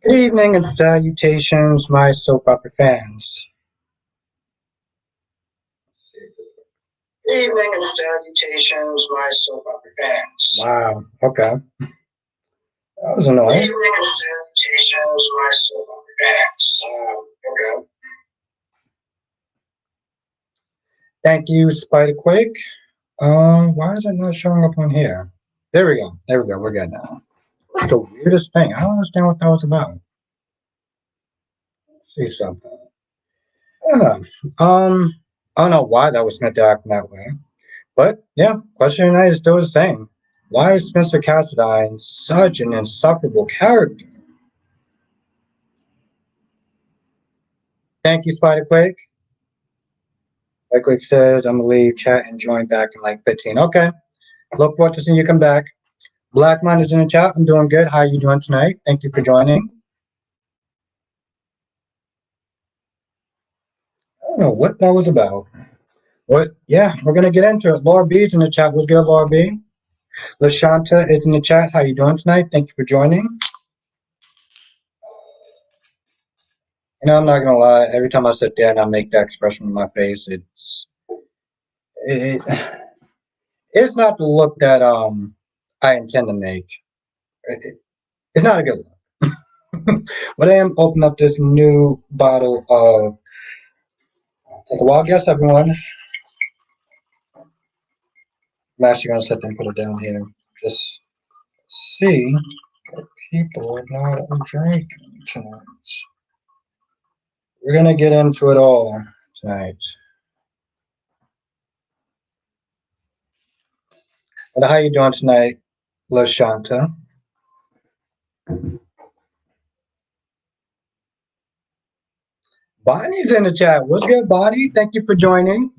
Good evening and salutations, my soap opera fans. Good evening and salutations, my soap opera fans. Wow, okay. That was annoying. Good evening and salutations, my soap opera fans. Okay. Thank you, Spiderquake. Why is it not showing up on here? There we go. There we go. We're good now. That's the weirdest thing. I don't understand what that was about. Let's see something. I don't know. I don't know why that was meant to act that way. But yeah, question tonight is still the same. Why is Spencer Cassadine such an insufferable character? Thank you, Spiderquake. Spiderquake says, I'm gonna leave chat and join back in like 15. Okay. Look forward to seeing you come back. Black Man is in the chat. I'm doing good. How are you doing tonight? Thank you for joining. I don't know what that was about. What? Yeah, we're gonna get into it. Laura B's in the chat. What's good, Laura B? LaShanta is in the chat. How you doing tonight? Thank you for joining. I'm not gonna lie. Every time I sit there and I make that expression on my face, it it's not the look that I intend to make. It's not a good look. But I am opening up this new bottle of. Take a wild guess, everyone. I'm actually gonna sit there and put it down here. Just see what people are not drinking tonight. We're gonna get into it all tonight. But how you doing tonight, LaShanta? Bonnie's in the chat. What's good, Bonnie? Thank you for joining.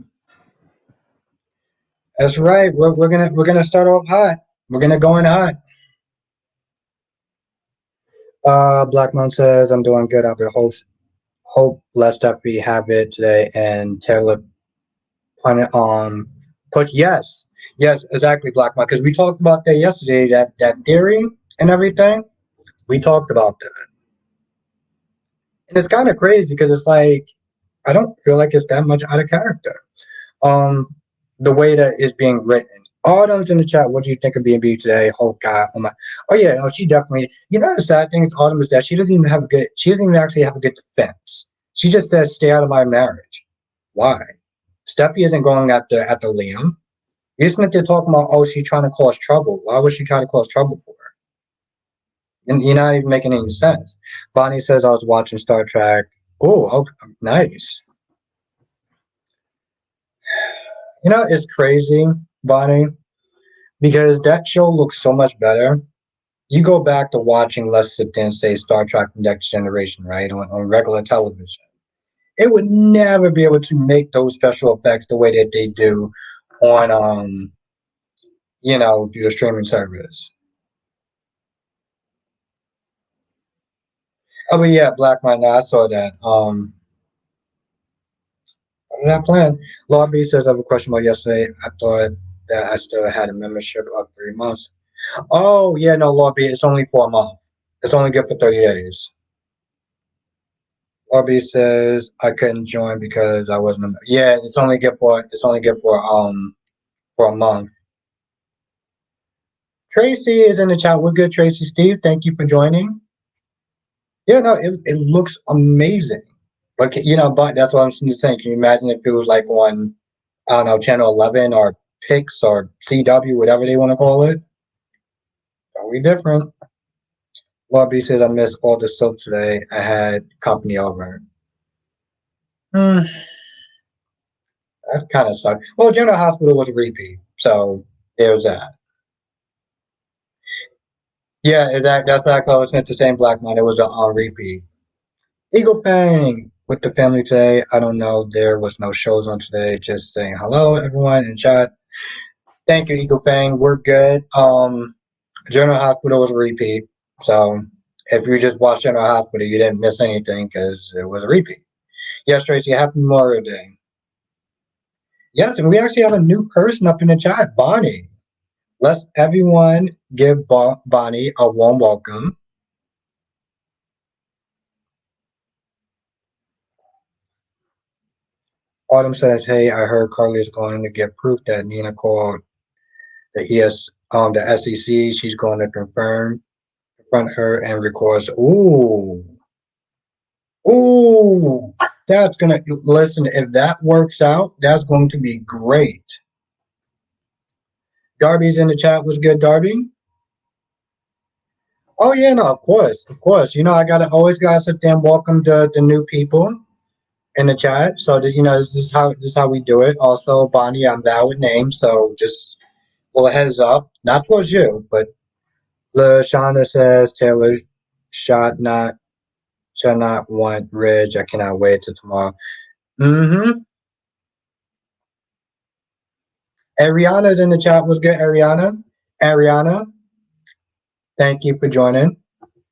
That's right. We're gonna start off hot. We're gonna go in hot. Black Moon says I'm doing good. I'll be hope less stuff we have it today and Taylor put it on push. Yes, exactly, Black Moon. Because we talked about that yesterday. That theory and everything. We talked about that, and it's kind of crazy because it's like I don't feel like it's that much out of character. Um, the way that it's being written. Autumn's in the chat. What do you think of B&B today? Oh God, oh my. Oh yeah, no, she definitely. You know the sad thing with Autumn is that she doesn't even have a good. She doesn't even actually have a good defense. She just says, "Stay out of my marriage." Why? Steffi isn't going after Liam. Isn't it they're talking about? Oh, she's trying to cause trouble. Why would she try to cause trouble for her? And you're not even making any sense. Bonnie says I was watching Star Trek. Oh, nice. It's crazy, Bonnie, because that show looks so much better. You go back to watching, let's sit there and say Star Trek Next Generation, right, on regular television. It would never be able to make those special effects the way that they do on, through the streaming service. Oh, but yeah, Black Man, I saw that. What did I plan? Lobby says I have a question about yesterday. I thought that I still had a membership of 3 months. Oh, yeah, no, Lobby, it's only for a month. It's only good for 30 days. Lobby says I couldn't join because I wasn't. Yeah, it's only good for a month. Tracy is in the chat. We're good, Tracy. Steve, thank you for joining. Yeah, no, it looks amazing. But but that's what I'm saying. Can you imagine if it was like on, I don't know, Channel 11 or Pix or CW, whatever they want to call it? Totally different. Lobby says I missed all the soap today. I had company over. That kind of sucked. Well, General Hospital was a repeat, so there's that. Yeah, that's exactly what I was saying. The same Black Man. It was on repeat. Eagle Fang with the family today. I don't know. There was no shows on today. Just saying hello, everyone in chat. Thank you, Eagle Fang. We're good. General Hospital was a repeat. So if you just watched General Hospital, you didn't miss anything because it was a repeat. Yes, Tracy, happy Memorial Day. Yes, and we actually have a new person up in the chat, Bonnie. Let's everyone give Bonnie a warm welcome. Autumn says, "Hey, I heard Carly is going to get proof that Nina called the SEC. She's going to confront her and records." Ooh, that's gonna listen. If that works out, that's going to be great. Darby's in the chat. Was good, Darby? Oh yeah, no, of course, of course. I gotta always gotta sit there and welcome the new people in the chat. So this is how we do it. Also, Bonnie, I'm bad with names, so just a little heads up. Not towards you, but LaShonda says Taylor shot not shall not want Ridge. I cannot wait till tomorrow. Mm-hmm. Ariana's in the chat. Was good, Ariana? Ariana, thank you for joining.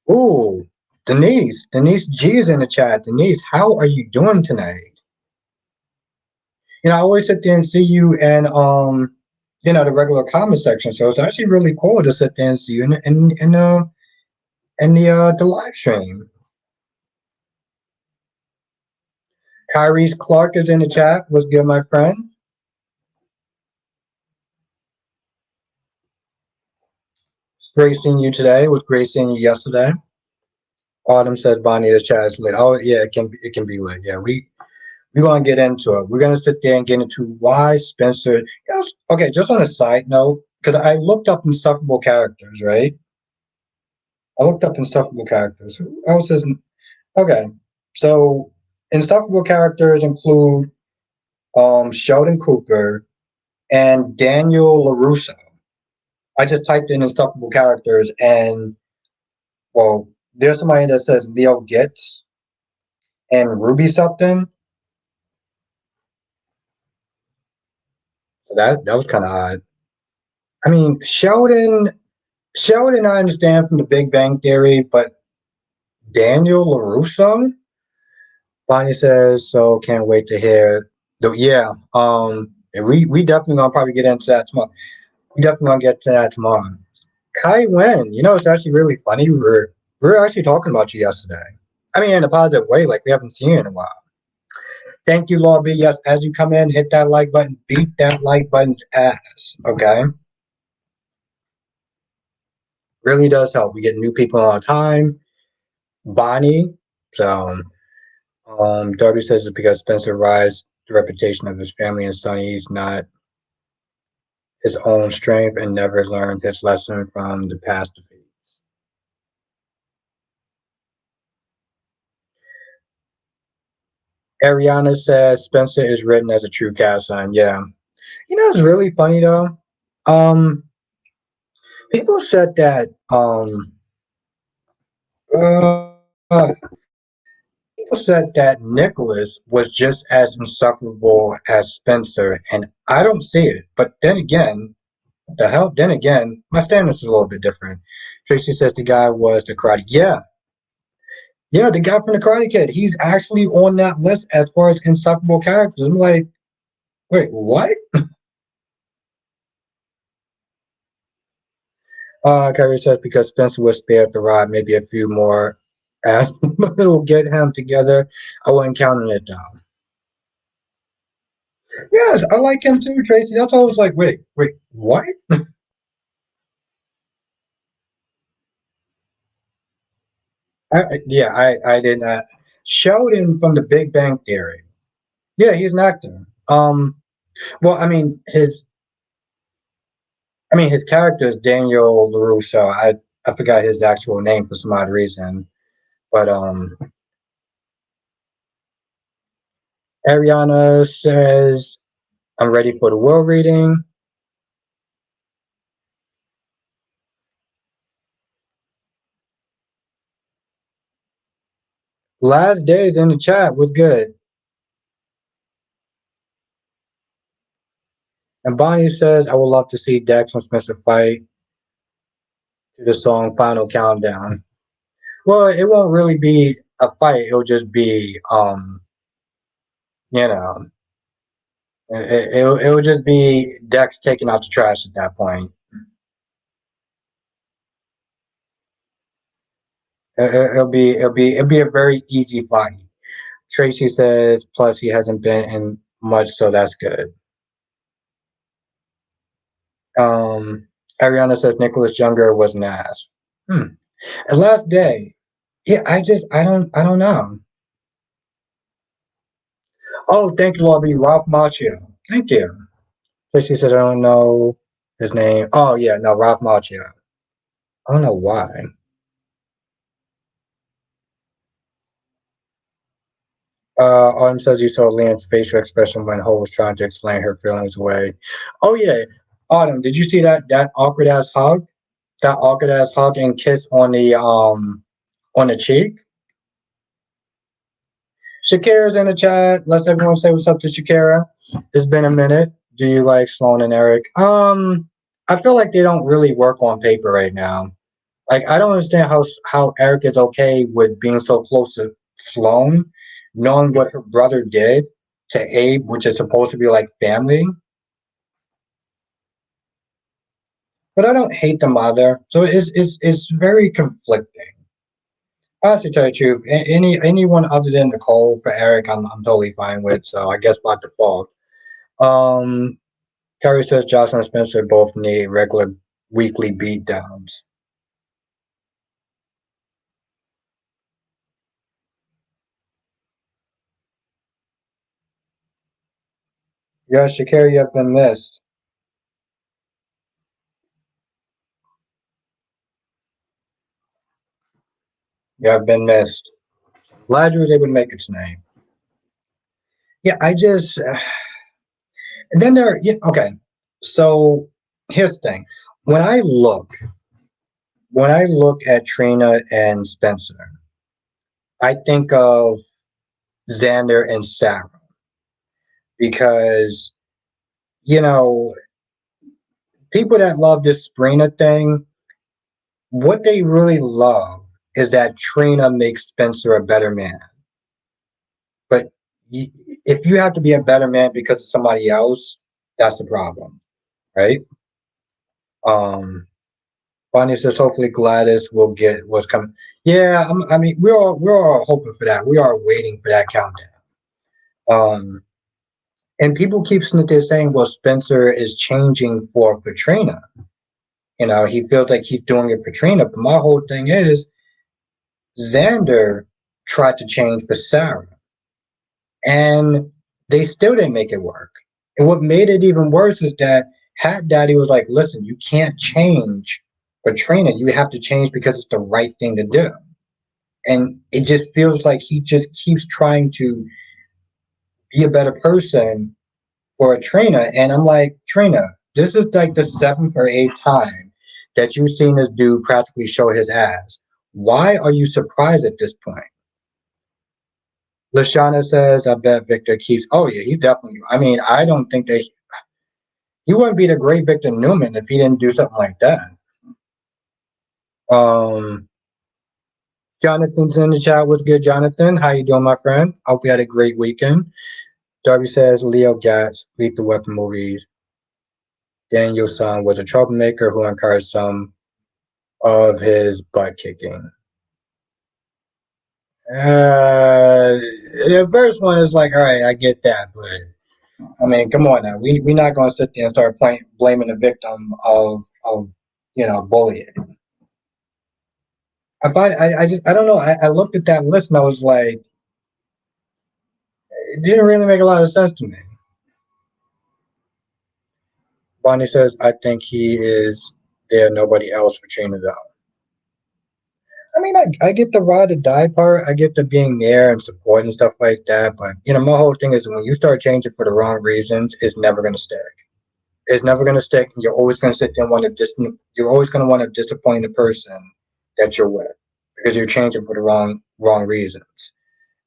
Ooh, Denise G is in the chat. Denise, how are you doing tonight? I always sit there and see you in the regular comment section. So it's actually really cool to sit there and see you in the live stream. Kyrie's Clark is in the chat. What's good, my friend? It's great seeing you today. It was great seeing you yesterday. Autumn says Bonnie, this chat is lit. Oh yeah, it can be lit. Yeah, we're gonna get into it. We're gonna sit there and get into why Spencer. Okay, just on a side note, because I looked up insufferable characters, right? I looked up insufferable characters. Who else isn't? Okay, so insufferable characters include Sheldon Cooper and Daniel LaRusso. I just typed in insufferable characters, and well, there's somebody that says Leo Getz and Ruby something. So that was kind of odd. I mean, Sheldon, I understand from the Big Bang Theory, but Daniel LaRusso? Bonnie says, so can't wait to hear. Yeah, and we definitely gonna probably get into that tomorrow. We definitely gonna get to that tomorrow. Kai Wen, it's actually really funny. We were actually talking about you yesterday. I mean, in a positive way, like we haven't seen you in a while. Thank you, Law B. Yes, as you come in, hit that like button, beat that like button's ass. Okay, really does help. We get new people all the time. Bonnie, so Darby says it's because Spencer rides the reputation of his family and Sonny's not his own strength and never learned his lesson from the past defeats. Ariana says Spencer is written as a true cast sign. Yeah. It's really funny though. Um, People said that uh, people said that Nicholas was just as insufferable as Spencer, and I don't see it. But then again, the hell? Then again, my standards are a little bit different. Tracy says the guy was the karate. Yeah, yeah, the guy from the Karate Kid. He's actually on that list as far as insufferable characters. I'm like, wait, what? Kyrie says because Spencer was spared the rod, maybe a few more. But it'll get him together. I wasn't counting it down. Yes, I like him too, Tracy. That's always like, wait, what? I did not. Sheldon from The Big Bang Theory. Yeah, he's an actor. Well, his character is Daniel Larusso. I forgot his actual name for some odd reason, but Ariana says I'm ready for the world reading. Last days in the chat was good, and Bonnie says I would love to see Dex and Spencer fight to the song Final Countdown. Well, it won't really be a fight. It'll just be you know, it'll just be Dex taking out the trash at that point. It'll be a very easy fight. Tracy says, plus he hasn't been in much, so that's good. Um, Ariana says Nicholas Younger was an ass. Hmm. And last day, yeah, I don't know. Oh, thank you, Lobby. Ralph Macchio. Thank you. So she said, I don't know his name. Oh, yeah, no, Ralph Macchio. I don't know why. Autumn says you saw Liam's facial expression when Ho was trying to explain her feelings away. Oh, yeah. Autumn, did you see that awkward ass hug? That awkward ass hug and kiss on the cheek? Shakira's in the chat. Let's everyone say what's up to Shakira. It's been a minute. Do you like Sloan and Eric? I feel like they don't really work on paper right now. Like I don't understand how Eric is okay with being so close to Sloan, knowing what her brother did to Abe, which is supposed to be like family. But I don't hate the mother, so it's very conflicting. Honestly, tell you the truth, anyone other than Nicole for Eric, I'm totally fine with. So I guess by default. Um, Carrie says Jocelyn and Spencer both need regular weekly beatdowns. Yes, Shakira, you have been missed. You have been missed. Glad you was able to make it tonight. Yeah, I just and then there. Yeah, okay, so here's the thing: when I look when I look at Trina and Spencer, I think of Xander and Sarah because you know people that love this Sabrina thing, what they really love is that Trina makes Spencer a better man. But if you have to be a better man because of somebody else, that's the problem, right? Um, Bonnie says hopefully Gladys will get what's coming. Yeah, I mean we're all hoping for that. We are waiting for that countdown. Um, and people keep sitting there saying, "Well, Spencer is changing for Katrina." You know, he feels like he's doing it for Trina. But my whole thing is, Xander tried to change for Sarah, and they still didn't make it work. And what made it even worse is that Hat Daddy was like, "Listen, you can't change for Trina. You have to change because it's the right thing to do." And it just feels like he just keeps trying to be a better person for a Trina. And I'm like, Trina, this is like the seventh or eighth time that you've seen this dude practically show his ass. Why are you surprised at this point? Lashana says, I bet Victor keeps. Oh, yeah, he's definitely. I mean, I don't think that he wouldn't be the great Victor Newman if he didn't do something like that. Um, Jonathan's in the chat. What's good, Jonathan? How you doing, my friend? Hope you had a great weekend. Darby says Leo Gatz, Lethal Weapon movies. Daniel's son was a troublemaker who encouraged some of his butt kicking. The first one is like, all right, I get that, but I mean, come on now. We're not going to sit there and start blaming the victim of bullying. I don't know. I looked at that list and I was like, it didn't really make a lot of sense to me. Bonnie says, I think he is there, nobody else for Trina though. I mean, I get the ride or die part. I get the being there and support and stuff like that. But, my whole thing is when you start changing for the wrong reasons, it's never going to stick. It's never going to stick. And you're always going to sit there and you're always going to want to disappoint the person that you're with because you're changing for the wrong reasons.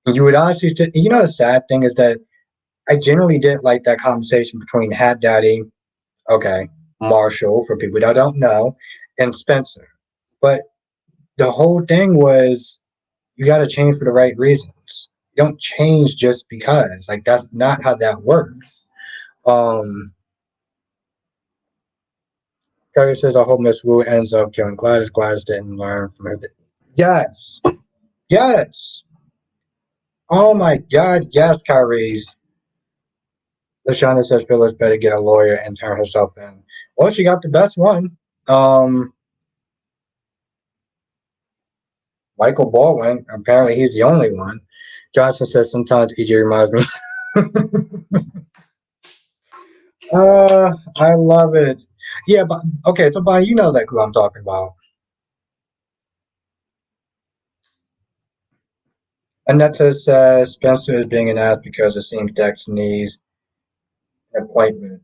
And you would honestly, the sad thing is that I generally did like that conversation between Hat Daddy, okay, Marshall, for people that don't know, and Spencer. But the whole thing was you got to change for the right reasons. You don't change just because. Like that's not how that works. Um, Carrie says, "I hope Miss Wu ends up killing Gladys. Gladys didn't learn from her." Yes, yes. Oh my God, yes, Kyrie's. Lashana says Phyllis better get a lawyer and turn herself in. Well, she got the best one. Um, Michael Baldwin. Apparently, he's the only one. Johnson says sometimes EJ reminds me. I love it. Yeah, but okay. So, Bonnie, you know like who I'm talking about. Anetta says Spencer is being an ass because it seems Dex needs an appointment.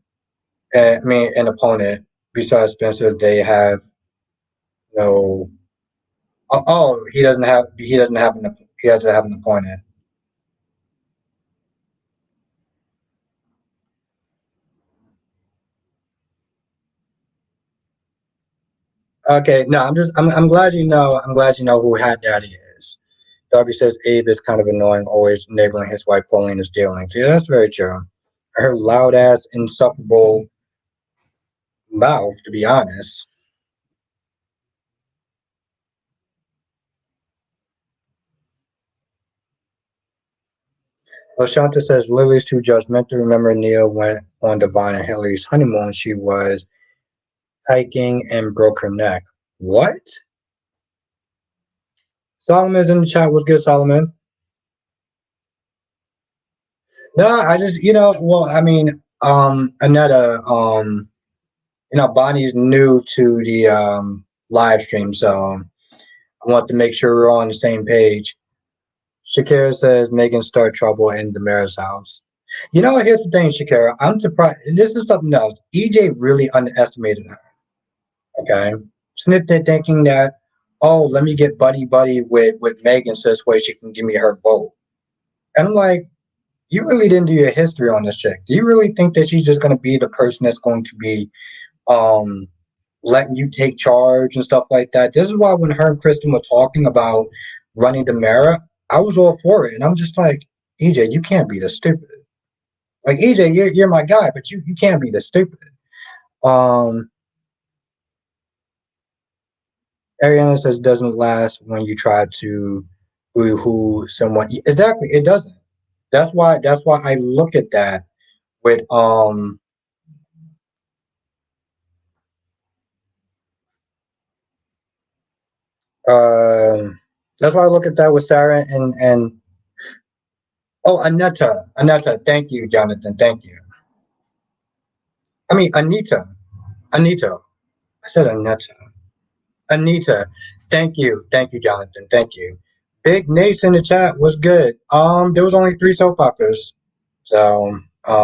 I mean, an opponent besides Spencer. They have no. Oh, he doesn't have. He doesn't have an. He has to have an opponent. Okay, no, I'm glad you know. I'm glad you know who Hat Daddy is. Darby says Abe is kind of annoying, always enabling his wife pulling his dealings. Yeah, that's very true. Her loud ass, insufferable mouth, to be honest. Well, Shanta says Lily's too judgmental. Remember, Nia went on Divine and Hillary's honeymoon. She was hiking and broke her neck. What? Solomon's in the chat. What's good, Solomon? No, I just, well, I mean, Anetta, Bonnie's new to the live stream, so I want to make sure we're all on the same page. Shakira says Megan start trouble in Demara's house. You know what? Here's the thing, Shakira. I'm surprised. This is something else. EJ really underestimated her. Okay, Smith thinking that, oh, let me get buddy buddy with Megan so this way she can give me her vote. And I'm like, you really didn't do your history on this chick. Do you really think that she's just going to be the person that's going to be um letting you take charge and stuff like that? This is why when her and Kristen were talking about running the Mara, I was all for it, and I'm just like, EJ, you can't be this stupid. Like EJ, you're my guy, but you can't be this stupid. Um, Ariana says doesn't last when you try to who someone exactly. It doesn't. That's why I look at that with uh that's why I look at that with Sarah and oh, Aneta. Thank you, Jonathan. Thank you. I mean Anita. I said Aneta. Anita. Thank you, Jonathan. Thank you. Big Nace in the chat was good. There was only three soap operas, so I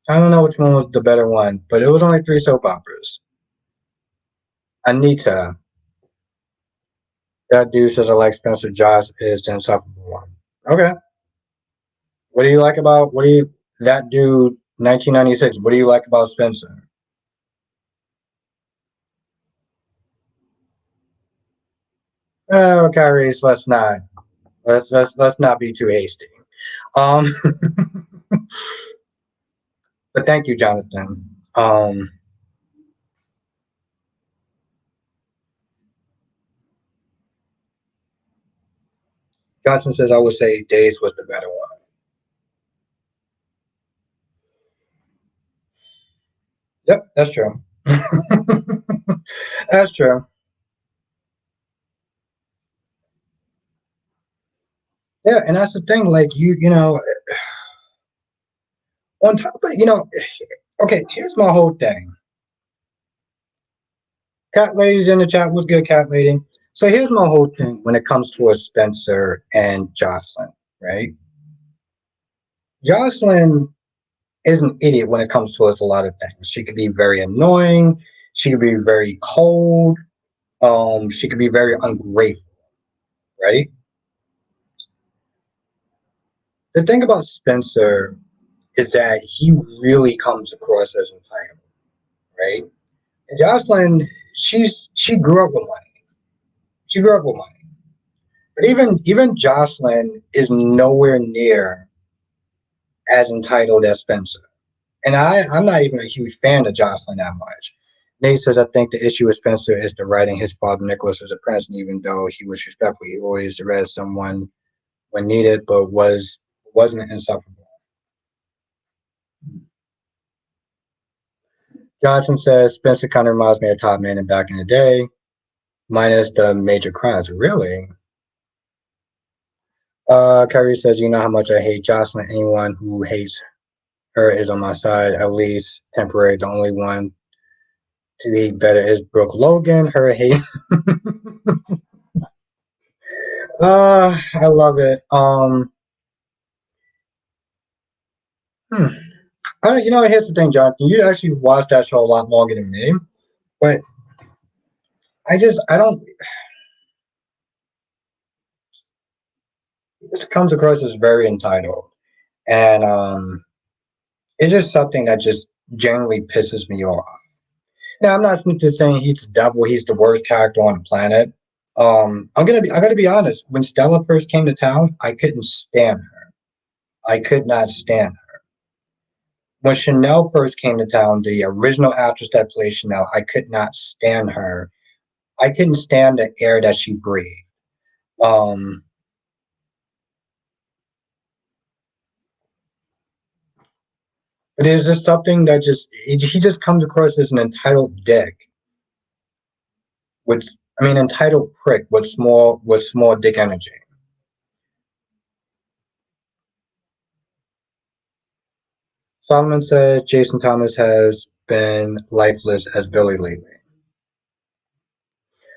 don't know which one was the better one, but it was only three soap operas. Anita. That dude says I like Spencer. Josh is the insufferable one. Okay. What do you like about that dude 1996? What do you like about Spencer? Oh, Kyrie, let's not be too hasty. Um, but thank you, Jonathan. Johnson says I would say Days was the better one. Yep, that's true. That's true. Yeah, and that's the thing. Like on top of okay. Here's my whole thing. Cat ladies in the chat. What's good, cat lady? So here's my whole thing when it comes to a Spencer and Jocelyn, right? Jocelyn is an idiot when it comes to us a lot of things. She could be very annoying. She could be very cold. She could be very ungrateful, right? The thing about Spencer is that he really comes across as entitled, right? And Jocelyn, she grew up with money. She grew up with money. But even Jocelyn is nowhere near as entitled as Spencer. And I'm not even a huge fan of Jocelyn that much. Nate says, I think the issue with Spencer is the writing his father Nicholas as a prince, and even though he was respectful, he always read someone when needed, but wasn't insufferable. Johnson says Spencer kind of reminds me of Top Man back in the day, minus the major crimes. Really? Kyrie says, you know how much I hate Jocelyn. Anyone who hates her is on my side, at least temporary. The only one to be better is Brooke Logan. Her hate. I love it. Hmm. I don't, here's the thing, Jonathan. You actually watched that show a lot longer than me, but I don't. This comes across as very entitled, and it's just something that just generally pisses me off. Now, I'm not just saying he's the devil. He's the worst character on the planet. I gotta be honest. When Stella first came to town, I couldn't stand her. I could not stand her. When Chanel first came to town, the original actress that played Chanel, I could not stand her. I couldn't stand the air that she breathed. Um, there's just something that he just comes across as an entitled dick with, entitled prick with small dick energy. Solomon says Jason Thomas has been lifeless as Billy lately.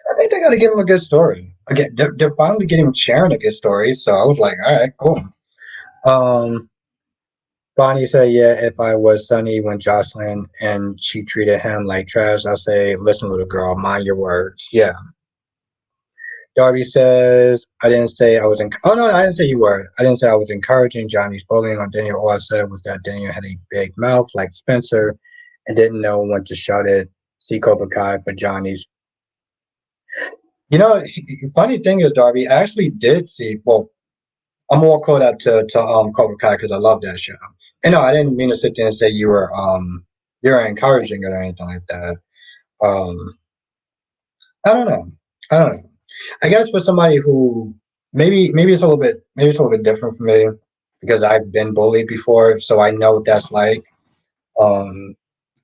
I think they got to give him a good story. Again, they're finally getting sharing a good story, so I was like, all right, cool. Um, Bonnie said, yeah, if I was Sunny when Jocelyn and she treated him like trash, I'll say, listen, little girl, mind your words. Yeah. Darby says, I didn't say I was oh no, I didn't say you were. I didn't say I was encouraging Johnny's bullying on Daniel. All I said was that Daniel had a big mouth like Spencer and didn't know when to shut it. See Cobra Kai for Johnny's. Funny thing is, Darby, I actually did see, well, I'm more caught up to Cobra Kai because I love that show. And no, I didn't mean to sit there and say you were encouraging it or anything like that. Um I don't know. I don't know. I guess for somebody who maybe it's a little bit different for me because I've been bullied before, so I know what that's like. Um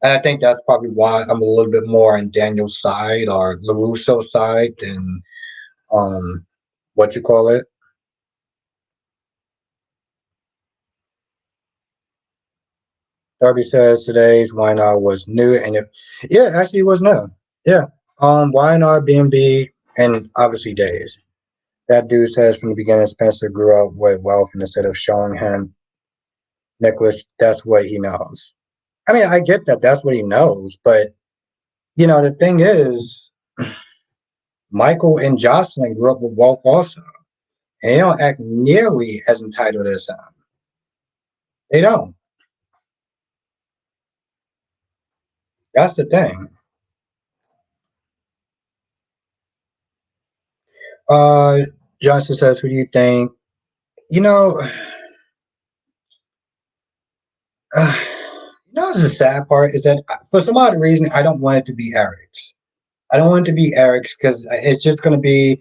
and I think that's probably why I'm a little bit more on Daniel's side or LaRusso's side than um what you call it. Darby says today's YNR was new and yeah, actually it was new. Yeah. YNR, BNB, and obviously Days. That dude says from the beginning Spencer grew up with wealth and instead of showing him Nicholas, that's what he knows. I get that that's what he knows, but the thing is, Michael and Jocelyn grew up with wealth also. And they don't act nearly as entitled as him. They don't. That's the thing. Uh Johnson says, who do you think? You know, the sad part is that for some odd reason, I don't want it to be Eric's. I don't want it to be Eric's because it's just going to be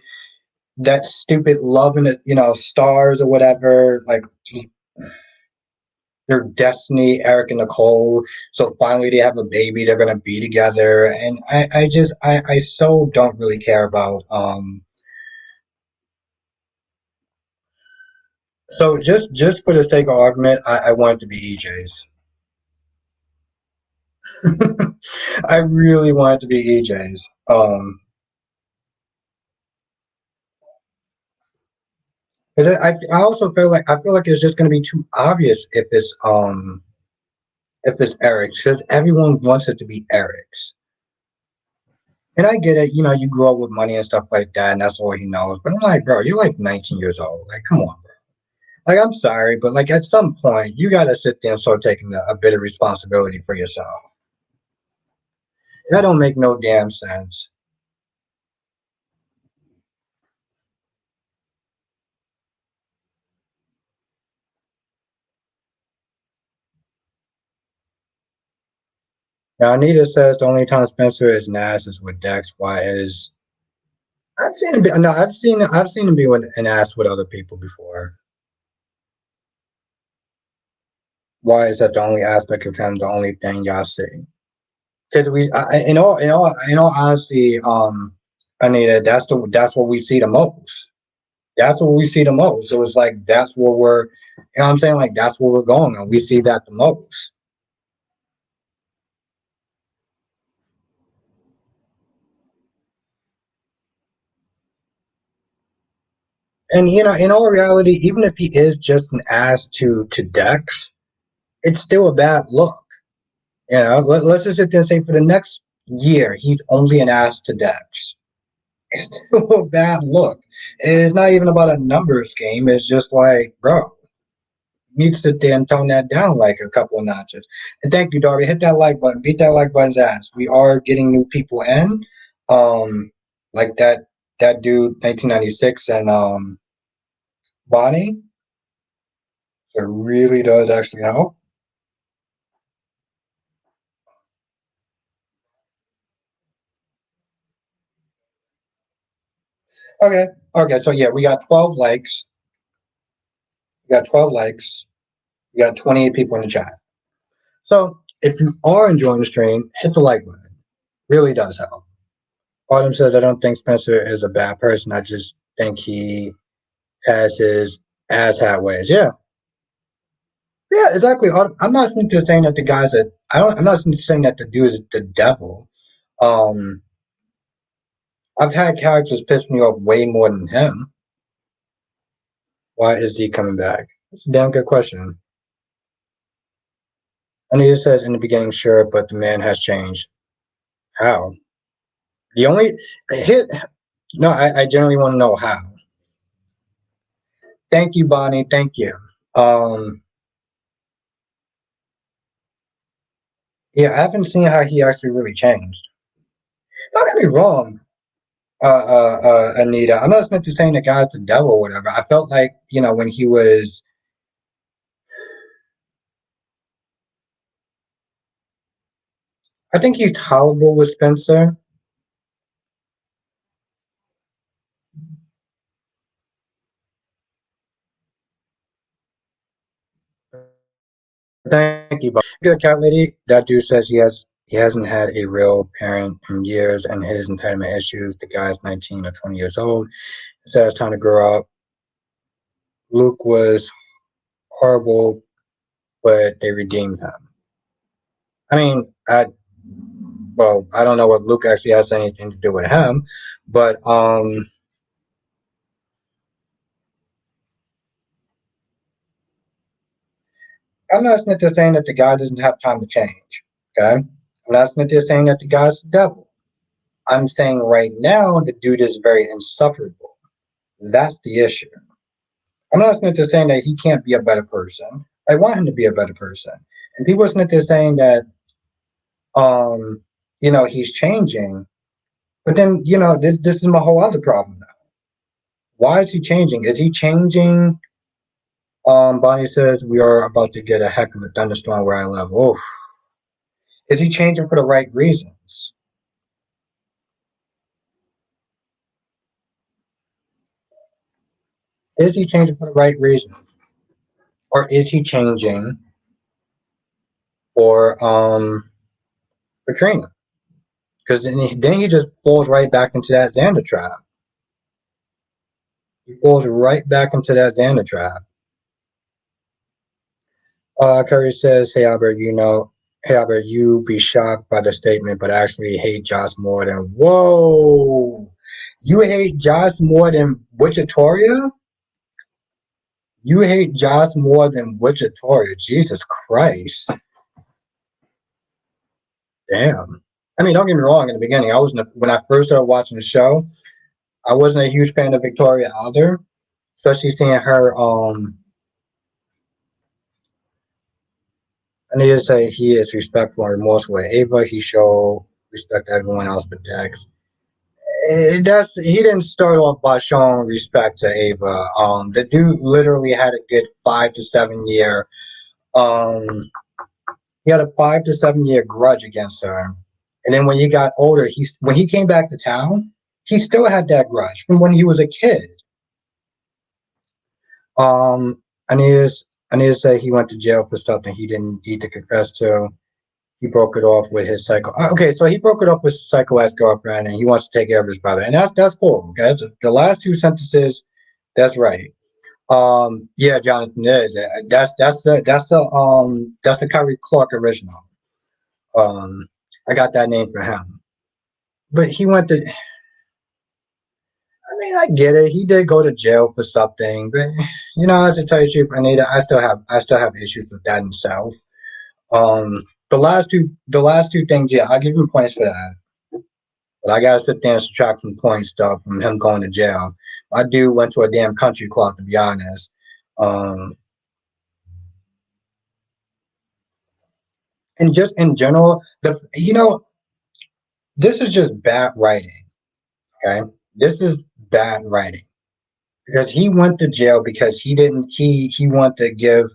that stupid love in it, stars or whatever, like their destiny, Eric and Nicole. So finally they have a baby, they're going to be together. And I so don't really care about, so just for the sake of argument, I want it to be EJ's. I really want it to be EJ's. Because I also I feel like it's just going to be too obvious if it's Eric's because everyone wants it to be Eric's. And I get it, you grew up with money and stuff like that, and that's all he knows. But I'm like, bro, you're like 19 years old. Like, come on, bro. Like, I'm sorry, but like at some point, you got to sit there and start taking a bit of responsibility for yourself. That don't make no damn sense. Now, Anita says the only time Spencer is nass is with Dex. Why is I've seen him be, no, I've seen him be with an ass with other people before. Why is that the only aspect of him, the only thing y'all see? Because in all honesty, Anita, that's what we see the most. That's what we see the most. So it's like that's what we're, I'm saying, like that's where we're going, and we see that the most. And in all reality, even if he is just an ass to Dex, it's still a bad look. Let's just sit there and say for the next year, he's only an ass to Dex. It's still a bad look. It's not even about a numbers game. It's just like, bro, you need to sit there and tone that down like a couple of notches. And thank you, Darby. Hit that like button. Beat that like button's ass. We are getting new people in. Like that dude, 1996, and Bonnie. It really does actually help. Okay. Okay. So yeah, we got 12 likes. We got 12 likes. We got 28 people in the chat. So if you are enjoying the stream, hit the like button. Really does help. Autumn says, I don't think Spencer is a bad person. I just think he has his ass hat ways. Yeah. Yeah, exactly. I'm not just saying that the guy's a. I don't. I'm not saying that the dude is the devil. Um, I've had characters piss me off way more than him. Why is he coming back? It's a damn good question. Anita says in the beginning, sure, but the man has changed. How? The only hit. No, I generally want to know how. Thank you, Bonnie. Thank you. Um, yeah, I haven't seen how he actually really changed. Don't get me wrong, Anita. I'm not meant to saying the guy's the devil or whatever. I felt like, when he was, I think he's tolerable with Spencer. Thank you, Bob. Good cat lady. That dude says he hasn't had a real parent in years, and his entitlement issues. The guy's 19 or 20 years old. He says it's time to grow up. Luke was horrible, but they redeemed him. I mean, I don't know what Luke actually has anything to do with him, but I'm not sitting there saying that the guy doesn't have time to change. Okay, I'm not sitting there saying that the guy's the devil. I'm saying right now the dude is very insufferable. That's the issue. I'm not sitting there saying that he can't be a better person. I want him to be a better person. And people are sitting there saying that he's changing. But then, this is my whole other problem now. Why is he changing? Is he changing? Bonnie says we are about to get a heck of a thunderstorm where I live. Oof. Is he changing for the right reasons? Is he changing for the right reasons? Or is he changing for Trina? Because then he just falls right back into that Xander trap. He falls right back into that Xander trap. Curry says, hey Albert, you be shocked by the statement, but actually hate Josh more than whoa. You hate Josh more than Wichitoria? You hate Josh more than Wichitoria. Jesus Christ. Damn. I mean, don't get me wrong, in the beginning, when I first started watching the show, I wasn't a huge fan of Victoria either. Especially seeing her I need to say he is respectful and remorseful with Ava. He showed respect to everyone else but Dex. He didn't start off by showing respect to Ava. The dude literally had a good 5 to 7 year. Um, he had a 5 to 7 year grudge against her, and then when he got older, when he came back to town, he still had that grudge from when he was a kid. I need to say he went to jail for something he didn't need to confess to. he broke it off with his psycho. Okay, so he broke it off with his psycho ex girlfriend, and he wants to take care of his brother, and that's cool. Okay, the last two sentences. That's right. Yeah, Jonathan is. That's the Kyrie Clark original. I got that name for him. But he went to. I mean, I get it. He did go to jail for something, but as to tell you the truth, Anita, I still have issues with that himself. The last two things, yeah, I'll give him points for that. But I gotta sit there and subtract some points stuff from him going to jail. My dude went to a damn country club, to be honest. Um, and just in general, this is just bad writing. Okay, this is bad writing because he went to jail because he didn't he wanted to give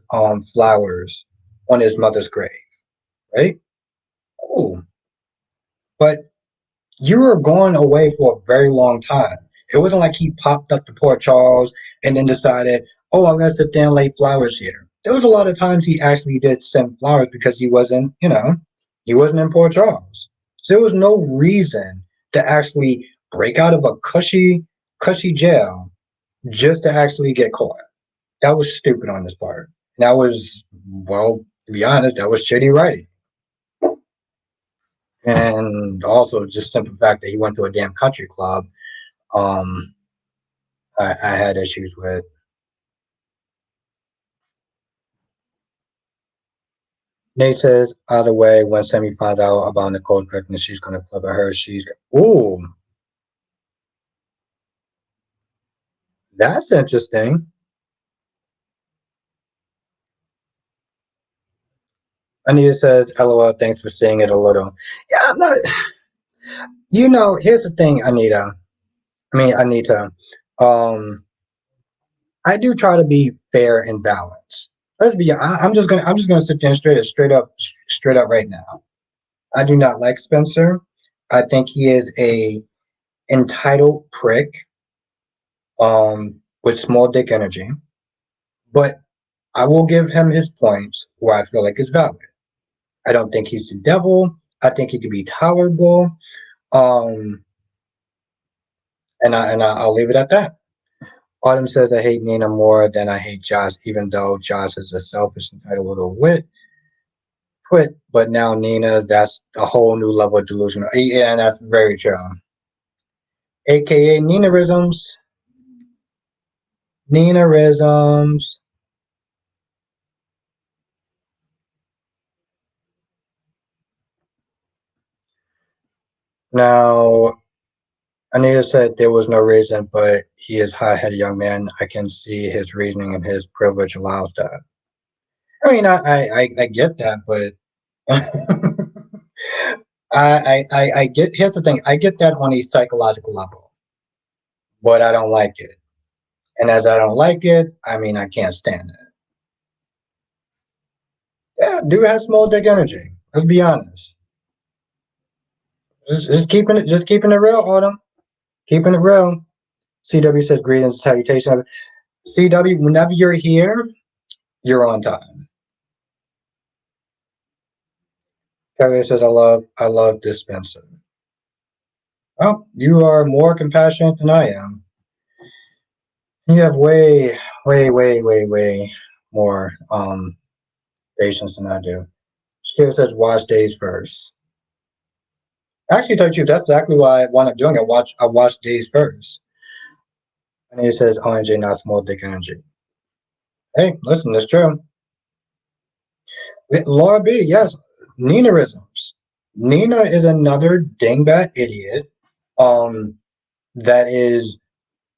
flowers on his mother's grave, right? Cool, but you were going away for a very long time. It wasn't like he popped up to Port Charles and then decided, oh, I'm going to sit there and lay flowers here. There was a lot of times he actually did send flowers because he wasn't in Port Charles. So there was no reason to actually break out of a cushy jail just to actually get caught. That was stupid on his part. That was, well, to be honest, that was shitty writing. And also just simple fact that he went to a damn country club. Um, I had issues with. Nate says either way, when Sammy finds out about Nicole's pregnant, she's gonna flip at her. Ooh, that's interesting. Anita says, "LOL, thanks for seeing it a little." Yeah, I'm not. Here's the thing, Anita. I mean, Anita. Um, I do try to be fair and balanced. Let's be. I'm just gonna sit there and straight up right now. I do not like Spencer. I think he is a entitled prick with small dick energy. But I will give him his points where I feel like it's valid. I don't think he's the devil. I think he can be tolerable. Um, I'll leave it at that. Autumn says I hate Nina more than I hate Josh, even though Josh is a selfish, entitled little quit. But now Nina, that's a whole new level of delusional. Yeah, and that's very true. AKA Ninarisms. Ninarisms. Now, Anita said there was no reason, but he is high-headed young man. I can see his reasoning and his privilege allows that. I mean, I get that, but I get. Here's the thing: I get that on a psychological level, but I don't like it. And as I don't like it, I mean, I can't stand it. Yeah, dude has small dick energy. Let's be honest. Just keeping it real, Autumn. Keeping it real. CW says greetings, salutations. CW, whenever you're here, you're on time. Carrier says, I love Dispenser. Well, you are more compassionate than I am. You have way, way, way, way, way more patience than I do. Carrier says, watch days first. Actually, tell you the truth, that's exactly why I wound up doing it. I watch days first. And he says, ONJ, not small dick energy. Hey, listen, that's true. Laura B, yes, Ninaisms. Nina is another dingbat idiot that is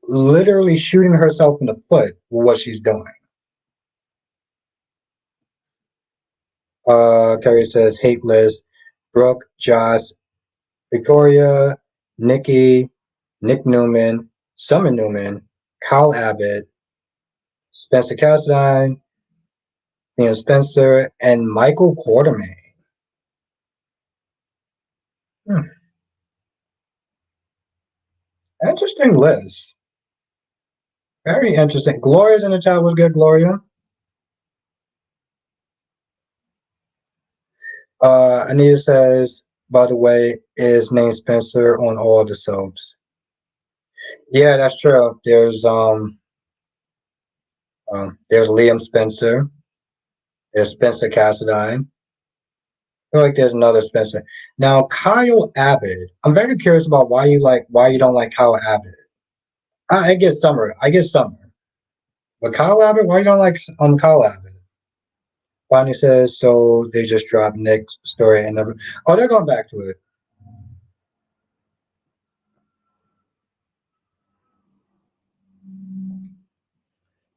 literally shooting herself in the foot with what she's doing. Carrie says, hate list, Brooke, Josh, Victoria, Nikki, Nick Newman, Summer Newman, Kyle Abbott, Spencer Cassadine, Neil Spencer, and Michael Quartermain. Hmm. Interesting list. Very interesting. Gloria's in the chat. Was good, Gloria? Anita says, by the way, is named Spencer on all the soaps. Yeah, that's true. There's Liam Spencer. There's Spencer Cassadine. I feel like there's another Spencer. Now Kyle Abbott. I'm very curious about why you don't like Kyle Abbott. I get Summer. I get Summer. But Kyle Abbott, why you don't like Kyle Abbott? Bonnie says so. They just dropped Nick's story and never. Oh, they're going back to it.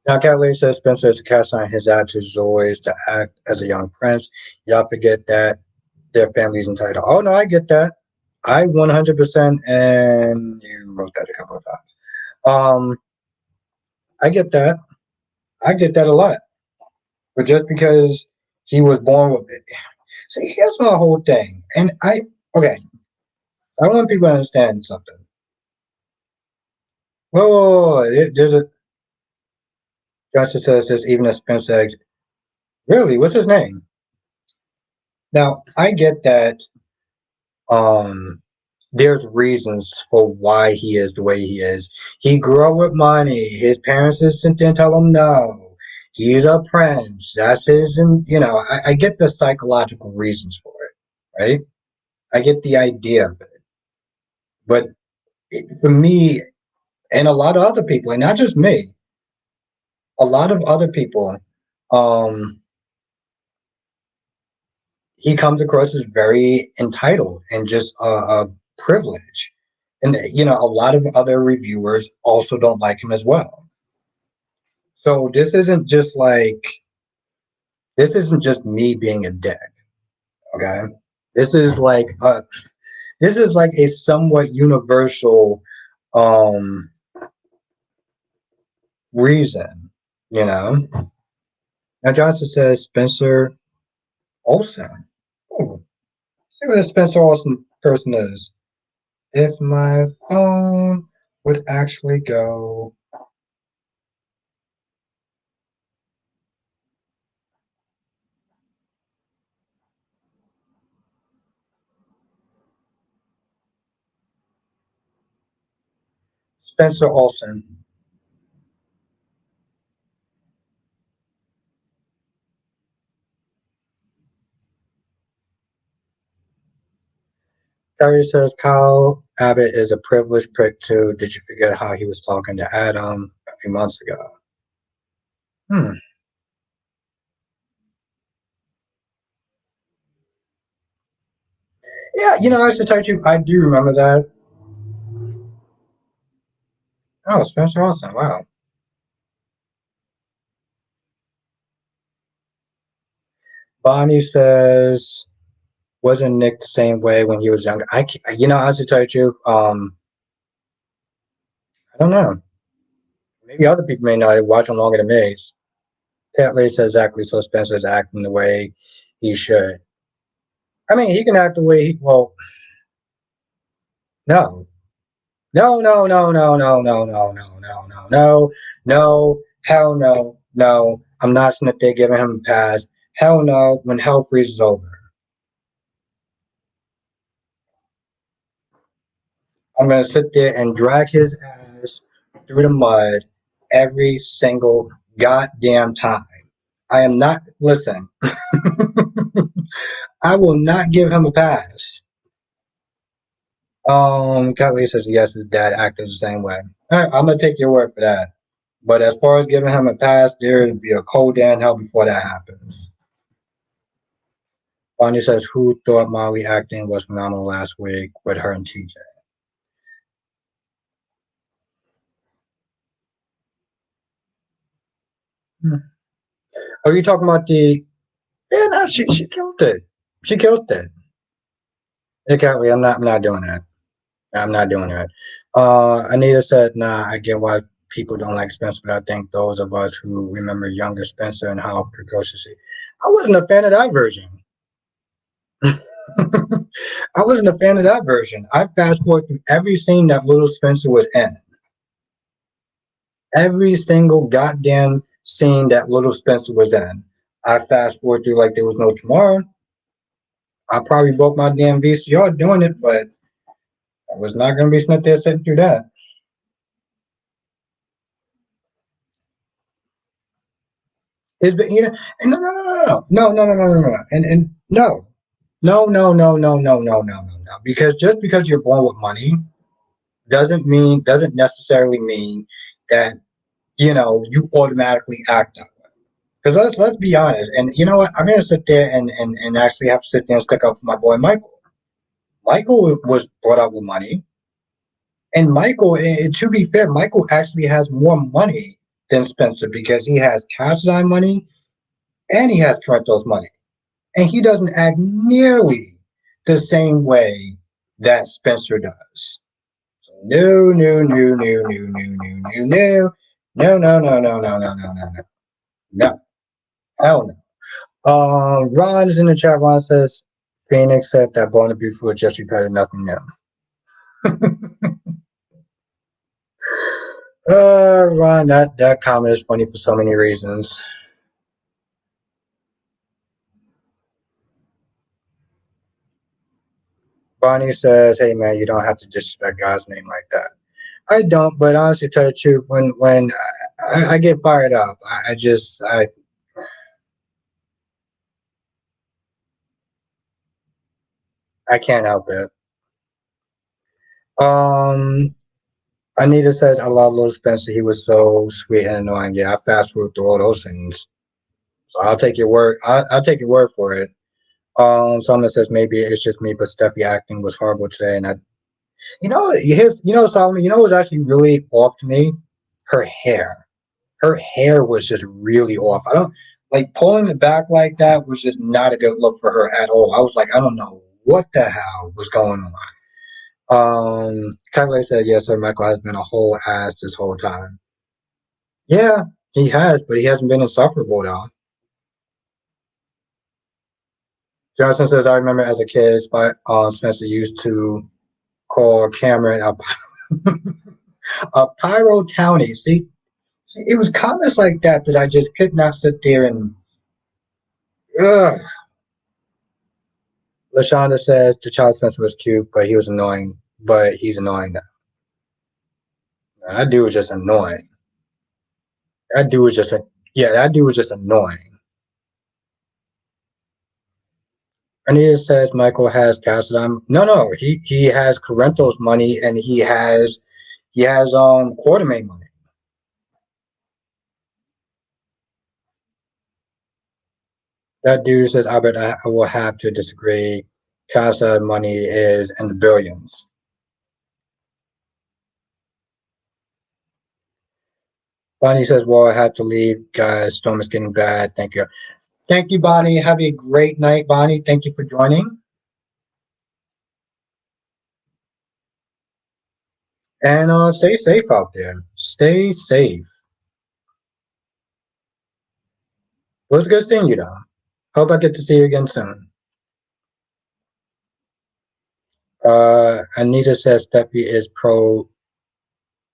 Now, Cavalier says Spencer is a cast sign. His attitude is always to act as a young prince. Y'all forget that their family's entitled. Oh, no, I get that. I 100%, and you wrote that a couple of times. Um, I get that. I get that a lot. But just because he was born with it. See, here's my whole thing. Okay, I want people to understand something. Whoa, there's a, Justice says there's even a Spencer. Really? What's his name? Now, I get that um there's reasons for why he is the way he is. He grew up with money. His parents just sit there and tell him no. He's a prince. That's his, and I get the psychological reasons for it, right? I get the idea of it. But for me and a lot of other people, and not just me, a lot of other people, um, he comes across as very entitled and just a privilege. And a lot of other reviewers also don't like him as well. So this isn't just me being a dick. Okay, this is like a this is like a somewhat universal um reason. You know. Now Johnson says Spencer Olsen. Oh, see what a Spencer Olsen person is. If my phone would actually go. Spencer Olsen. Terry says Kyle Abbott is a privileged prick too. Did you forget how he was talking to Adam a few months ago? Hmm. Yeah, I should tell you, I do remember that. Oh, Spencer Olsen. Wow. Bonnie says, wasn't Nick the same way when he was younger? I should tell you, the truth, I don't know. Maybe other people may know. They watch him longer than me. Cat Lee says exactly. So Spencer's acting the way he should. I mean, he can act the way well, no. No, no, no, no, no, no, no, no, no, no, no, no, hell no, no. I'm not sitting there giving him a pass. Hell no, when hell freezes over. I'm going to sit there and drag his ass through the mud every single goddamn time. I am not, listen, I will not give him a pass. Catley says yes, his dad acted the same way. All right, I'm gonna take your word for that. But as far as giving him a pass, there will be a cold damn hell before that happens. Bonnie says, "Who thought Molly acting was phenomenal last week with her and TJ?" Hmm. Are you talking about the? Yeah, no, she killed it. She killed it. Yeah, Catley, I'm not doing that. I'm not doing that. Anita said, "Nah, I get why people don't like Spencer, but I think those of us who remember younger Spencer and how precocious he, I wasn't a fan of that version. I wasn't a fan of that version. I fast forward through every scene that little Spencer was in. Every single goddamn scene that little Spencer was in. I fast forward through like there was no tomorrow. I probably broke my damn VCR doing it, but I was not going to be sitting there sitting through that. It's been, no, no, no, no, no, no, no, no, no, no, and no, no, no, no, no, no, no, no, no, no. Because just because you're born with money doesn't necessarily mean that you automatically act that way. Because let's be honest, and you know what, I'm gonna sit there and actually have to sit there and stick up for my boy Michael. Michael was brought up with money, and Michael, to be fair, Michael actually has more money than Spencer because he has Cassadine money and he has Corinthos money, and he doesn't act nearly the same way that Spencer does. So no, no, no, no, no, no, no, no, no, no, no, no, no, no, no, no, no, no, hell no. Ron is in the chat. Ron says Phoenix said that Born to Be Free just repeated nothing new. Ron, that comment is funny for so many reasons. Bonnie says, "Hey man, you don't have to disrespect God's name like that." I don't, but honestly, to tell the truth, when I get fired up, I can't help it. Anita says, "I love Little Spencer. He was so sweet and annoying." Yeah, I fast forward through all those things, so I'll take your word. I'll take your word for it. Someone says maybe it's just me, but Steffi acting was horrible today, and Solomon, what's actually really off to me? Her hair. Her hair was just really off. I don't like pulling it back like that was just not a good look for her at all. I was like, I don't know what the hell was going on. Kylie said, yes, sir, Michael has been a whole ass this whole time. Yeah, he has, but he hasn't been insufferable though. Johnson says, I remember as a kid, Spencer used to call Cameron a pyro townie. See, it was comments like that that I just could not sit there and. Ugh. Lashonda says the child Spencer was cute, but he was annoying. But he's annoying now. That dude was just annoying. That dude was just that dude was just annoying. Anita says Michael has Cassadine. No, he has Corinthos money and he has Quartermain money. That dude says Albert, I will have to disagree. Casa money is in the billions. Bonnie says, well, I have to leave, guys. Storm is getting bad. Thank you. Thank you, Bonnie. Have a great night, Bonnie. Thank you for joining. And stay safe out there. Stay safe. It was good seeing you, though. Hope I get to see you again soon. Anita says Steffi is pro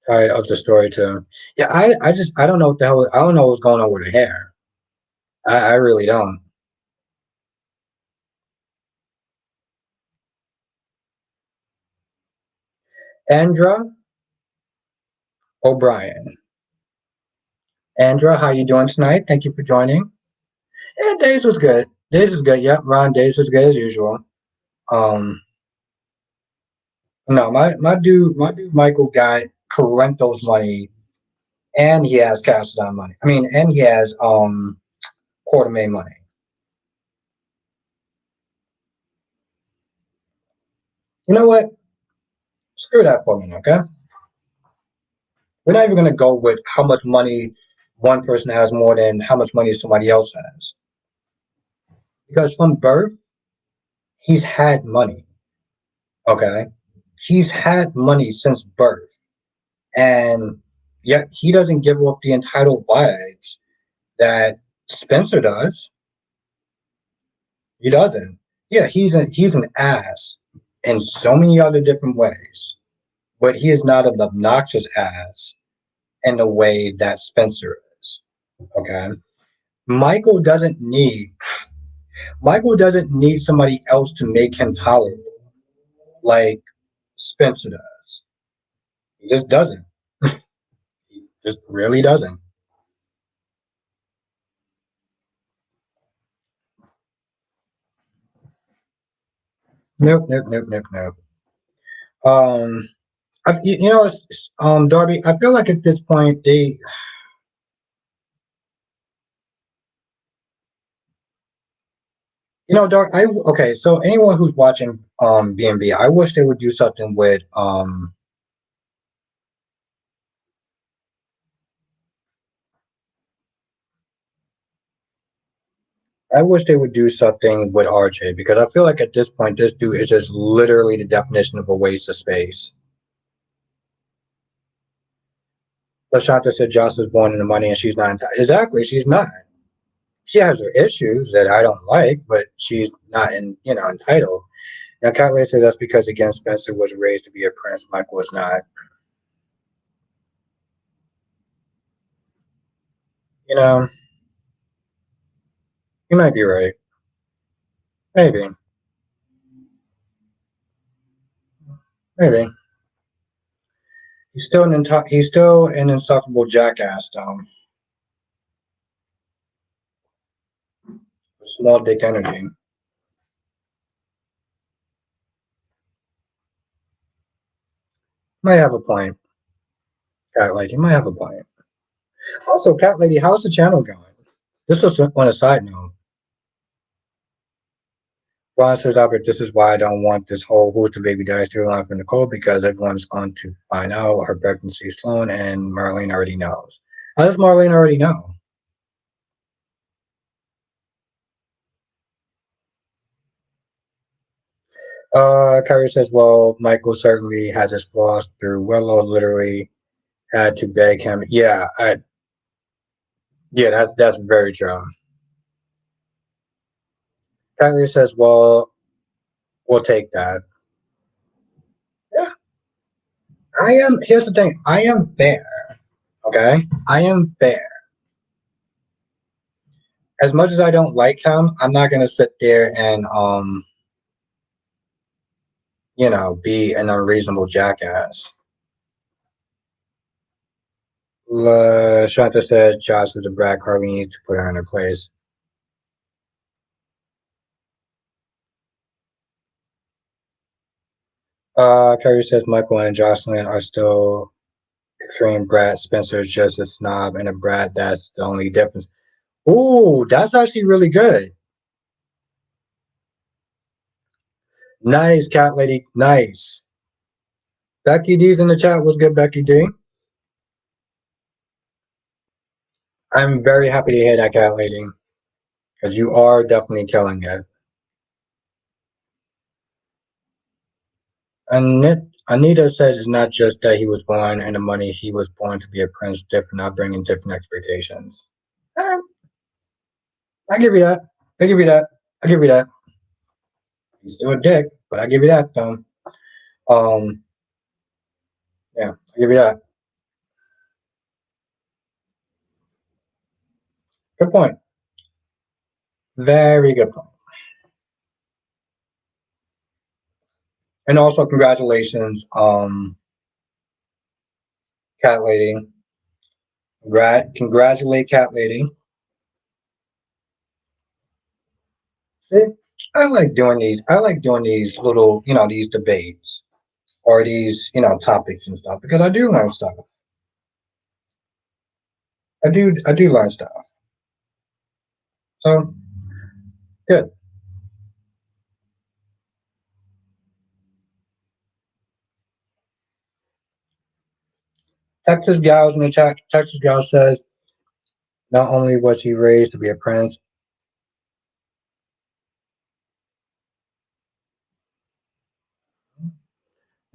tired of the story too. Yeah, I don't know what the hell. I don't know what's going on with her hair. I really don't. Andra O'Brien. Andra, how you doing tonight? Thank you for joining. Yeah, Days was good. Days was good. Yep, Ron Days was good as usual. Um, no, my dude Michael got Parento's money, and he has Cassadine money. I mean, and he has Quartermain money. You know what? Screw that for me, okay? We're not even gonna go with how much money one person has more than how much money somebody else has. Because from birth, he's had money. Okay? He's had money since birth. And yet he doesn't give off the entitled vibes that Spencer does. He doesn't. Yeah, he's an ass in so many other different ways. But he is not an obnoxious ass in the way that Spencer is. Okay. Michael doesn't need Michael doesn't need somebody else to make him tolerable like Spencer does. He just doesn't. He just really doesn't. Nope, nope, nope, nope, nope. Um, Darby. I feel like at this point Dark. Okay. So anyone who's watching B&B, I wish they would do something with I wish they would do something with RJ because I feel like at this point, this dude is just literally the definition of a waste of space. LaShanta said Joss was born in the money and she's not exactly. She's not. She has her issues that I don't like, but she's not entitled. Now, Catley said that's because again Spencer was raised to be a prince. Michael was not. You know, you might be right. Maybe, maybe. He's still an insufferable jackass, though. Small dick energy. Might have a point. Cat lady might have a point. Also, cat lady, how's the channel going? This was on a side note. Ron says, Albert, this is why I don't want this whole who's the baby daddy storyline for Nicole because everyone's going to find out her pregnancy is flown and Marlene already knows. How does Marlene already know? Kyrie says, well, Michael certainly has his flaws through Willow literally had to beg him. Yeah, that's very true. Kyrie says, well, we'll take that. Yeah, here's the thing. I am fair. Okay? I am fair. As much as I don't like him, I'm not gonna sit there and be an unreasonable jackass. Shanta said Josh is a brat. Carly needs to put her in her place. Carrie says Michael and Jocelyn are still extreme brat. Spencer is just a snob and a brat. That's the only difference. Ooh, that's actually really good. Nice, cat lady. Nice. Becky D's in the chat. What's good, Becky D? I'm very happy to hear that, cat lady, because you are definitely killing it. Anita says it's not just that he was born in the money, he was born to be a prince, different upbringing, different expectations. Um, I give you that. I give you that. I give you that. He's still a dick, but I give you that though. Um, yeah, I give you that. Good point. Very good point. And also congratulations, Cat Lady. Congratulate Cat Lady. See, I like doing these little, these debates or these, topics and stuff because I do learn stuff. I do learn stuff. So good. Texas Gals in the chat. Texas Gal says not only was he raised to be a prince,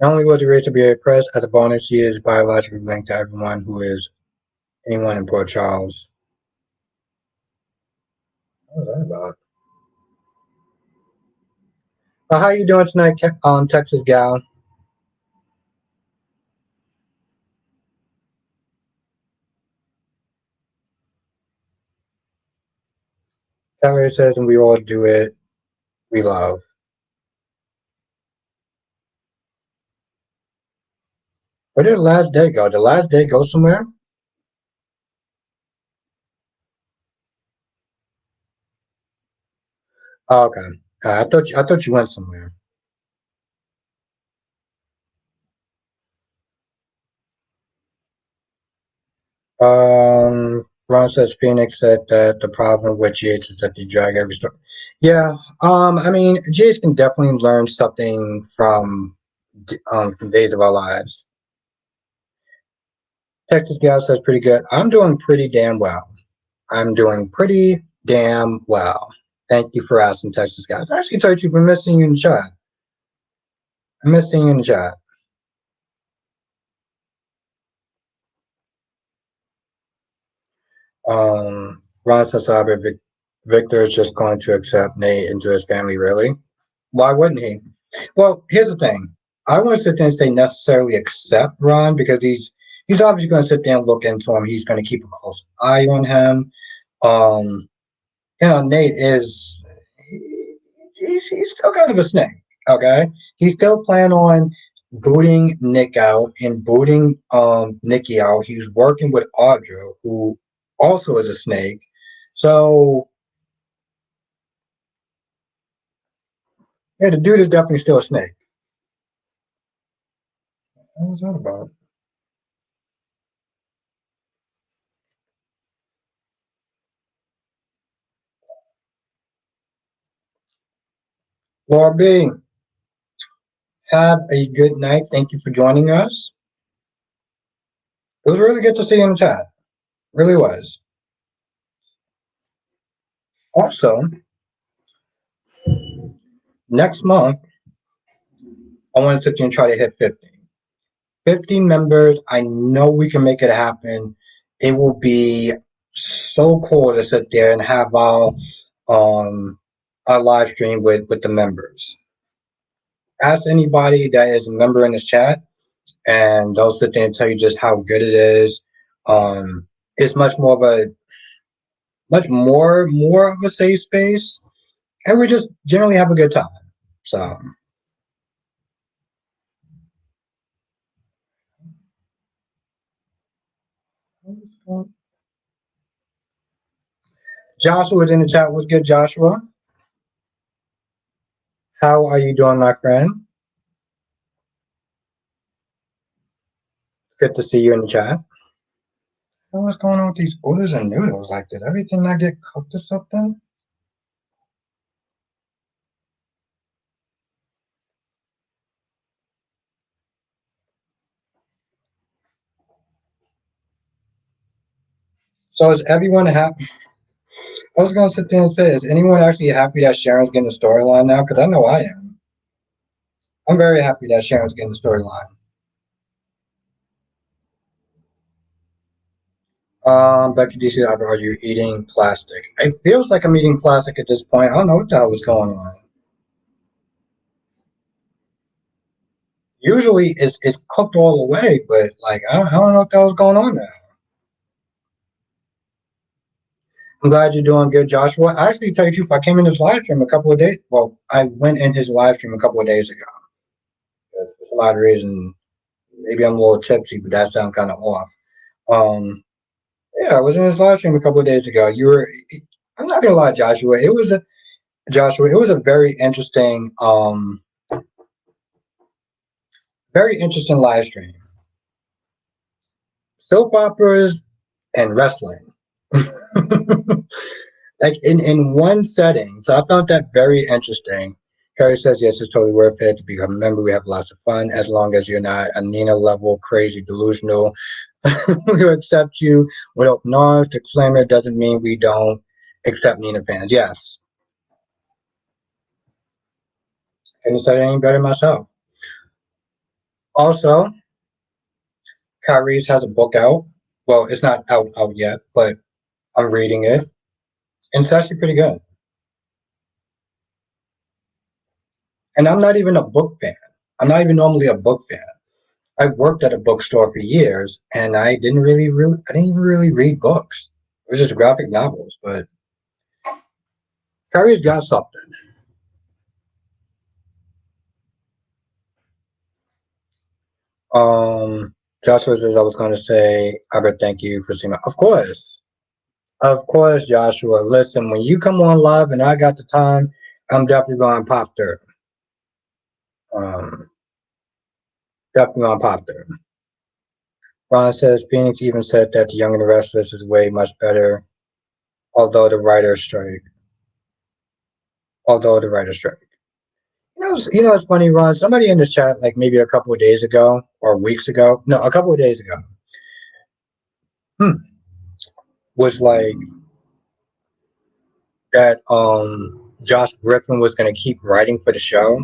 not only was he raised to be a prince, as a bonus, he is biologically linked to everyone who is anyone in Port Charles. What was that about? How you doing tonight, Texas Gal? Valerie says, and we all do it. We love. Where did the last day go? Did the last day go somewhere? Oh, okay. I thought you went somewhere. Ron says Phoenix said that the problem with GH is that they drag every story. Yeah. I mean, GH can definitely learn something from Days of Our Lives. Texas Gal says pretty good. I'm doing pretty damn well. I'm doing pretty damn well. Thank you for asking, Texas Gal. I actually told you for missing you in the chat. I'm missing you in the chat. Ron says, Victor is just going to accept Nate into his family, really? Why wouldn't he? Well, here's the thing. I want to sit there and say necessarily accept Ron because he's obviously going to sit there and look into him. He's going to keep a close eye on him. Um, Nate is he's still kind of a snake. Okay, he's still planning on booting Nick out and booting Nikki out. He's working with Audra, who also is a snake. So yeah, the dude is definitely still a snake. What was that about? Laura B, have a good night. Thank you for joining us. It was really good to see you in the chat. Really was. Also, next month, I want to sit there and try to hit 50. 15 members. I know we can make it happen. It will be so cool to sit there and have um our live stream with the members. Ask anybody that is a member in this chat, and they'll sit there and tell you just how good it is. It's much more of a safe space, and we just generally have a good time. So Joshua's in the chat. What's good, Joshua? How are you doing, my friend? Good to see you in the chat. What's going on with these oodles and noodles? Like, did everything not get cooked or something? So is everyone happy? I was going to sit there and say, is anyone actually happy that Sharon's getting the storyline now? Because I know I am. I'm very happy that Sharon's getting the storyline. Becky DC, are you eating plastic? It feels like I'm eating plastic at this point. I don't know what the hell is going on. Usually it's cooked all the way, but like I don't know what the hell's going on now. I'm glad you're doing good, Joshua. I actually tell you the truth, I came in his live stream a couple of days. Well, I went in his live stream a couple of days ago. For some odd reason, maybe I'm a little tipsy, but that sounds kind of off. Um, yeah, I was in his live stream a couple of days ago. I'm not gonna lie, Joshua. It was a very interesting live stream. Soap operas and wrestling. Like in one setting. So I found that very interesting. Carrie says, yes, it's totally worth it to become a member. We have lots of fun as long as you're not a Nina level crazy delusional. We accept you with open arms. Disclaimer doesn't mean we don't accept Nina fans. Yes. Couldn't have said it any better myself. Also, Kyrie's has a book out. Well, it's not out yet, but I'm reading it. And it's actually pretty good. And I'm not even a book fan. I'm not even normally a book fan. I worked at a bookstore for years, and I didn't even really read books. It was just graphic novels. But Kyrie's got something. Joshua says I was going to say, Albert, thank you for seeing me. Of course, Joshua. Listen, when you come on live and I got the time, I'm definitely going to pop there. Um, definitely going to pop there. Ron says Phoenix even said that The Young and the Restless is way much better, although the writer's strike. Although the writer's strike. It's funny, Ron. Somebody in this chat, like maybe a couple of days ago or weeks ago, no, a couple of days ago, was like that. Josh Griffin was going to keep writing for the show,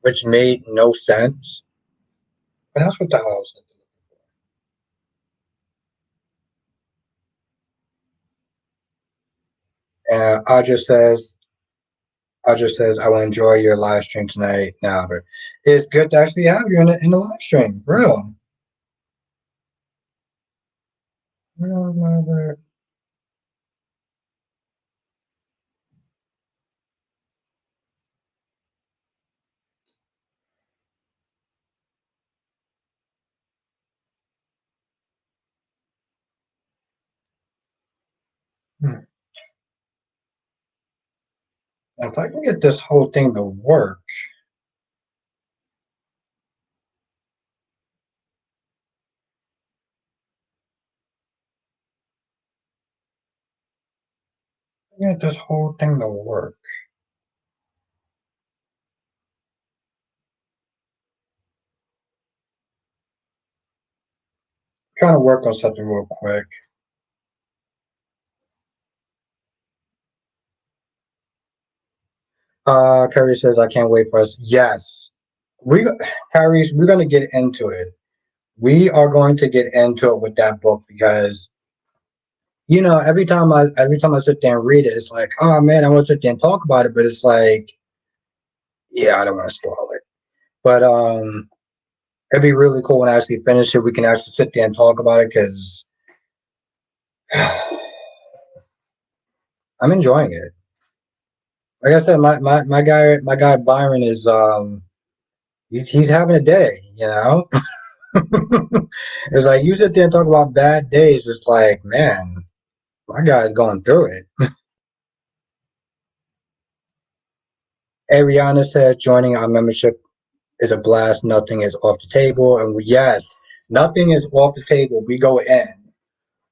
which made no sense. But that's what the hell I was thinking. And I just says, I will enjoy your live stream tonight. Now, but it's good to actually have you in the live stream, for real. If I can get this whole thing to work, get this whole thing to work. I'm trying to work on something real quick. Kyrie says, I can't wait for us. Yes. Kyrie, we're going to get into it. We are going to get into it with that book because, every time I sit there and read it, it's like, oh man, I want to sit there and talk about it, but it's like, yeah, I don't want to spoil it. But it'd be really cool when I actually finish it. We can actually sit there and talk about it because I'm enjoying it. Like I said, my guy Byron is he's having a day. It's like you sit there and talk about bad days. It's like, man, my guy's going through it. Ariana said joining our membership is a blast. Nothing is off the table. And yes, nothing is off the table. We go in.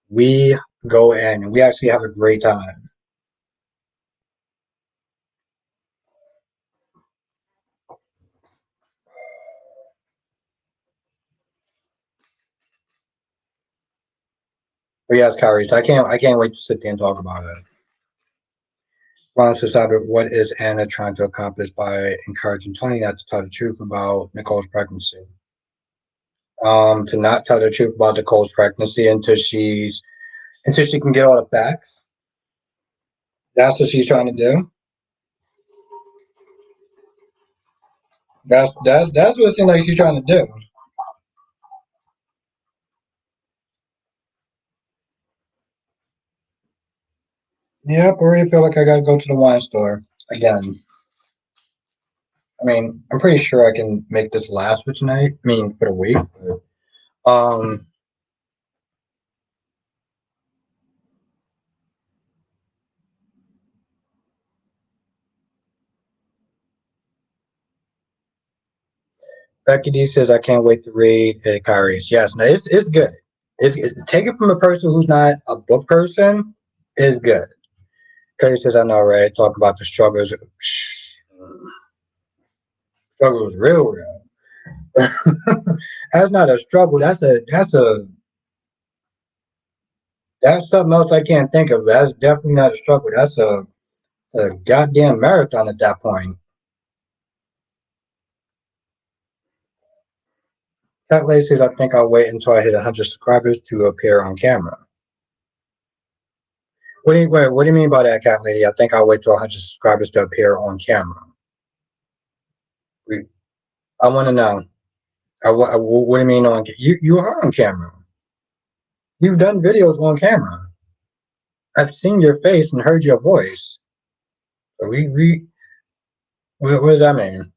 We go in and we actually have a great time. But yes, Kyrie, so I can't wait to sit there and talk about it. Ron says, what is Anna trying to accomplish by encouraging Tony not to tell the truth about Nicole's pregnancy? To not tell the truth about Nicole's pregnancy until she can get all the facts. That's what she's trying to do. That's what it seems like she's trying to do. Yep, I already feel like I gotta go to the wine store again. I mean, I'm pretty sure I can make this last for tonight. I mean, for the week. But, Becky D says, I can't wait to read Kyrie's. Yes, no, it's good. Take it from a person who's not a book person, is good. Kyrie says, I know, right? Talk about the struggles. Struggle is real. That's not a struggle. That's something else I can't think of. That's definitely not a struggle. That's a goddamn marathon at that point. Cat Lady says, I think I'll wait until I hit 100 subscribers to appear on camera. What do you mean by that, Cat Lady? I think I'll wait till 100 subscribers to appear on camera. I want to know. What do you mean on? You are on camera. You've done videos on camera. I've seen your face and heard your voice. What does that mean?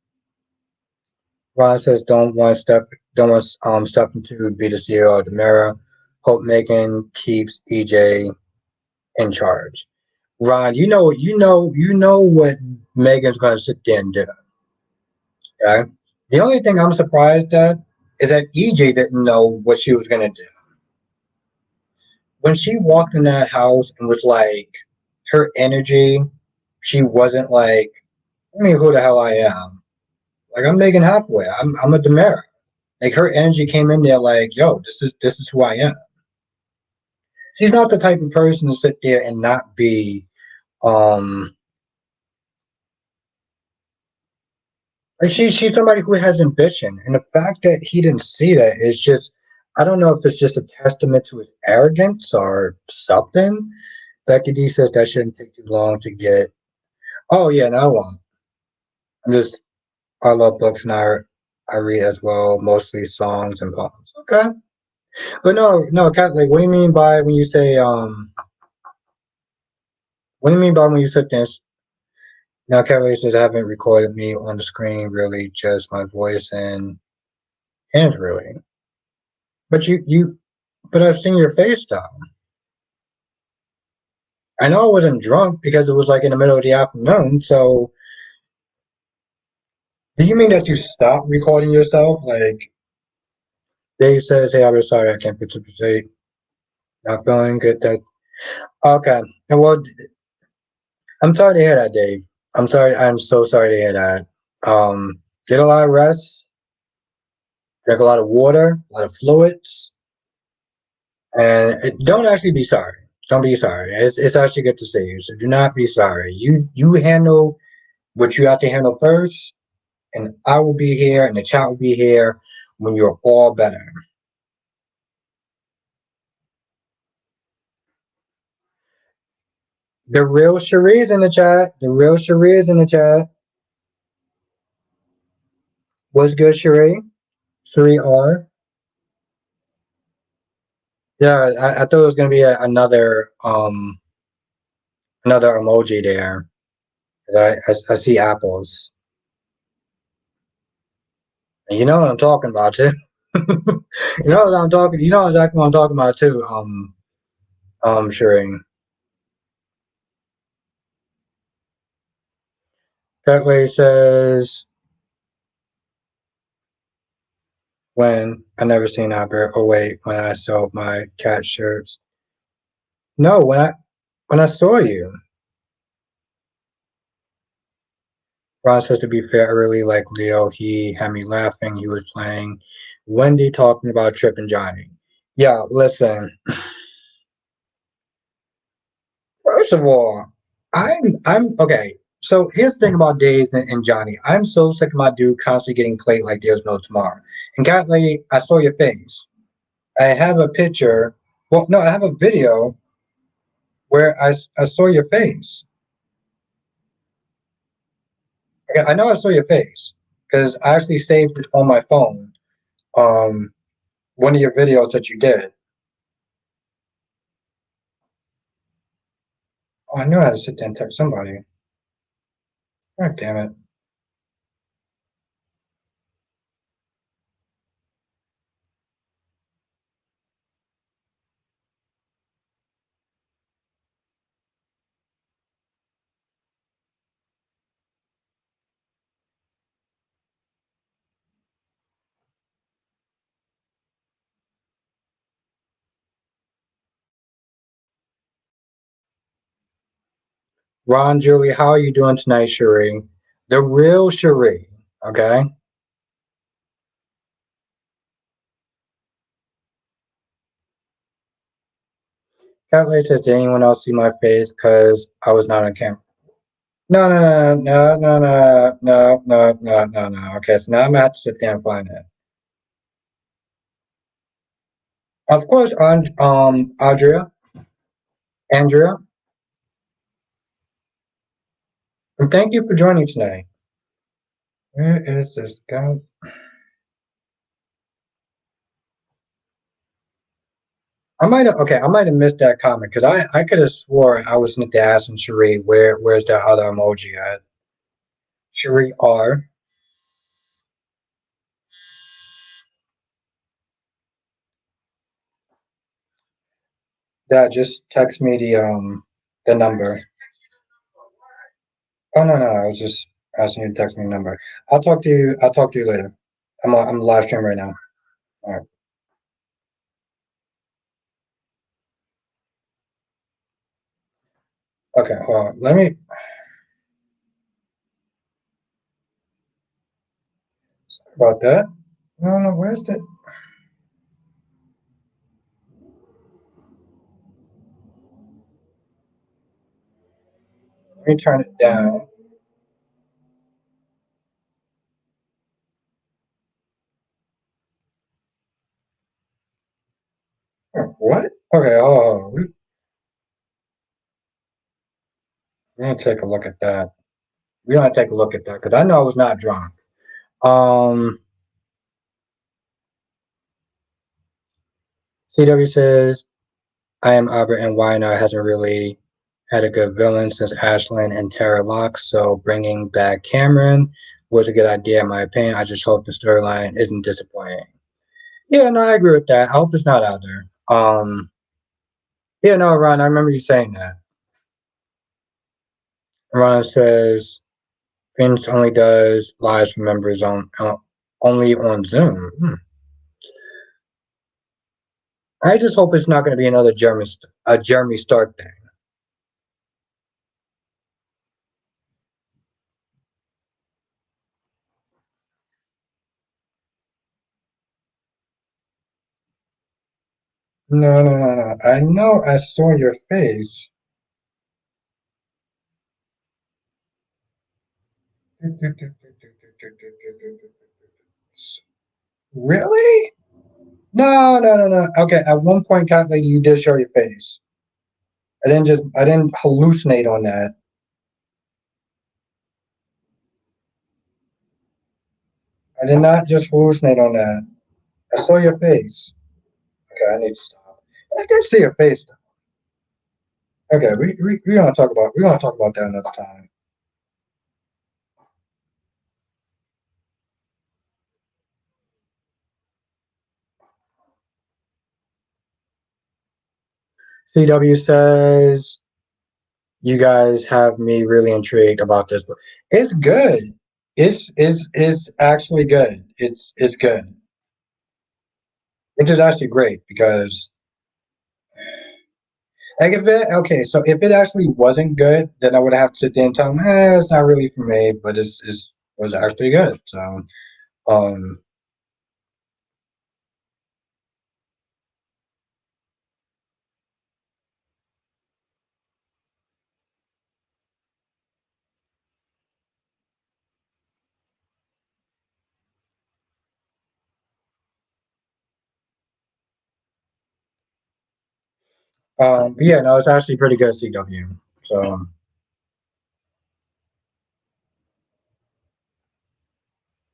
Ron says don't want Stefan to be the CEO of the Mirror. Hope Megan keeps EJ in charge. Ron, you know what Megan's gonna sit there and do. Okay? The only thing I'm surprised at is that EJ didn't know what she was gonna do. When she walked in that house and was like her energy, she wasn't like, I mean, who the hell I am. Like I'm Megan halfway. I'm a Demera. Like her energy came in there like, yo, this is who I am. She's not the type of person to sit there and not be um like she's somebody who has ambition. And the fact that he didn't see that is just I don't know if it's just a testament to his arrogance or something. Becky D says that shouldn't take too long to get. Oh yeah, no, I won't. I'm just I love books and I read as well, mostly songs and poems. Okay. But no, Kat, like what do you mean by when you say what do you mean by when you said this? Now, Kelly says I haven't recorded me on the screen, really, just my voice and hands, really. But I've seen your face though. I know I wasn't drunk because it was like in the middle of the afternoon. So, do you mean that you stopped recording yourself? Like, Dave says, "Hey, I'm sorry, I can't participate. Not feeling good." That okay. And well, I'm sorry to hear that, Dave. I'm sorry. I'm so sorry to hear that. Get a lot of rest. Drink a lot of water, a lot of fluids. And don't actually be sorry. Don't be sorry. It's actually good to see you. So do not be sorry. You handle what you have to handle first, and I will be here, and the chat will be here when you're all better. The real Cherie is in the chat. The real Cherie is in the chat. What's good, Cherie? Cherie R. Yeah, I thought it was gonna be another emoji there. I see apples. And you know what I'm talking about too. You know what I'm talking. You know exactly what I'm talking about too. Cherie. Cutway says, when I never seen Albert. Oh wait, when I sold my cat shirts. No, when I saw you. Ron says to be fair, early like Leo, he had me laughing. He was playing Wendy talking about Trip and Johnny. Yeah, listen. First of all, I'm okay. So here's the thing about Days and Johnny. I'm so sick of my dude constantly getting played like there's no tomorrow. And Cat Lady, I saw your face. I have a picture. Well, no, I have a video where I saw your face. I know I saw your face because I actually saved it on my phone. Um, one of your videos that you did. Oh, I knew I had to sit there and text somebody. God damn it. Ron, Julie, how are you doing tonight, Cherie? The real Cherie, okay? Cat Lady says, did anyone else see my face? Because I was not on camera. No, no, no, no, no, no, no, no, no, no. Okay, so now I'm gonna have to sit there and find it. Of course, Andrea, and thank you for joining tonight. Where is this guy? I might have missed that comment because I could have swore I was meant to ask Cherie where's that other emoji at? Cherie R. Dad, just text me the number. Oh no, I was just asking you to text me the number. I'll talk to you later. I'm live stream right now. All right. Okay, hold on. Let me sorry about that. No, where's the let me turn it down. Oh, what? Okay, we're gonna take a look at that. We're gonna take a look at that because I know I was not drunk. Um CW says I am Albert and Weiner hasn't really had a good villain since Ashlyn and Tara Locke, so bringing back Cameron was a good idea in my opinion. I just hope the storyline isn't disappointing. Yeah, no, I agree with that. I hope it's not out there. Yeah, no, Ron, I remember you saying that. Ron says Vince only does lives for members on only on Zoom. I just hope it's not going to be another Jeremy Stark thing. No. I know I saw your face. Really? No. Okay, at one point, Cat Lady, you did show your face. I didn't hallucinate on that. I did not just hallucinate on that. I saw your face. Okay, I need to stop. I did see your face though. Okay, we're gonna talk about that another time. CW says you guys have me really intrigued about this book. It's good. It's actually good. It's good, which is actually great because like if it okay, so if it actually wasn't good, then I would have to sit there and tell them, it's not really for me, but it's was actually good. So um but yeah, no, it's actually pretty good CW. So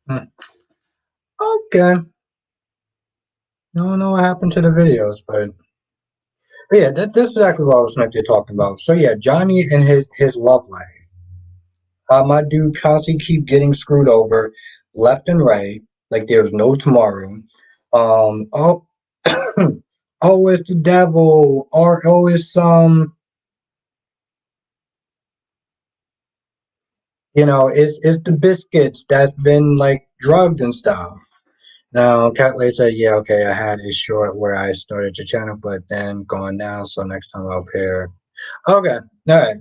hmm, okay. I don't know what happened to the videos, but yeah, this is exactly what I was meant to talking about. So yeah, Johnny and his love life. My dude constantly keep getting screwed over left and right, like there's no tomorrow. Oh, oh, it's the devil, or oh, it's it's the biscuits that's been like drugged and stuff. Now, Catley said, yeah, okay, I had a short where I started the channel, but then gone now, so next time I'll pair. Okay, all right.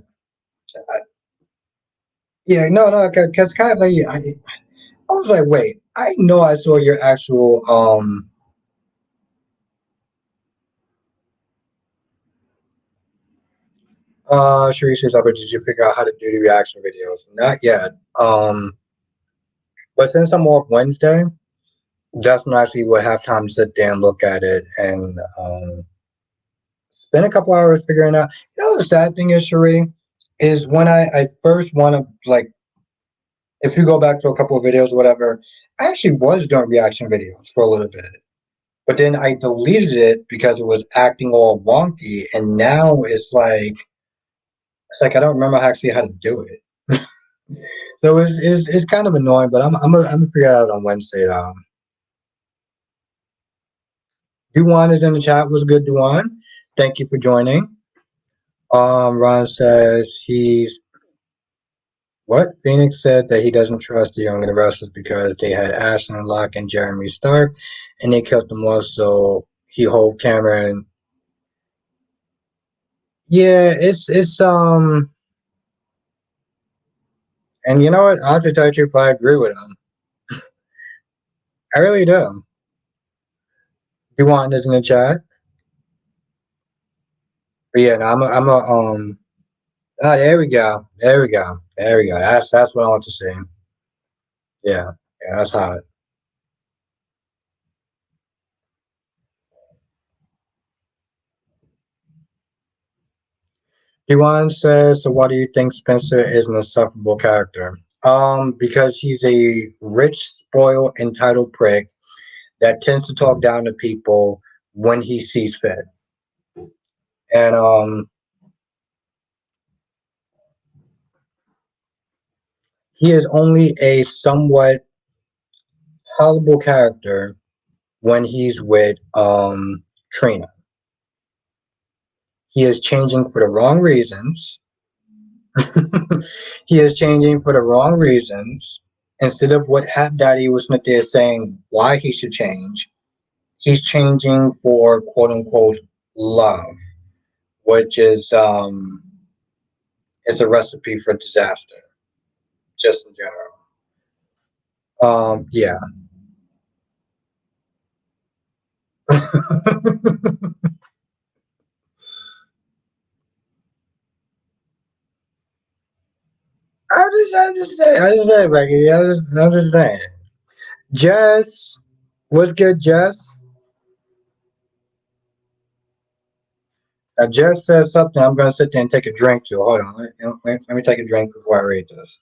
Yeah, no, because Catley, I was like, wait, I know I saw your actual Sharice says, but did you figure out how to do the reaction videos? Not yet. But since I'm off Wednesday, Justin actually will have time to sit there and look at it and spend a couple hours figuring out. You know, the sad thing is, Cherie, is when I first want to, like, if you go back to a couple of videos or whatever, I actually was doing reaction videos for a little bit. But then I deleted it because it was acting all wonky, and now it's like I don't remember actually how to do it. So it's kind of annoying, but I'm gonna figure it out on Wednesday. Duan is in the chat. What's good, Duan? Thank you for joining. Ron says he's what? Phoenix said that he doesn't trust the Young and the Restless because they had Ashton Locke and Jeremy Stark, and they killed them all. So he hold Cameron. Yeah, it's. And you know what? Honestly, tell you the truth, I agree with him. I really do. You want this in the chat? But yeah, no, I'm a Oh, there we go. There we go. There we go. That's what I want to see. Yeah, yeah, that's hot. Yuan says, so why do you think Spencer is an insufferable character? Because he's a rich, spoiled, entitled prick that tends to talk down to people when he sees fit. And he is only a somewhat tolerable character when he's with Trina. He is changing for the wrong reasons. He is changing for the wrong reasons. Instead of what Hat Daddy was not there saying why he should change, he's changing for quote unquote love, which is a recipe for disaster, just in general. Yeah. I'm just saying, Becky. I'm just saying. Jess, what's good, Jess? Now, Jess says something. I'm going to sit there and take a drink too. Hold on. Let me take a drink before I read this.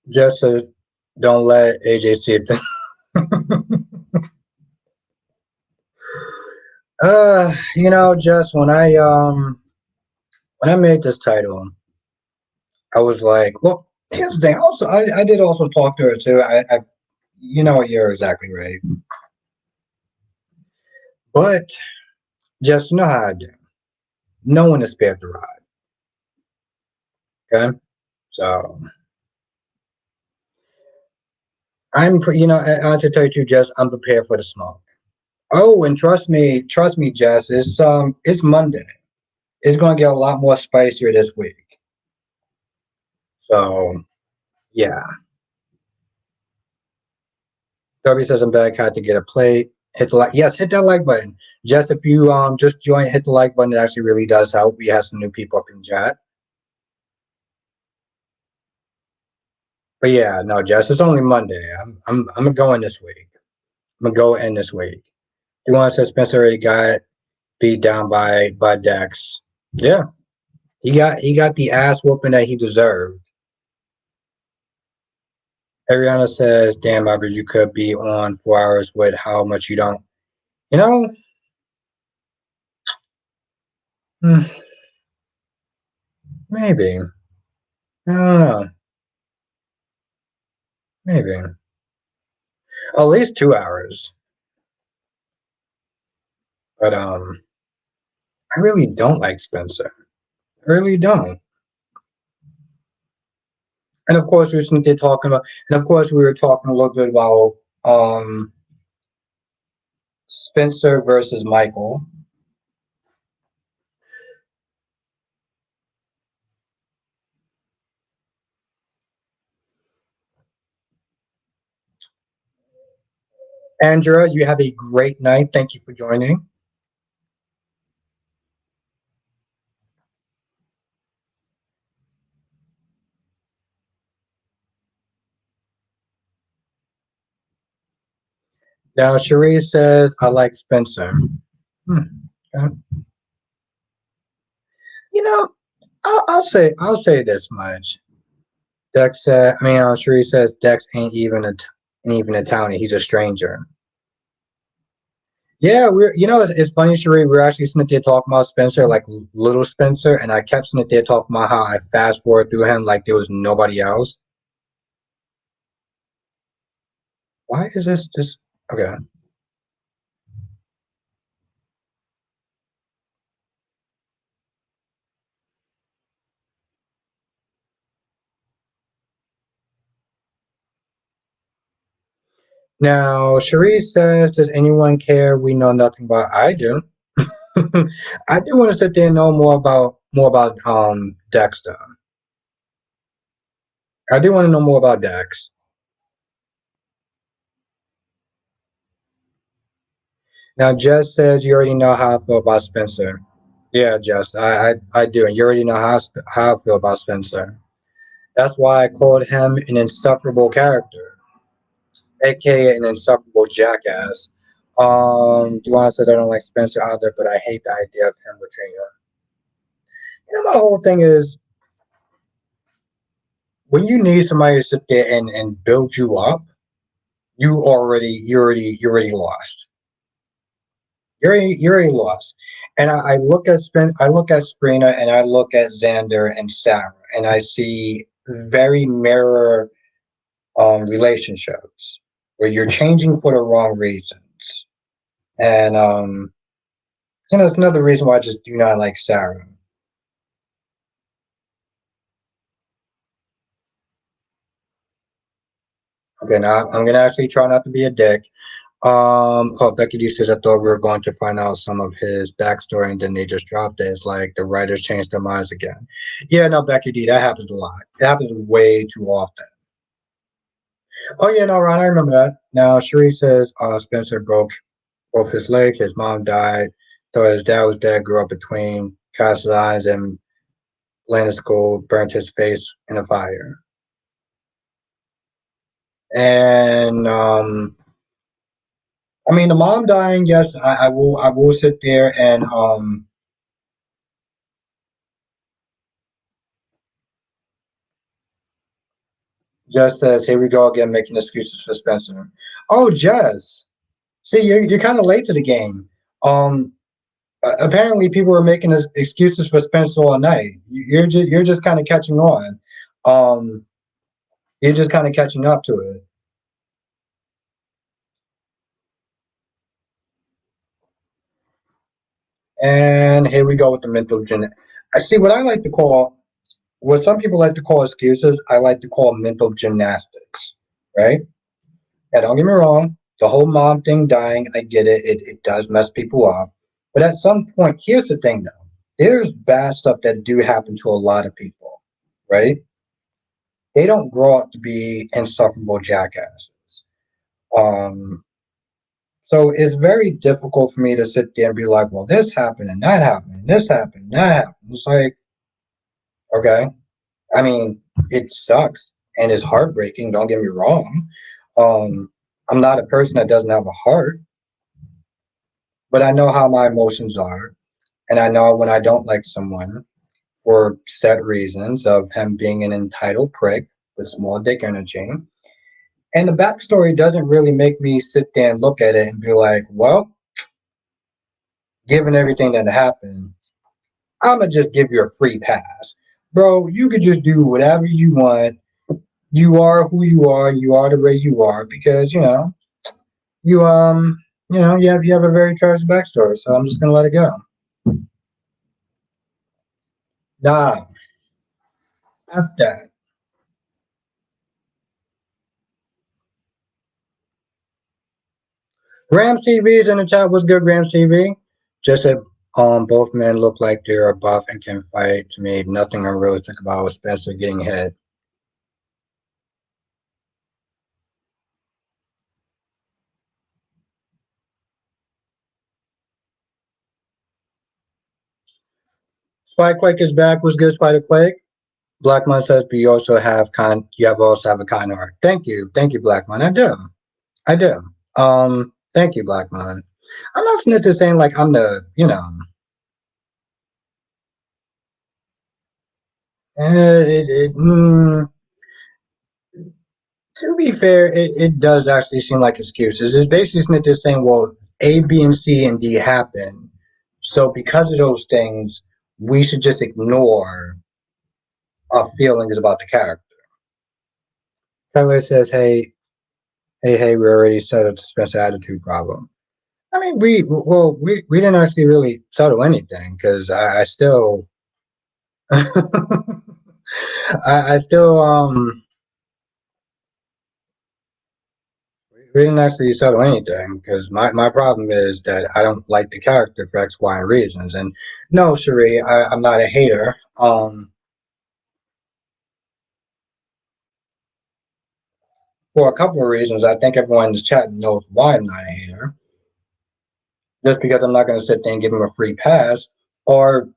Jess says, don't let AJ see it. Jess, when I made this title, I was like, well, here's the thing. Also, I did also talk to her too. You know what? You're exactly right. But just know how I do. No one is spared the ride. Okay, so I have to tell you, Jess, I'm prepared for the smoke. Oh, and trust me, Jess. It's Monday. It's gonna get a lot more spicier this week. So yeah. Darby says I'm back. Had to get a plate. Hit the like. Yes, hit that like button. Jess, if you just join, hit the like button. It actually really does help. We have some new people up in the chat. But yeah, no, Jess, it's only Monday. I'm going this week. I'm gonna go in this week. You want to say Spencer already got beat down by Dex? Yeah, he got the ass whooping that he deserved. Ariana says, "Damn, Albert, you could be on 4 hours with how much you don't." You know, hmm, maybe. I don't know. Maybe at least 2 hours. But I really don't like Spencer. I really don't. And of course, we were talking a little bit about Spencer versus Michael. Andrea, you have a great night. Thank you for joining. Now, Cherie says, I like Spencer. Okay. You know, I'll say this much. Dex said, I mean, Sheree says Dex ain't even Italian. He's a stranger. Yeah, it's funny, Sheree. We're actually sitting there talking about Spencer, like little Spencer, and I kept sitting there talking about how I fast forward through him like there was nobody else. Why is this just okay? Now, Sheree says, "Does anyone care? We know nothing about." I do. I do want to sit there and know more about Dexter. I do want to know more about Dex. Now, Jess says you already know how I feel about Spencer. Yeah, Jess, I do, and you already know how I feel about Spencer. That's why I called him an insufferable character, aka an insufferable jackass. Duane says I don't like Spencer either, but I hate the idea of him betraying her. My whole thing is when you need somebody to sit there and build you up, you already lost. You're already lost. And I look at Sabrina and I look at Xander and Sarah, and I see very mirror relationships where you're changing for the wrong reasons. And it's another reason why I just do not like Sarah. Okay, now I'm gonna actually try not to be a dick. Oh, Becky D says I thought we were going to find out some of his backstory and then they just dropped it. It's like the writers changed their minds again. Yeah, no, Becky D, that happens a lot. It happens way too often. Oh yeah, no, Ron, I remember that. Now Sheree says Spencer broke both his legs, his mom died, so his dad was dead, grew up between Cassadine and Atlanta school, burnt his face in a fire. And I mean the mom dying, yes, I will sit there and Jess says, "Here we go again, making excuses for Spencer." Oh, Jess, see, you're kind of late to the game. Um, Apparently, people were making excuses for Spencer all night. You're just kind of catching on. Um, you're just kind of catching up to it. And here we go with the mental gym. I see what I like to call what some people like to call excuses. I like to call mental gymnastics. Right? Yeah, don't get me wrong. The whole mom thing dying, I get it. It does mess people up. But at some point, here's the thing though. There's bad stuff that do happen to a lot of people, right? They don't grow up to be insufferable jackasses. Um, so it's very difficult for me to sit there and be like, well, this happened and that happened and this happened and that happened. It's like, okay. I mean, it sucks and it's heartbreaking, don't get me wrong. Um, I'm not a person that doesn't have a heart, but I know how my emotions are, and I know when I don't like someone for set reasons of him being an entitled prick with small dick energy. And the backstory doesn't really make me sit there and look at it and be like, well, given everything that happened, I'm gonna just give you a free pass. Bro, you could just do whatever you want. You are who you are, you are the way you are, because you you have a very tragic backstory, so I'm just gonna let it go. Nah, F that. Rams TV is in the chat. What's good, Rams TV? Just said both men look like they're buff and can fight. To me, nothing unrealistic about Spencer getting hit. Spikequake is back. What's good, Spiderquake? Blackmon says, but you also have a kind heart. Thank you, Blackmon. I do. Thank you, Blackmon. I'm not sitting there saying like I'm the, it, it, mm, To be fair, it does actually seem like excuses. It's basically they're saying, well, A, B, and C and D happen. So because of those things, we should just ignore our feelings about the character. Tyler says, hey, we already settled the Spencer attitude problem. I mean, we didn't actually really settle anything because I still, I still, we didn't actually settle anything because my problem is that I don't like the character for X, Y, and reasons. And no, Cherie, I'm not a hater. For a couple of reasons, I think everyone in the chat knows why I'm not a hater. Just because I'm not going to sit there and give him a free pass or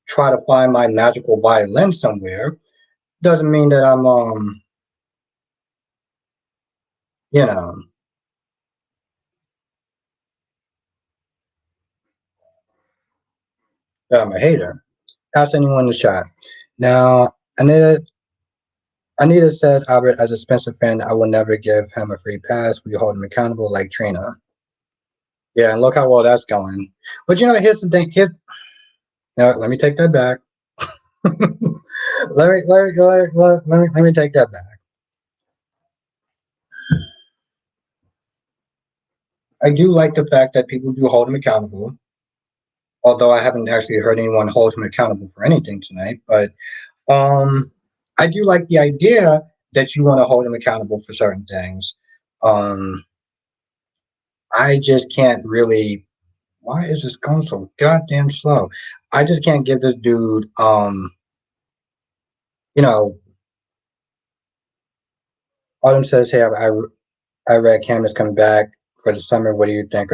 try to find my magical violin somewhere doesn't mean that you know, that I'm a hater. Ask anyone in the chat. Now, Anita says, Albert, as a Spencer fan, I will never give him a free pass. We hold him accountable like Trina. Yeah, and look how well that's going. But here's the thing. Let me take that back. Let me take that back. I do like the fact that people do hold him accountable, although I haven't actually heard anyone hold him accountable for anything tonight. But um, I do like the idea that you want to hold him accountable for certain things. Um, I just can't really. Why is this going so goddamn slow? I just can't give this dude. You know, Autumn says, "Hey, I read Cam is coming back for the summer. What do you think?"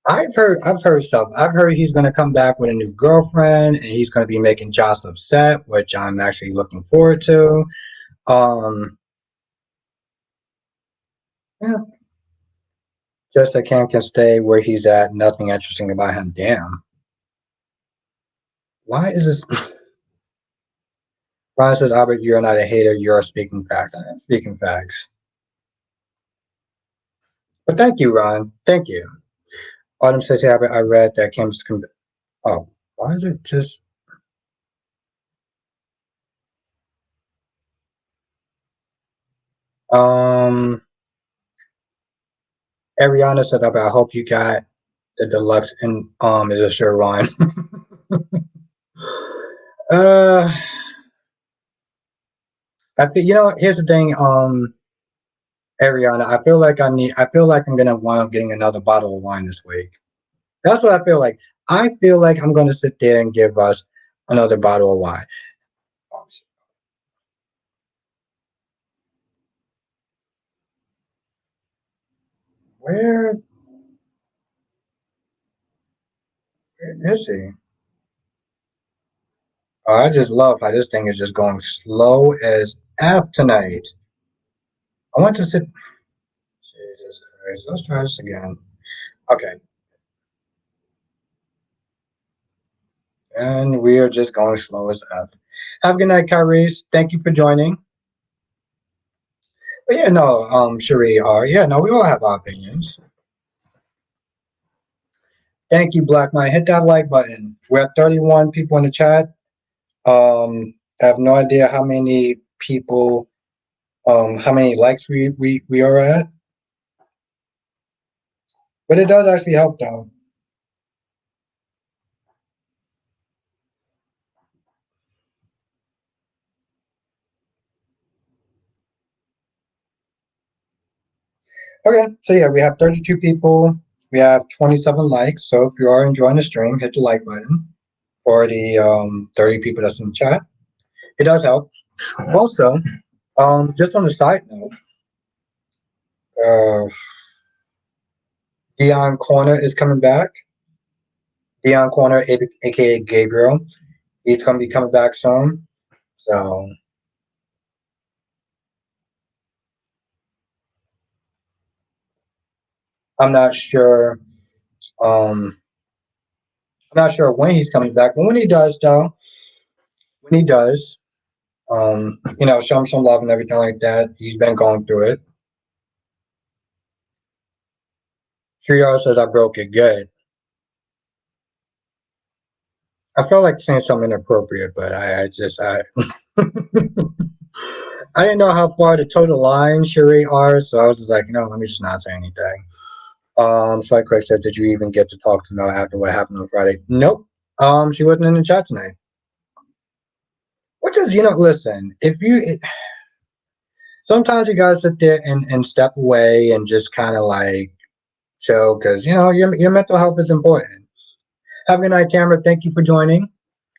I've heard stuff. I've heard he's going to come back with a new girlfriend, and he's going to be making Joss upset, which I'm actually looking forward to. Um, yeah, just that Cam can stay where he's at. Nothing interesting about him. Damn. Why is this? Ron says, Albert, you're not a hater. You're speaking facts. I am speaking facts. But thank you, Ron. Thank you. Autumn says, hey, Albert, I read that Cam's. Oh, why is it just. Um, Ariana said, Albert, I hope you got the deluxe and is a sure Ron. uh, I feel here's the thing. Ariana, I feel like I'm gonna wind up getting another bottle of wine this week. That's what I feel like. I feel like I'm gonna sit there and give us another bottle of wine. Where is he? Oh, I just love how this thing is just going slow as F tonight. I want to sit. Jesus Christ. Let's try this again. Okay. And we are just going slow as F. Have a good night, Kyrie. Thank you for joining. But yeah, no, Cherie, yeah, no, we all have our opinions. Thank you, Black Knight. Hit that like button. We're at 31 people in the chat. I have no idea how many people, how many likes we are at, but it does actually help though. Okay, so yeah, we have 32 people. We have 27 likes. So if you are enjoying the stream, hit the like button for the 30 people that's in the chat. It does help. Also, just on a side note, uh, Dion Corner is coming back. Dion Corner, aka Gabriel, he's going to be coming back soon. So I'm not sure. Um, I'm not sure when he's coming back, but when he does, though, when he does, Show him some love and everything like that. He's been going through it. Trio says I broke it. Good. I felt like saying something inappropriate, but I didn't know how far to toe the line Cherie are, so I was just like, let me just not say anything. Swipe Quick said, did you even get to talk to Mel after what happened on Friday? Nope. She wasn't in the chat tonight. Which is, listen, sometimes you gotta sit there and step away and just kind of like chill, because your mental health is important. Have a good night, Tamara. Thank you for joining.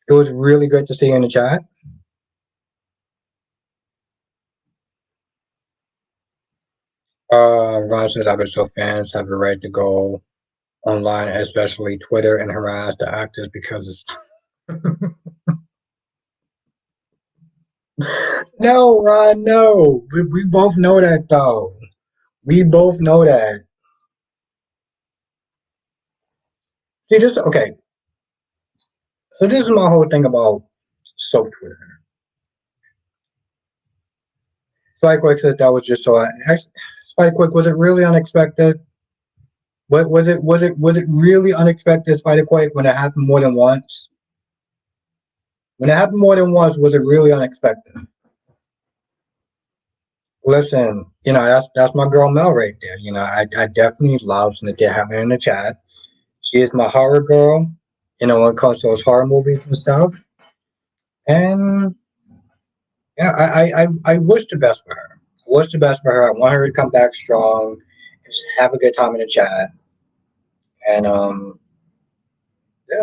It was really good to see you in the chat. Ron says, I bet so fans have a right to go online, especially Twitter, and harass the actors because it's. No, Ron, no. We both know that, though. We both know that. See, okay. So this is my whole thing about soap Twitter. Spikewick says that was just so. Spikewick, was it really unexpected? Was it really unexpected, Spikewick, when it happened more than once? When it happened more than once, was it really unexpected? Listen, that's my girl Mel right there. I definitely love to have her in the chat. She is my horror girl. When it comes to those horror movies and stuff. And yeah, I wish the best for her. I wish the best for her. I want her to come back strong, just have a good time in the chat. And yeah,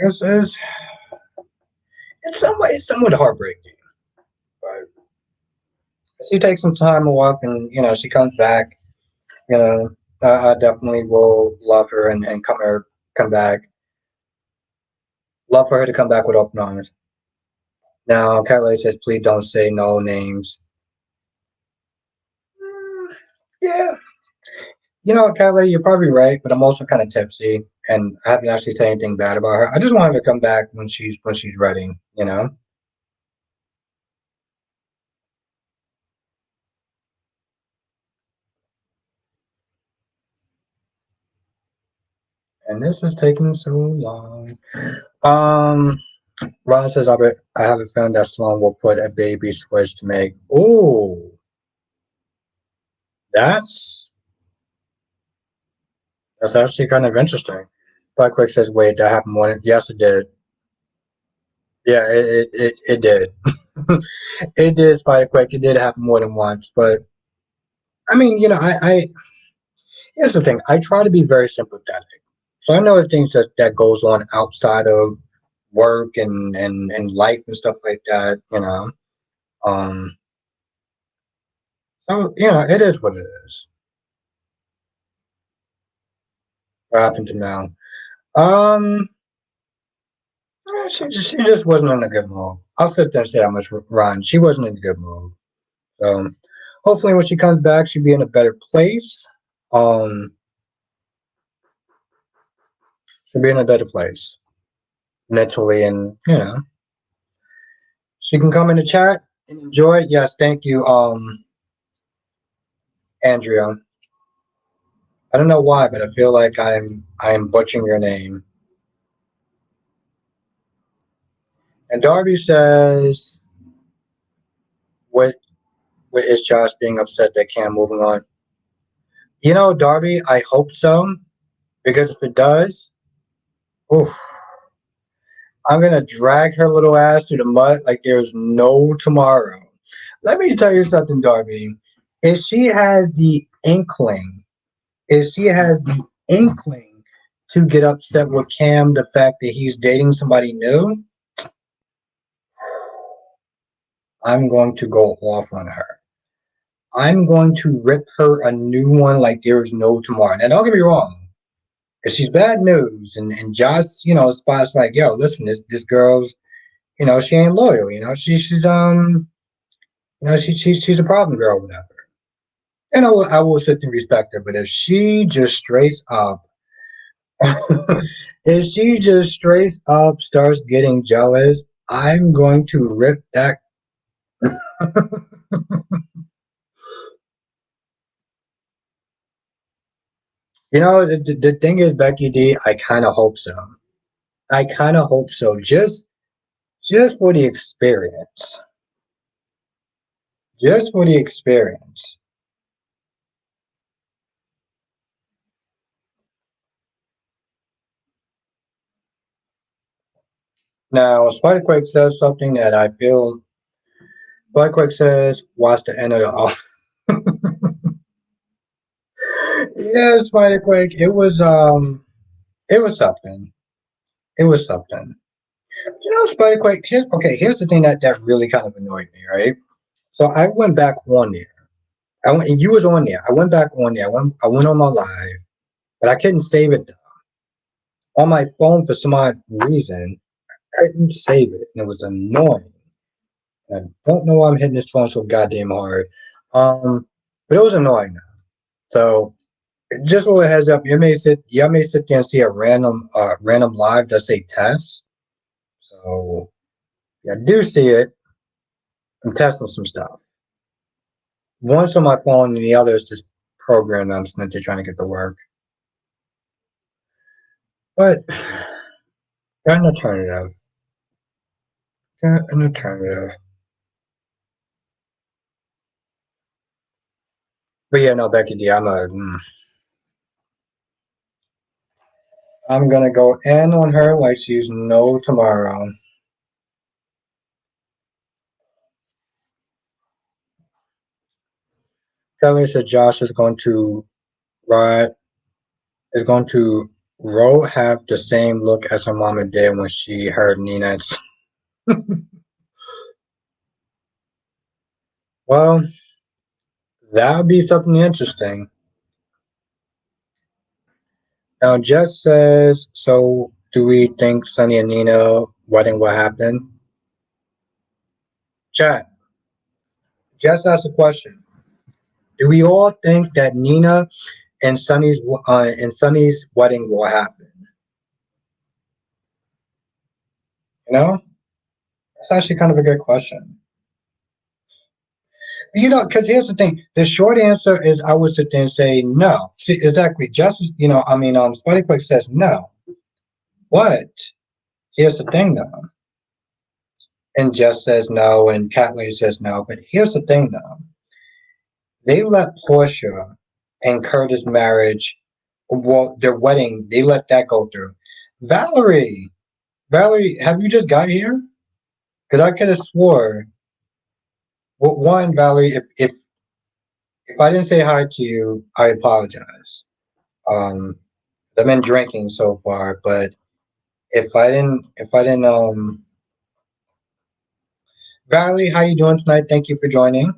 it's somewhat heartbreaking. But she takes some time off, and she comes back. I definitely will love her and come back. Love for her to come back with open arms. Now, Cadillac says, please don't say no names. Yeah. Cadillac, you're probably right, but I'm also kind of tipsy, and I haven't actually said anything bad about her. I just want her to come back when she's ready, And this is taking so long. Ron says, I have a friend that Stallone will put a baby switch to make. Oh, that's actually kind of interesting. But Quick says, wait, that happened more than, yes, it did. Yeah, it did. It did, Spider Quick. It did happen more than once. But, I mean, here's the thing. I try to be very sympathetic. So I know the things that goes on outside of work and life and stuff like that. Um, so, it is what it is. What happened to Mel? Um, she just wasn't in a good mood. I'll sit there and say how much Ron. She wasn't in a good mood. So hopefully when she comes back, she'll be in a better place. Um, she'll be in a better place mentally, and she can come in the chat and enjoy. Yes, thank you, Andrea. I don't know why, but I feel like I'm butchering your name. And Darby says, "What is Josh being upset that Cam moving on?" Darby, I hope so, because if it does, oof, I'm gonna drag her little ass through the mud like there's no tomorrow. Let me tell you something, Darby. If she has the inkling, if she has the inkling to get upset with Cam, the fact that he's dating somebody new, I'm going to go off on her. I'm going to rip her a new one like there is no tomorrow. Now, don't get me wrong. If she's bad news and Josh, spots like, yo, listen, this girl's, she ain't loyal. She's a problem girl, whatever. And I will sit and respect her. But if she just straight up, if she just straight up starts getting jealous I'm going to rip that. The thing is, Becky D, I kind of hope so. I kind of hope so. Just for the experience. Just for the experience. Now, Spiderquake says something that I feel. Spiderquake says, "Watch the end of the." Yeah, Spiderquake. It was something. It was something. Spiderquake. Here's the thing that really kind of annoyed me, right? So I went back on there. And you was on there. I went back on there. I went on my live, but I couldn't save it on my phone for some odd reason. I couldn't save it, and it was annoying. I don't know why I'm hitting this phone so goddamn hard. But it was annoying. So just a little heads up, y'all may sit there and see a random live that say test. So yeah, I do see it. I'm testing some stuff. One's on my phone and the other is this program that I'm simply trying to get to work. But got an alternative. Got an alternative. But yeah, no, Becky D, I'm gonna go in on her like she's no tomorrow. Kelly said Josh ride is going to Ro have the same look as her mama did when she heard Nina's. Well, that would be something interesting. Now, Jess says, so do we think Sunny and Nina wedding will happen? Chat, Jess asked a question. Do we all think that Nina and Sunny's wedding will happen? You know, that's actually kind of a good question. Because here's the thing. The short answer is I would sit there and say no. See, exactly. Spuddy Quick says no. But here's the thing, though. And Jess says no, and Cat Lady says no. But here's the thing, though. They let Portia and Curtis' marriage, well, their wedding, they let that go through. Valerie, Valerie, have you just got here? Because I could have swore. Well, one, Valerie, if I didn't say hi to you, I apologize. Um, I've been drinking so far, but if I didn't, Valerie, how you doing tonight? Thank you for joining.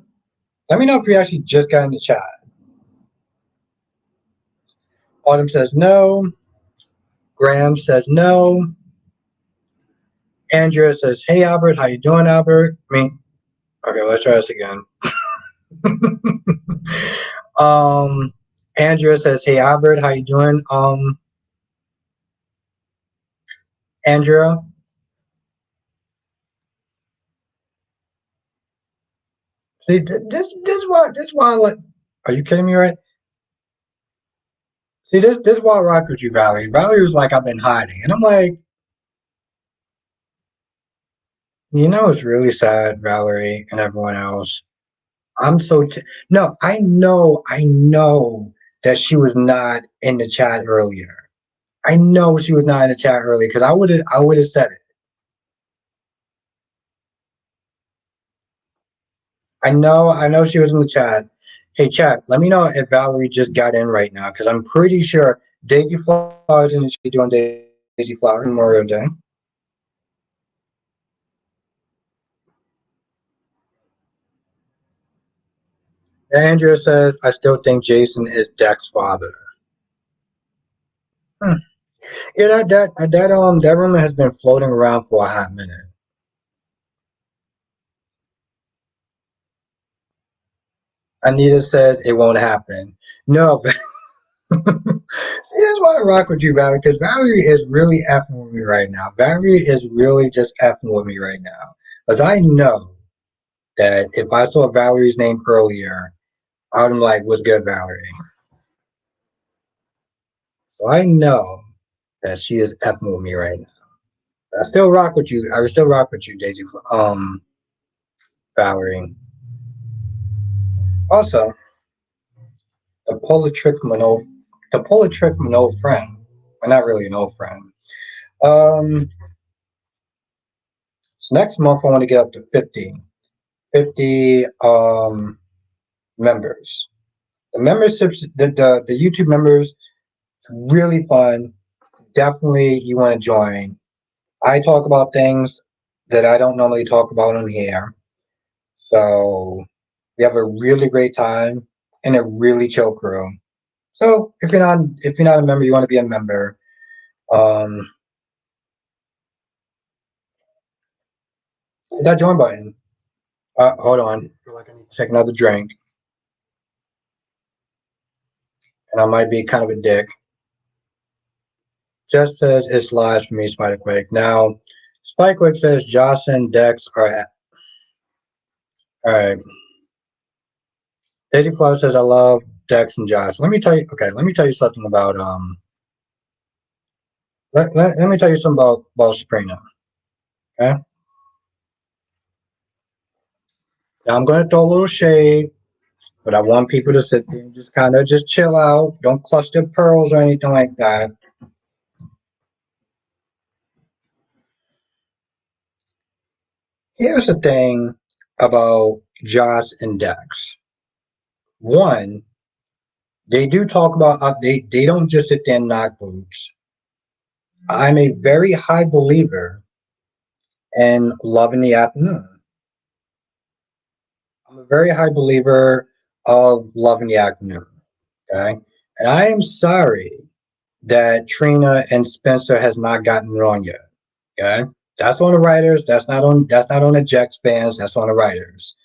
Let me know if you actually just got in the chat. Autumn says no. Graham says no. Andrea says, "Hey Albert, how you doing, Albert?" Okay, let's try this again. um, Andrea says, "Hey Albert, how you doing?" Andrea. See, this why I like. Are you kidding me, right? See, this why I rock with you, Valerie. Valerie was like, "I've been hiding," and I'm like, it's really sad, Valerie and everyone else. I'm so no, I know that she was not in the chat earlier. I know she was not in the chat earlier because I would have said it. I know she was in the chat. Hey chat, let me know if Valerie just got in right now because I'm pretty sure Daisy Flowers and she doing Daisy Flower Memorial Day. And Andrea says, I still think Jason is Deck's father. Hmm. Yeah, that rumor has been floating around for a hot minute. Anita says it won't happen. No, that's why I rock with you, Valerie, because Valerie is really effing with me right now. Valerie is really just effing with me right now. Because I know that if I saw Valerie's name earlier, I would be like, what's good, Valerie? So I know that she is effing with me right now. I still rock with you. I still rock with you, Daisy. Valerie. Also, to pull a trick from an old, to pull a trick from an old friend. Well, not really an old friend. Um, so next month I want to get up to 50 members. The memberships, the YouTube members, it's really fun. Definitely, you want to join. I talk about things that I don't normally talk about on here. So we have a really great time and a really chill crew. So if you're not a member, you want to be a member. Um, that join button. Hold on. I feel like I need to take another drink, and I might be kind of a dick. Just says it's live for me, Spiderquake. Now, Spiderquake says Josh and Dex are all right. Daisy Flower says I love Dex and Josh. Let me tell you. Okay, let me tell you something about Let me tell you something about Sabrina. Okay. Now I'm going to throw a little shade, but I want people to sit there and just kind of just chill out. Don't cluster pearls or anything like that. Here's the thing about Josh and Dex. One, they do talk about they don't just sit there and knock boots. I'm a very high believer in love in the afternoon. I'm a very high believer of love in the afternoon. Okay, and I am sorry that Trina and Spencer has not gotten wrong yet. Okay, that's on the writers. That's not on the Jax fans. That's on the writers.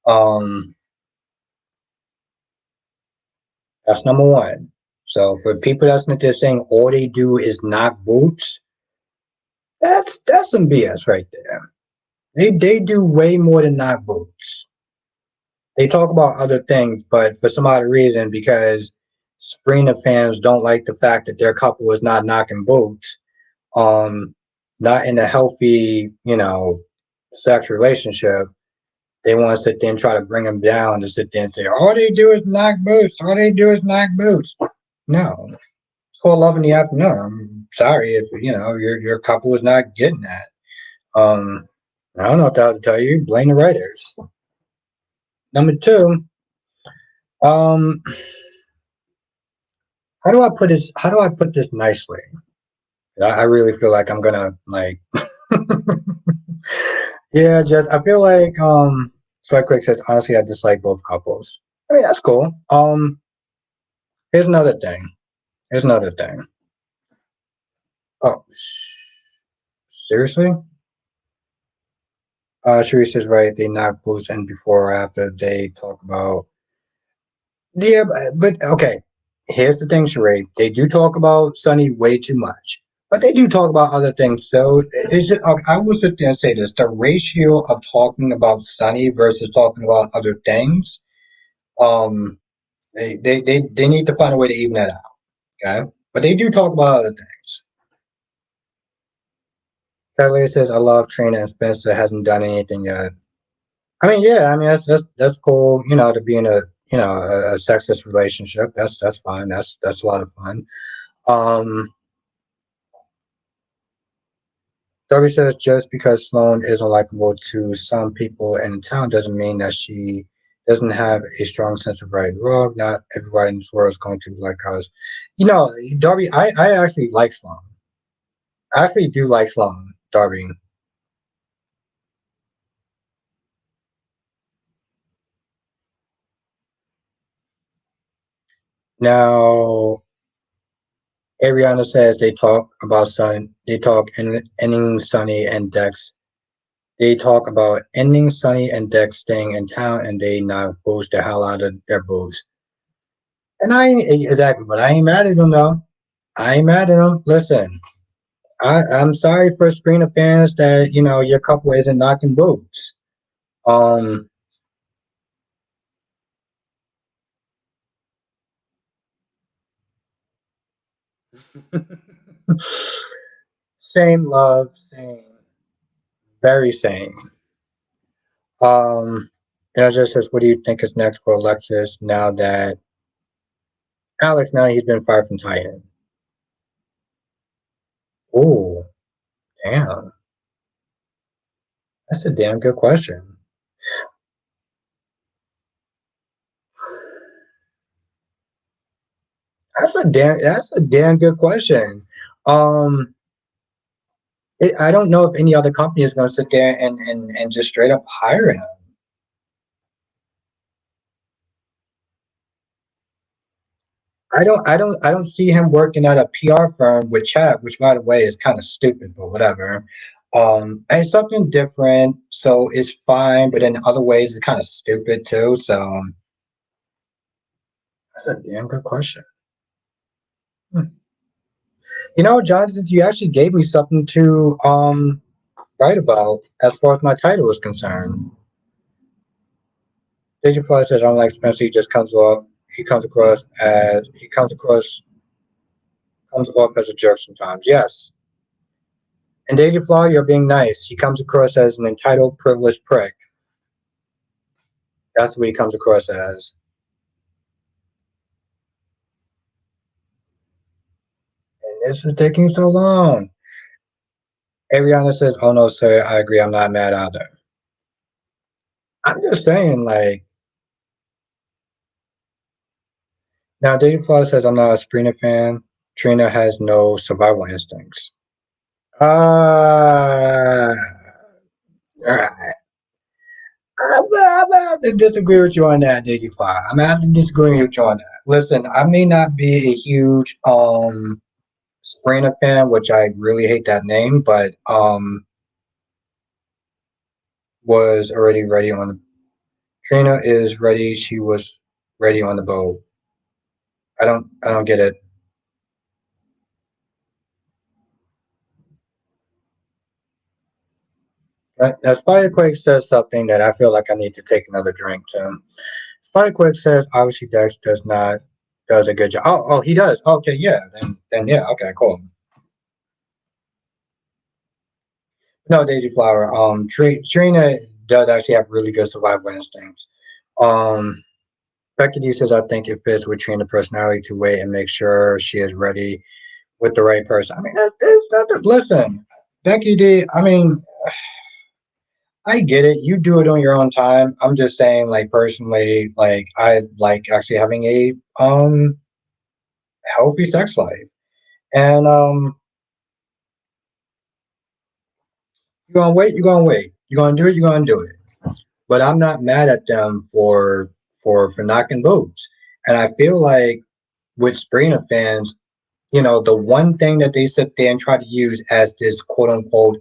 Um, that's number one. So for people that's not there saying all they do is knock boots, that's some BS right there. They do way more than knock boots. They talk about other things, but for some odd reason, because Sabrina fans don't like the fact that their couple is not knocking boots, um, not in a healthy, sex relationship. They want to sit there and try to bring them down to sit there and say, all they do is knock boots. All they do is knock boots. No, it's called love in the afternoon. I'm sorry if your couple is not getting that. Um, I don't know what to tell you. Blame the writers. Number two, um, how do I put this nicely? I really feel like I'm gonna like yeah, just I feel like Sweat Quick says honestly I dislike both couples. I mean that's cool. Here's another thing. Here's another thing. Oh seriously? Sharice is right, they knock boots and before or after they talk about yeah, but okay. Here's the thing, Sheree. They do talk about Sunny way too much, but they do talk about other things. So it's just, I will sit there and say this: the ratio of talking about Sunny versus talking about other things, um, they need to find a way to even that out. Okay, but they do talk about other things. Kelly says, "I love Trina and Spencer hasn't done anything yet." I mean, yeah, I mean that's cool. To be in a sexist relationship. That's fine. That's a lot of fun. Um, Darby says just because Sloane isn't likable to some people in town doesn't mean that she doesn't have a strong sense of right and wrong. Not everybody in this world is going to like us. Darby, I actually like Sloane. I actually do like Sloane, Darby. Now, Ariana says they talk about Sun. They talk ending Sunny and Dex. They talk about ending Sunny and Dex staying in town, and they not boost the hell out of their booze. And I ain't exactly, but I ain't mad at them though. I ain't mad at him. Listen, I'm sorry for Screener fans that your couple isn't knocking boots. Um, same love, same, very same. Um, it just says, what do you think is next for Alexis now that Alex? Now he's been fired from Titan. Oh, damn, that's a damn good question. That's a damn good question. Um, I don't know if any other company is going to sit there and just straight up hire him. I don't see him working at a PR firm with Chad, which by the way is kind of stupid, but whatever. And it's something different, so it's fine, but in other ways it's kind of stupid too. So that's a damn good question. Hmm. Jonathan, you actually gave me something to write about as far as my title is concerned. Deja Fly says, unlike Spencer, he comes off as a jerk sometimes. Yes. And Deja Fly, you're being nice. He comes across as an entitled, privileged prick. That's what he comes across as. And this is taking so long. Ariana says, oh no, sir, I agree. I'm not mad either. I'm just saying, like, now Deja Fly says, I'm not a Sabrina fan. Trina has no survival instincts. Uh, alright. I'm gonna have to disagree with you on that, Daisy Fly. I'm gonna have to disagree with you on that. Listen, I may not be a huge Sabrina fan, which I really hate that name, but was already ready on. Trina is ready. She was ready on the boat. I don't get it. Spiderquake says something that I feel like I need to take another drink to. Spiderquake says obviously Dex does a good job. Oh, he does. Okay, yeah. Then yeah. Okay, cool. No, Daisy Flower. Trina does actually have really good survival instincts. Um, Becky D says I think it fits with Trina's personality to wait and make sure she is ready with the right person. I mean, listen, Becky D. I mean, I get it. You do it on your own time. I'm just saying, like personally, like I like actually having a healthy sex life, and you're gonna wait. You're gonna wait. You're gonna do it. You're gonna do it. But I'm not mad at them for knocking boots. And I feel like with Sabrina fans, the one thing that they sit there and try to use as this quote unquote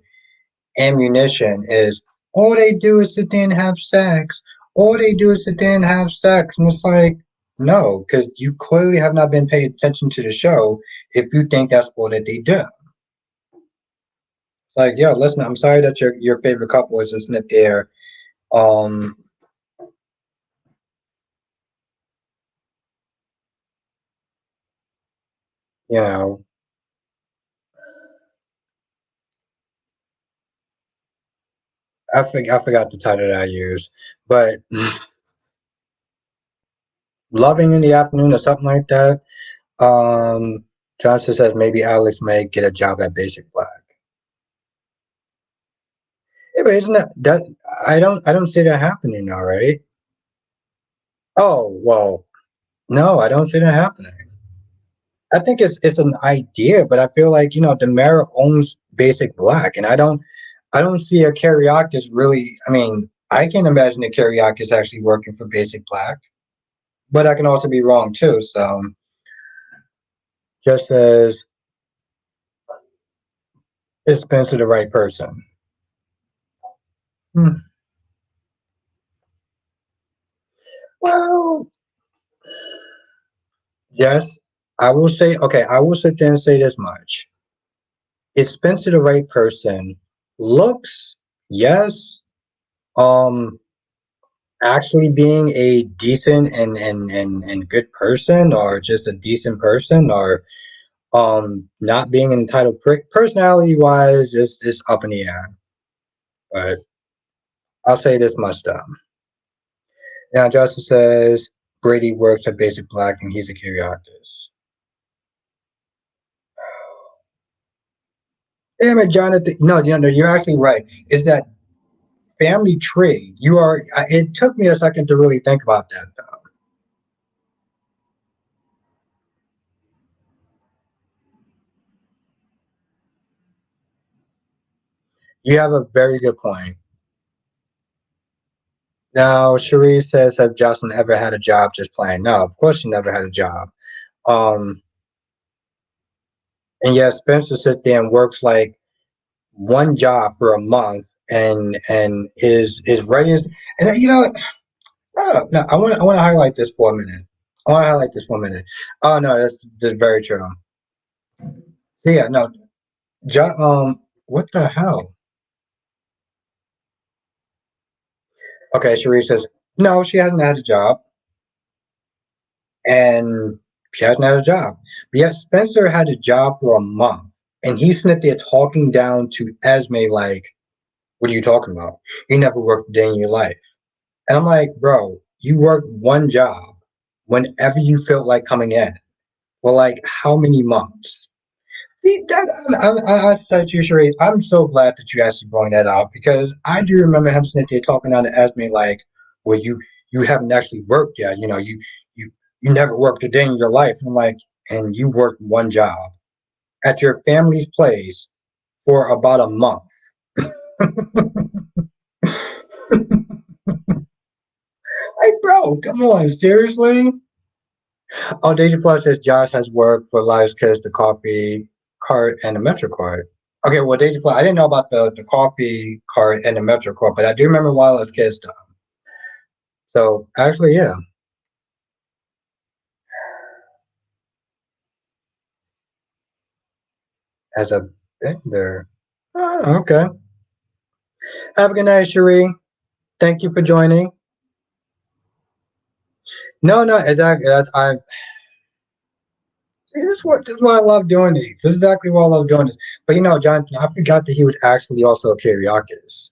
ammunition is all they do is sit there and have sex. All they do is sit there and have sex. And it's like, no, because you clearly have not been paying attention to the show if you think that's all that they do. It's like, yo, listen, I'm sorry that your favorite couple isn't there. Um, you know, I forgot the title that I used, but loving in the afternoon or something like that. Johnson says maybe Alex may get a job at Basic Black. Yeah, but isn't that I don't see that happening now, right? Oh well, no, I don't see that happening. I think it's an idea, but I feel like the mayor owns Basic Black, and I don't see a Karyakis really. I mean, I can't imagine a Karyakis actually working for Basic Black, but I can also be wrong too. So just as is Spencer the right person? Hmm. Well, yes. I will say, okay, I will sit there and say this much. Is Spencer the right person? Looks, yes. Um, actually being a decent and good person, or just a decent person, or not being an entitled prick, personality wise, is up in the air. But I'll say this much though. Now, Justice says Brady works at Basic Black and he's a Kyriakis. Damn it, Jonathan. No, no, you're actually right. Is that family tree? You are. It took me a second to really think about that, though. You have a very good point. Now, Cherie says, "Have Jocelyn ever had a job just playing?" No, of course she never had a job. Um, and yeah, Spencer sits there and works like one job for a month, and is ready as. And you know, no, I want to highlight this for a minute. I want to highlight this for a minute. Oh no, that's very true. So yeah, no, what the hell? Okay, Cherie says no, she hasn't had a job, and she hasn't had a job. But yet Spencer had a job for a month, and he's sitting there talking down to Esme like, "What are you talking about? You never worked a day in your life." And I'm like, "Bro, you worked one job whenever you felt like coming in. For like how many months?" I said to you, Sheree, I'm so glad that you actually brought that out because I do remember him sitting there talking down to Esme like, "Well, you haven't actually worked yet. You know, you you never worked a day in your life." And I'm like, "And you worked one job at your family's place for about a month." Like, bro, come on, seriously? Oh, Deja Flush says Josh has worked for Lives Kiss, the coffee cart, and the Metro card. Okay, well, Deja Fly, I didn't know about the coffee cart and the Metro card, but I do remember Wireless Kids stuff. So actually, yeah, as a vendor. Oh, okay. Have a good night, Cherie. Thank you for joining. No, no, exactly. That's I. This is why I love doing these. This is exactly why I love doing this. But you know, Jonathan, I forgot that he was actually also a Kyriakis.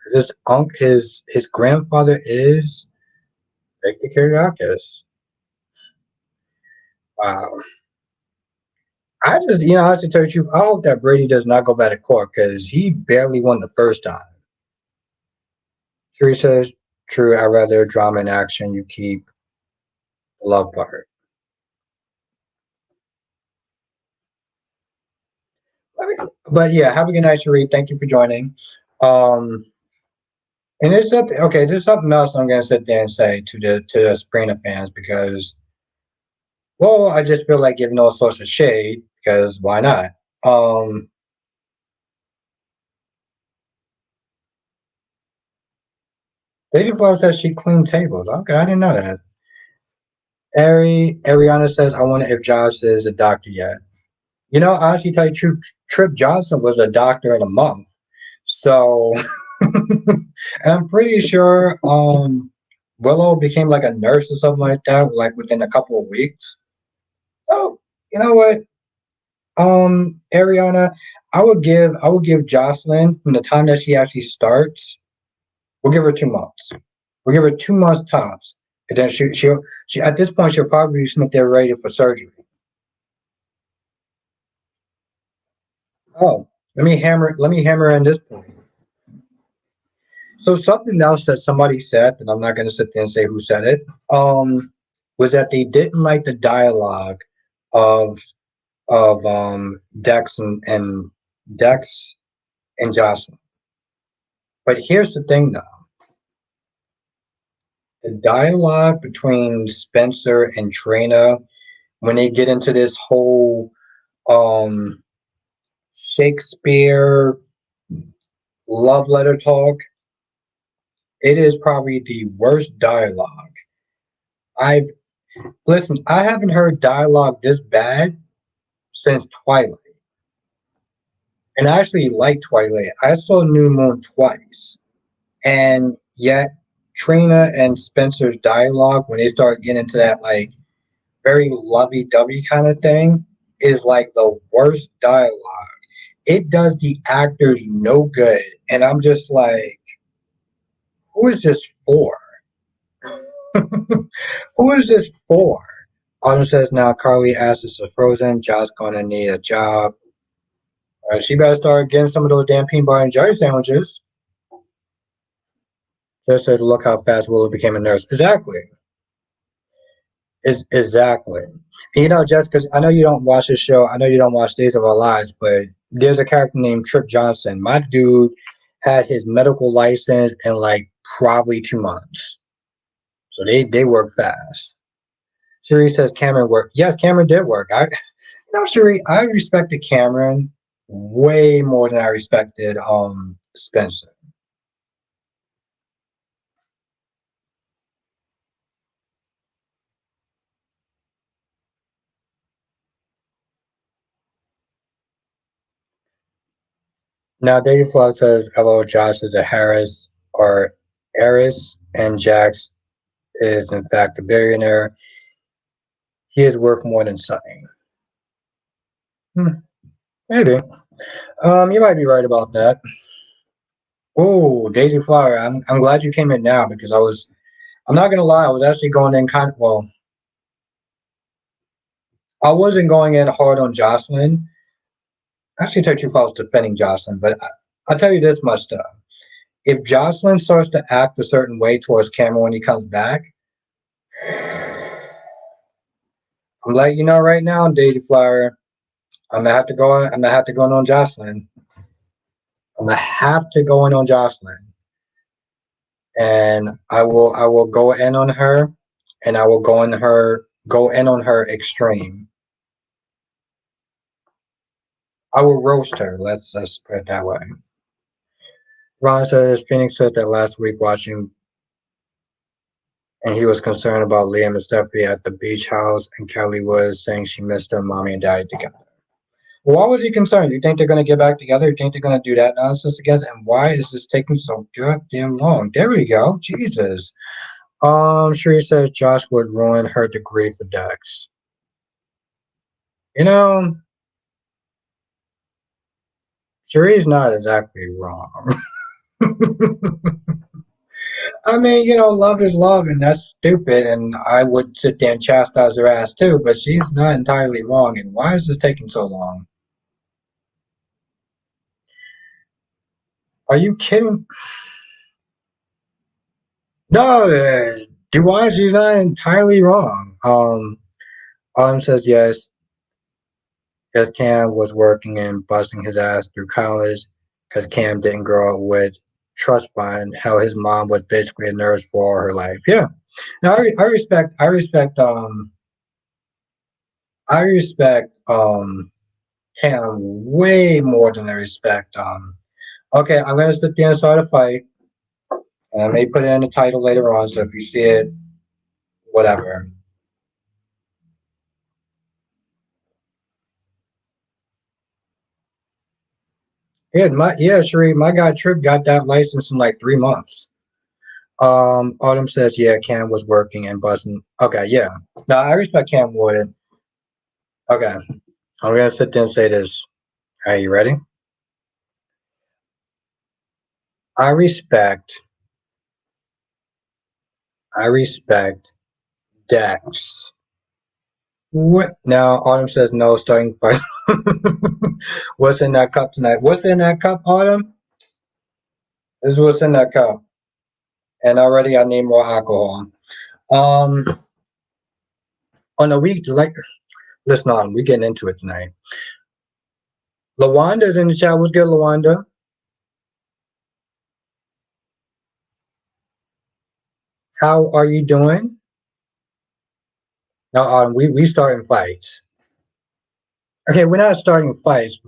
Because his grandfather is Victor Kyriakis. Wow. I just, honestly tell you the truth, I hope that Brady does not go back to court because he barely won the first time. True says, true, I'd rather drama and action. You keep the love part. But yeah, have a good night, Sheree. Thank you for joining. Um, and there's something, okay, there's something else I'm going to sit there and say to the Sabrina fans because, well, I just feel like giving all sorts of shade because why not? Um, Lady Flower says she cleaned tables. Okay, I didn't know that. Ariana says, I wonder if Josh is a doctor yet. Honestly, tell you the truth, Trip Johnson was a doctor in a month. So, and I'm pretty sure Willow became like a nurse or something like that, like within a couple of weeks. Oh, you know what? Ariana, I would give Jocelyn from the time that she actually starts. We'll give her 2 months. We'll give her 2 months tops, and then she at this point she'll probably be sent there ready for surgery. Oh, let me hammer in this point. So something else that somebody said, and I'm not going to sit there and say who said it, was that they didn't like the dialogue of Dex and Dex and Jocelyn. But here's the thing, though: the dialogue between Spencer and Trina when they get into this whole um, Shakespeare love letter talk, it is probably the worst dialogue I've Listen, I haven't heard dialogue this bad since Twilight. And I actually like Twilight. I saw New Moon twice. And yet Trina and Spencer's dialogue, when they start getting into that like very lovey-dovey kind of thing, is like the worst dialogue. It does the actors no good. And I'm just like, who is this for? Who is this for? Autumn says now Carly asks is frozen. Josh gonna need a job. She better start getting some of those damn peanut butter and jelly sandwiches. Just to look how fast Willow became a nurse. Exactly. Is exactly. You know, just because I know you don't watch this show, I know you don't watch Days of Our Lives, but there's a character named Trip Johnson. My dude had his medical license in like probably 2 months. So they work fast. Cherie says Cameron worked. Yes, Cameron did work. Cherie, I respected Cameron way more than I respected Spencer. Now David Flood says hello, Josh is a Harris or Harris, and Jax is in fact a billionaire. He is worth more than Sunny. Maybe. You might be right about that. Oh, Daisy Flower, I'm glad you came in now because I'm not gonna lie, I was actually going in I wasn't going in hard on Jocelyn. Actually, take too far defending Jocelyn, but I'll tell you this much though. If Jocelyn starts to act a certain way towards Cameron when he comes back, I'm letting you know right now, Daisy Flower, I'm gonna have to go. I'm gonna have to go in on Jocelyn. I'm gonna have to go in on Jocelyn, and I will go in on her, and I will go in on her extreme. I will roast her. Let's put it that way. Ron says Phoenix said that last week watching, and he was concerned about Liam and Stephanie at the beach house, and Kelly was saying she missed her mommy and daddy together. Well, why was he concerned? You think they're going to get back together? You think they're going to do that nonsense again? And why is this taking so goddamn long? There we go. Jesus. Sheree says Josh would ruin her degree for Dex. You know, Sheree's not exactly wrong. I mean, love is love, and that's stupid, and I would sit there and chastise her ass too, but she's not entirely wrong, and why is this taking so long? Are you kidding? No, Duane, she's not entirely wrong. Autumn says yes, because Cam was working and busting his ass through college, because Cam didn't grow up with trust fund, how his mom was basically a nurse for all her life. Yeah. Now I respect Cam way more than I respect okay, I'm gonna sit there and start a fight. And I may put it in the title later on, so if you see it, whatever. Sheree, my guy Trip got that license in like 3 months. Autumn says, yeah, Cam was working and buzzing. Okay, yeah. Now I respect Cam more. Okay, I'm gonna sit there and say this. Are you ready? I respect. I respect Dex. What now? Autumn says no. Starting fight. What's in that cup tonight? What's in that cup, Autumn? This is what's in that cup. And already I need more alcohol. Um, on the week, like, listen, Autumn, we getting into it tonight. Lawanda's in the chat. What's good, Lawanda? How are you doing? No, we starting fights. Okay, we're not starting fights.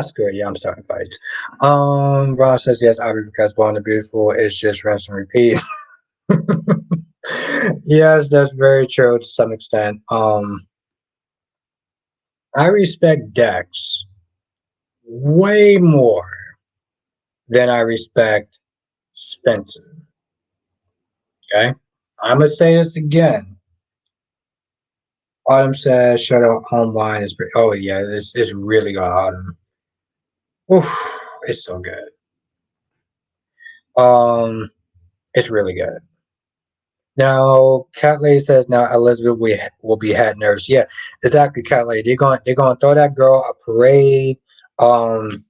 Screw it. Yeah, I'm starting fights. Ron says yes, obviously because Born the Beautiful is just rinse and repeat. Yes, that's very true to some extent. I respect Dex way more than I respect Spencer. Okay, I'm gonna say this again. Autumn says, "Shut up, home line is pretty." Oh yeah, this is really good, Autumn. Oof, it's so good. Um, it's really good. Now, Cat Lady says now Elizabeth will be head nurse. Yeah, exactly, Cat Lady. They're going to throw that girl a parade. Um,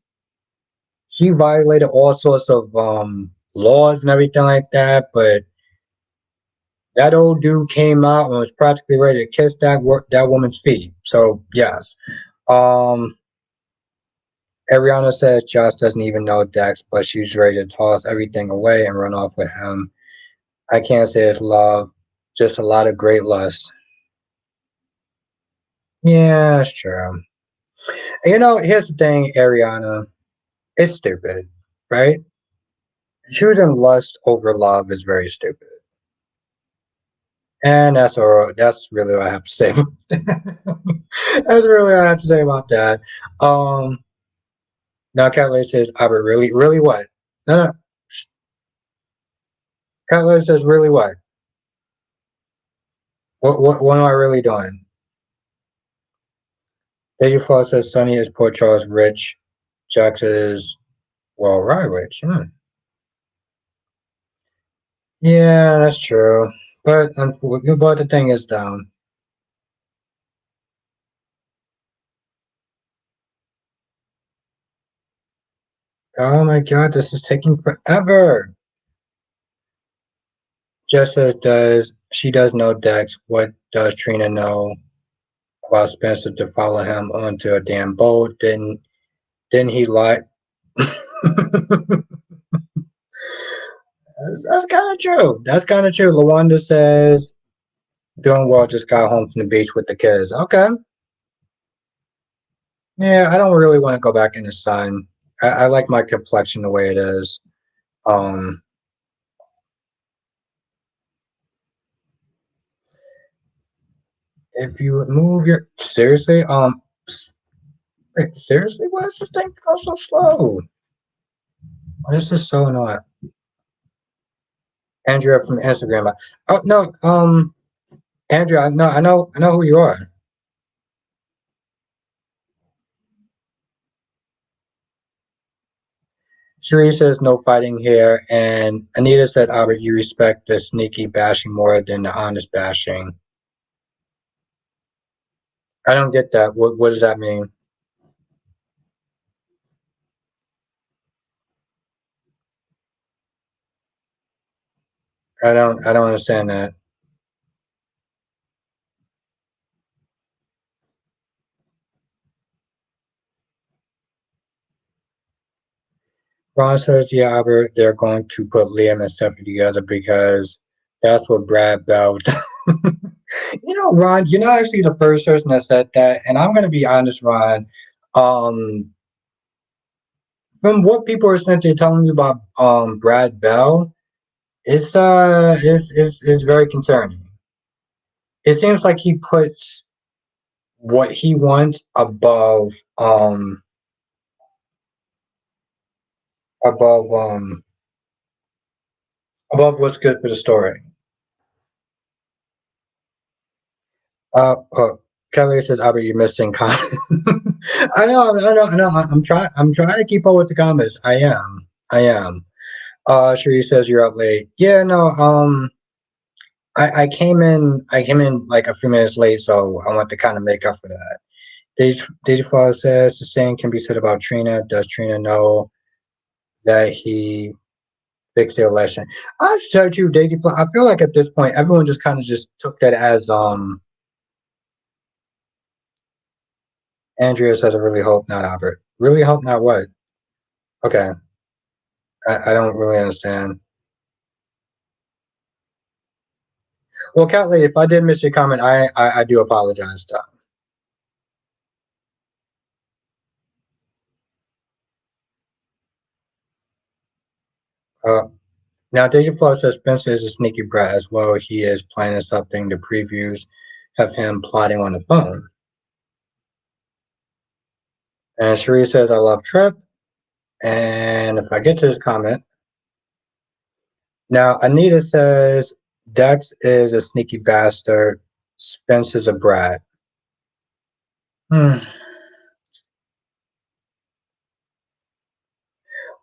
she violated all sorts of laws and everything like that, but that old dude came out and was practically ready to kiss that woman's feet. So yes. Um, Ariana says Josh doesn't even know Dex, but she's ready to toss everything away and run off with him. I can't say it's love, just a lot of great lust. Yeah, that's true. Here's the thing, Ariana. It's stupid, right? Choosing lust over love is very stupid. And that's all. That's really what I have to say. That's really what I have to say about that. Um, Now Cat says, Albert, really, really what? No, no. Cat says, really what? What am I really doing? Lady Flaw says, Sonny is poor Charles rich. Jax is, well, right rich. Hmm. Yeah, that's true. But the thing is, oh my god, this is taking forever. Just as does she does know Dex. What does Trina know about Spencer to follow him onto a damn boat? Didn't he lie? That's kind of true. That's kind of true. Lawanda says doing well. Just got home from the beach with the kids. Okay. Yeah, I don't really want to go back in the sun. I like my complexion the way it is. Um, if you would move your seriously, wait, seriously, why does this thing go so slow? This is so annoying. Andrea from Instagram. Oh no, Andrea, no, I know who you are. Sheree says no fighting here, and Anita said, Albert, you respect the sneaky bashing more than the honest bashing. I don't get that. What does that mean? I don't understand that. Ron says, yeah, Albert, they're going to put Liam and Stephanie together because that's what Brad Bell does. Ron, you're not actually the first person that said that, and I'm gonna be honest, Ron. Um, from what people are essentially telling you about Brad Bell, it's very concerning. It seems like he puts what he wants above above what's good for the story. Oh, Kelly says, "Albert, you're missing comments." I know. I'm trying to keep up with the comments. I am. Sheree says you're up late. Yeah, no. I came in like a few minutes late, so I want to kind of make up for that. Deja Flawless says the same can be said about Trina. Does Trina know that he fixed the election? I said you, Daisy Flaw. I feel like at this point, everyone just kind of just took that as Andrea says, I really hope not, Albert. Really hope not what? Okay. I don't really understand. Well, Catley, if I did miss your comment, I do apologize. Uh, Now, Deja Flaw says Spencer is a sneaky brat as well. He is planning something. The previews have him plotting on the phone. And Sheree says, I love Trip. And if I get to this comment, now Anita says, Dex is a sneaky bastard. Spence is a brat. Hmm.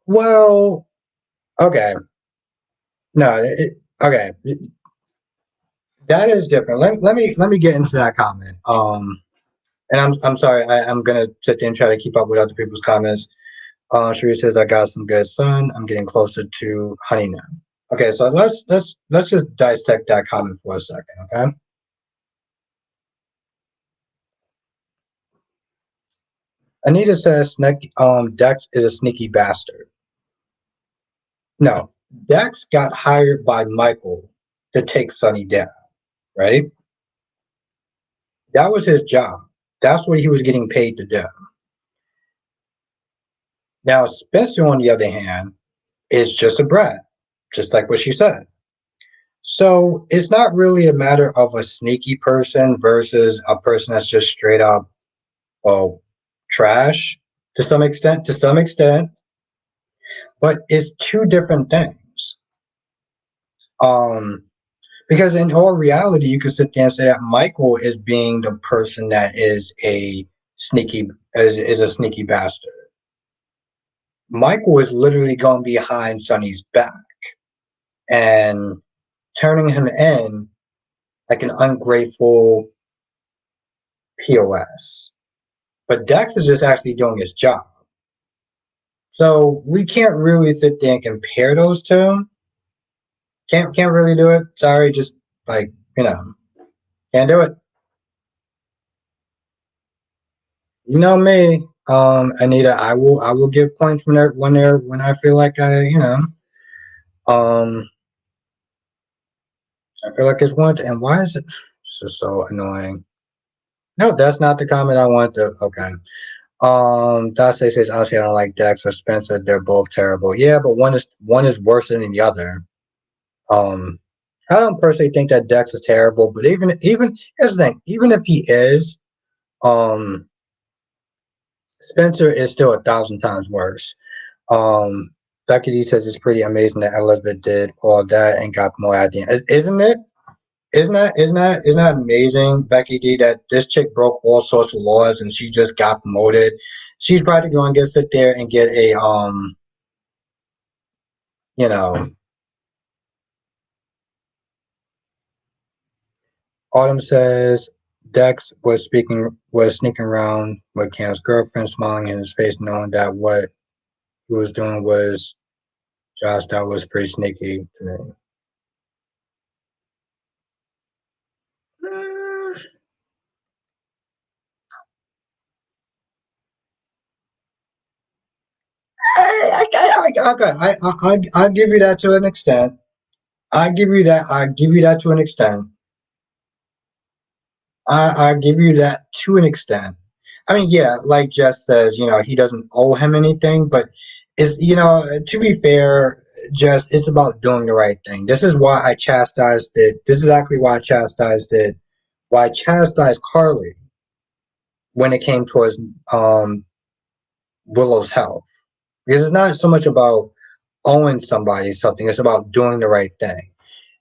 Well, okay. No, okay. That is different. Let me get into that comment. And I'm sorry. I'm gonna sit there and try to keep up with other people's comments. Sheree says, "I got some good sun. I'm getting closer to honey now." Okay, so let's just dissect that comment for a second. Okay. Anita says, Dex is a sneaky bastard. No, Dex got hired by Michael to take Sunny down. Right. That was his job. That's what he was getting paid to do. Now, Spencer, on the other hand, is just a brat, just like what she said. So it's not really a matter of a sneaky person versus a person that's just straight up, well, trash to some extent, but it's two different things. Um, because in all reality, you could sit there and say that Michael is being the person that is a is a sneaky bastard. Michael is literally going behind Sonny's back and turning him in like an ungrateful POS. But Dex is just actually doing his job. So we can't really sit there and compare those two. Can't really do it. Sorry, just like, can't do it. You know me, Anita, I will give points when I feel like um I feel like it's one and why is it this is so annoying. No, that's not the comment I want to okay. Dase says honestly I don't like Dex or Spencer. They're both terrible. Yeah, but one is worse than the other. Um, I don't personally think that Dex is terrible, but even here's the thing. Even if he is, um, Spencer is still 1,000 times worse. Um, Becky D says it's pretty amazing that Elizabeth did all that and got more at the end. Isn't it? Isn't that amazing, Becky D, that this chick broke all social laws and she just got promoted. She's probably going to sit there and get a you know. Autumn says Dex was sneaking around with Cam's girlfriend, smiling in his face, knowing that what he was doing was Josh. That was pretty sneaky to me. Mm, okay, I give you that to an extent. I give you that. I give you that to an extent. I give you that to an extent. I mean, yeah, like Jess says, he doesn't owe him anything, but to be fair, Jess, it's about doing the right thing. This is why I chastised it. This is exactly why I chastised it. Why I chastised Carly when it came towards Willow's health. Because it's not so much about owing somebody something, it's about doing the right thing.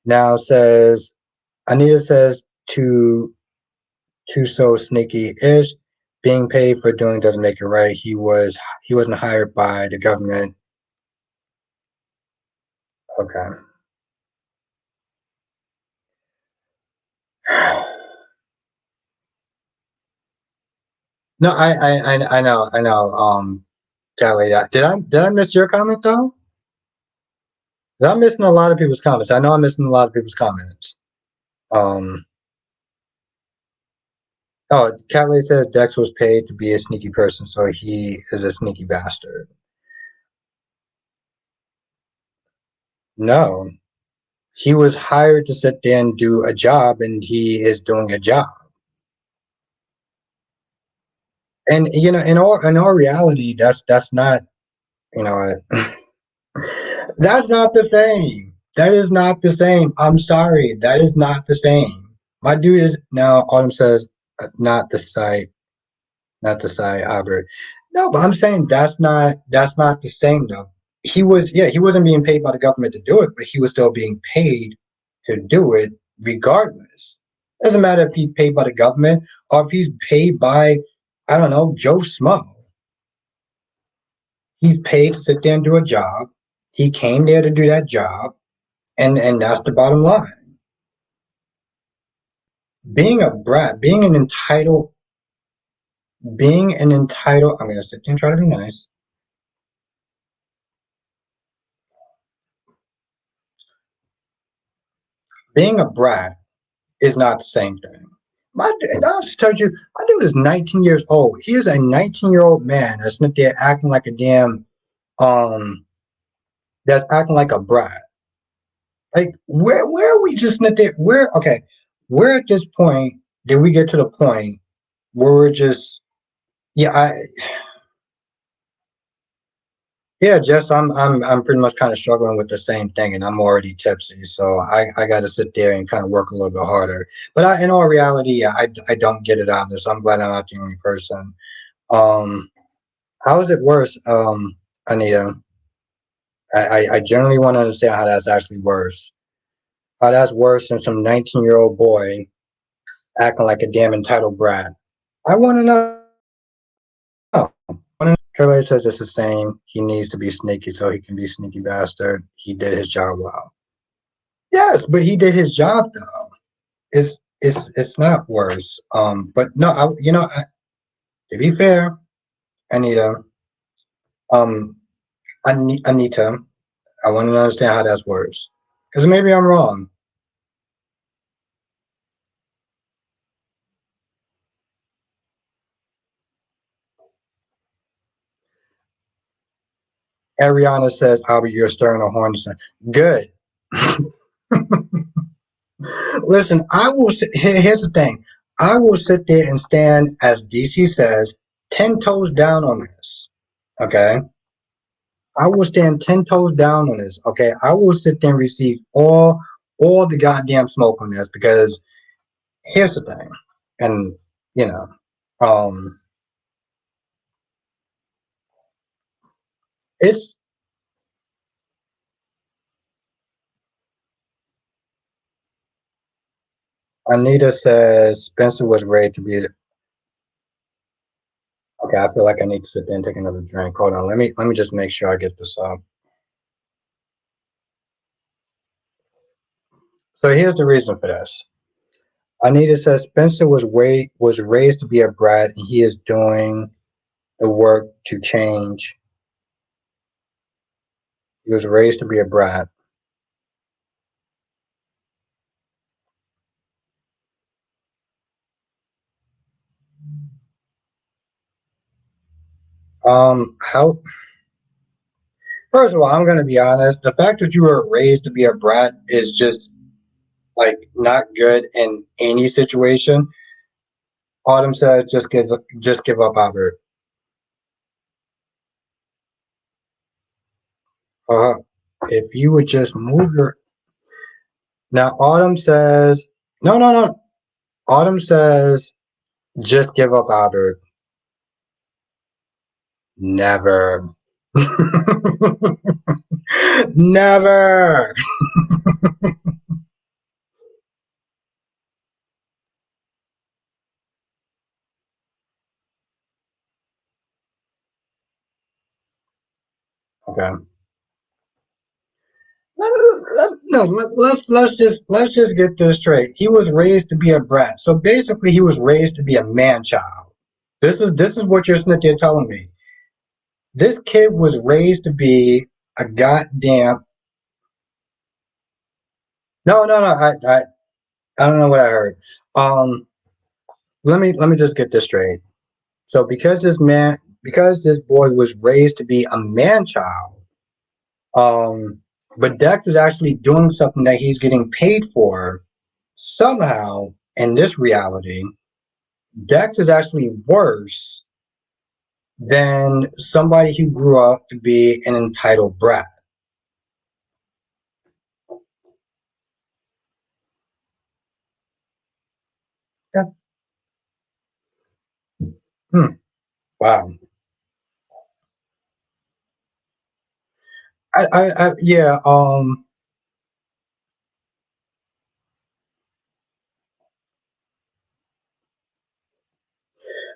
Now says Anita says to so sneaky is being paid for doing doesn't make it right. He wasn't hired by the government. Okay. No, I know. Kelly, did I miss your comment though? 'Cause I'm missing a lot of people's comments. I know I'm missing a lot of people's comments. Um. Oh, Kelly says Dex was paid to be a sneaky person, so he is a sneaky bastard. No, he was hired to sit there and do a job, and he is doing a job. And in all reality, that's not you know that's not the same. That is not the same. I'm sorry. That is not the same. My dude is now. Autumn says, not the site, not the site, Albert. No, but I'm saying that's not the same though. He was, yeah, he wasn't being paid by the government to do it, but he was still being paid to do it regardless. Doesn't matter if he's paid by the government or if he's paid by, I don't know, Joe Smo. He's paid to sit there and do a job. He came there to do that job, and that's the bottom line. Being a brat, being an entitled. I'm gonna sit there and try to be nice. Being a brat is not the same thing. I'll just tell you, my dude is 19 years old. He is a 19-year-old man that's not there acting like a damn, um, that's acting like a brat. Like, where are we just not there? Okay, where at this point did we get to the point where we're just, yeah, yeah, just I'm pretty much kind of struggling with the same thing, and I'm already tipsy, so I got to sit there and kind of work a little bit harder. But in all reality, yeah, I don't get it out there, so I'm glad I'm not the only person. Um, how is it worse, Anita? I generally want to understand how that's actually worse. How that's worse than some 19-year-old boy acting like a damn entitled brat. I want to know. Curly says it's the same. He needs to be sneaky so he can be sneaky bastard. He did his job well. Yes, but he did his job though. It's not worse. But no, to be fair, Anita, um, Anita, I want to understand how that's worse. Because maybe I'm wrong. Ariana says, Albert, you're stirring a horn. Good. Listen, here's the thing. I will sit there and stand, as DC says, 10 toes down on this. Okay? I will stand 10 toes down on this. Okay? I will sit there and receive all the goddamn smoke on this because here's the thing. And, you know, um, it's Anita says Spencer was ready to be. Okay, I feel like I need to sit there and take another drink. Hold on, let me just make sure I get this up. So here's the reason for this. Anita says Spencer was raised to be a brat, and he is doing the work to change. He was raised to be a brat. How? First of all, I'm gonna be honest. The fact that you were raised to be a brat is just like not good in any situation. Autumn says just give up, Albert. Uh, if you would just move your now, Autumn says no, no, no. Autumn says just give up, Albert. Never. Never. Okay. No, let's just get this straight. He was raised to be a brat. So basically, he was raised to be a man child. This is what you're sitting there telling me. This kid was raised to be a goddamn. No, no, no. I don't know what I heard. Um, let me just get this straight. So because this boy was raised to be a man child, um, but Dex is actually doing something that he's getting paid for somehow in this reality. Dex is actually worse than somebody who grew up to be an entitled brat. Hmm. Wow. Yeah.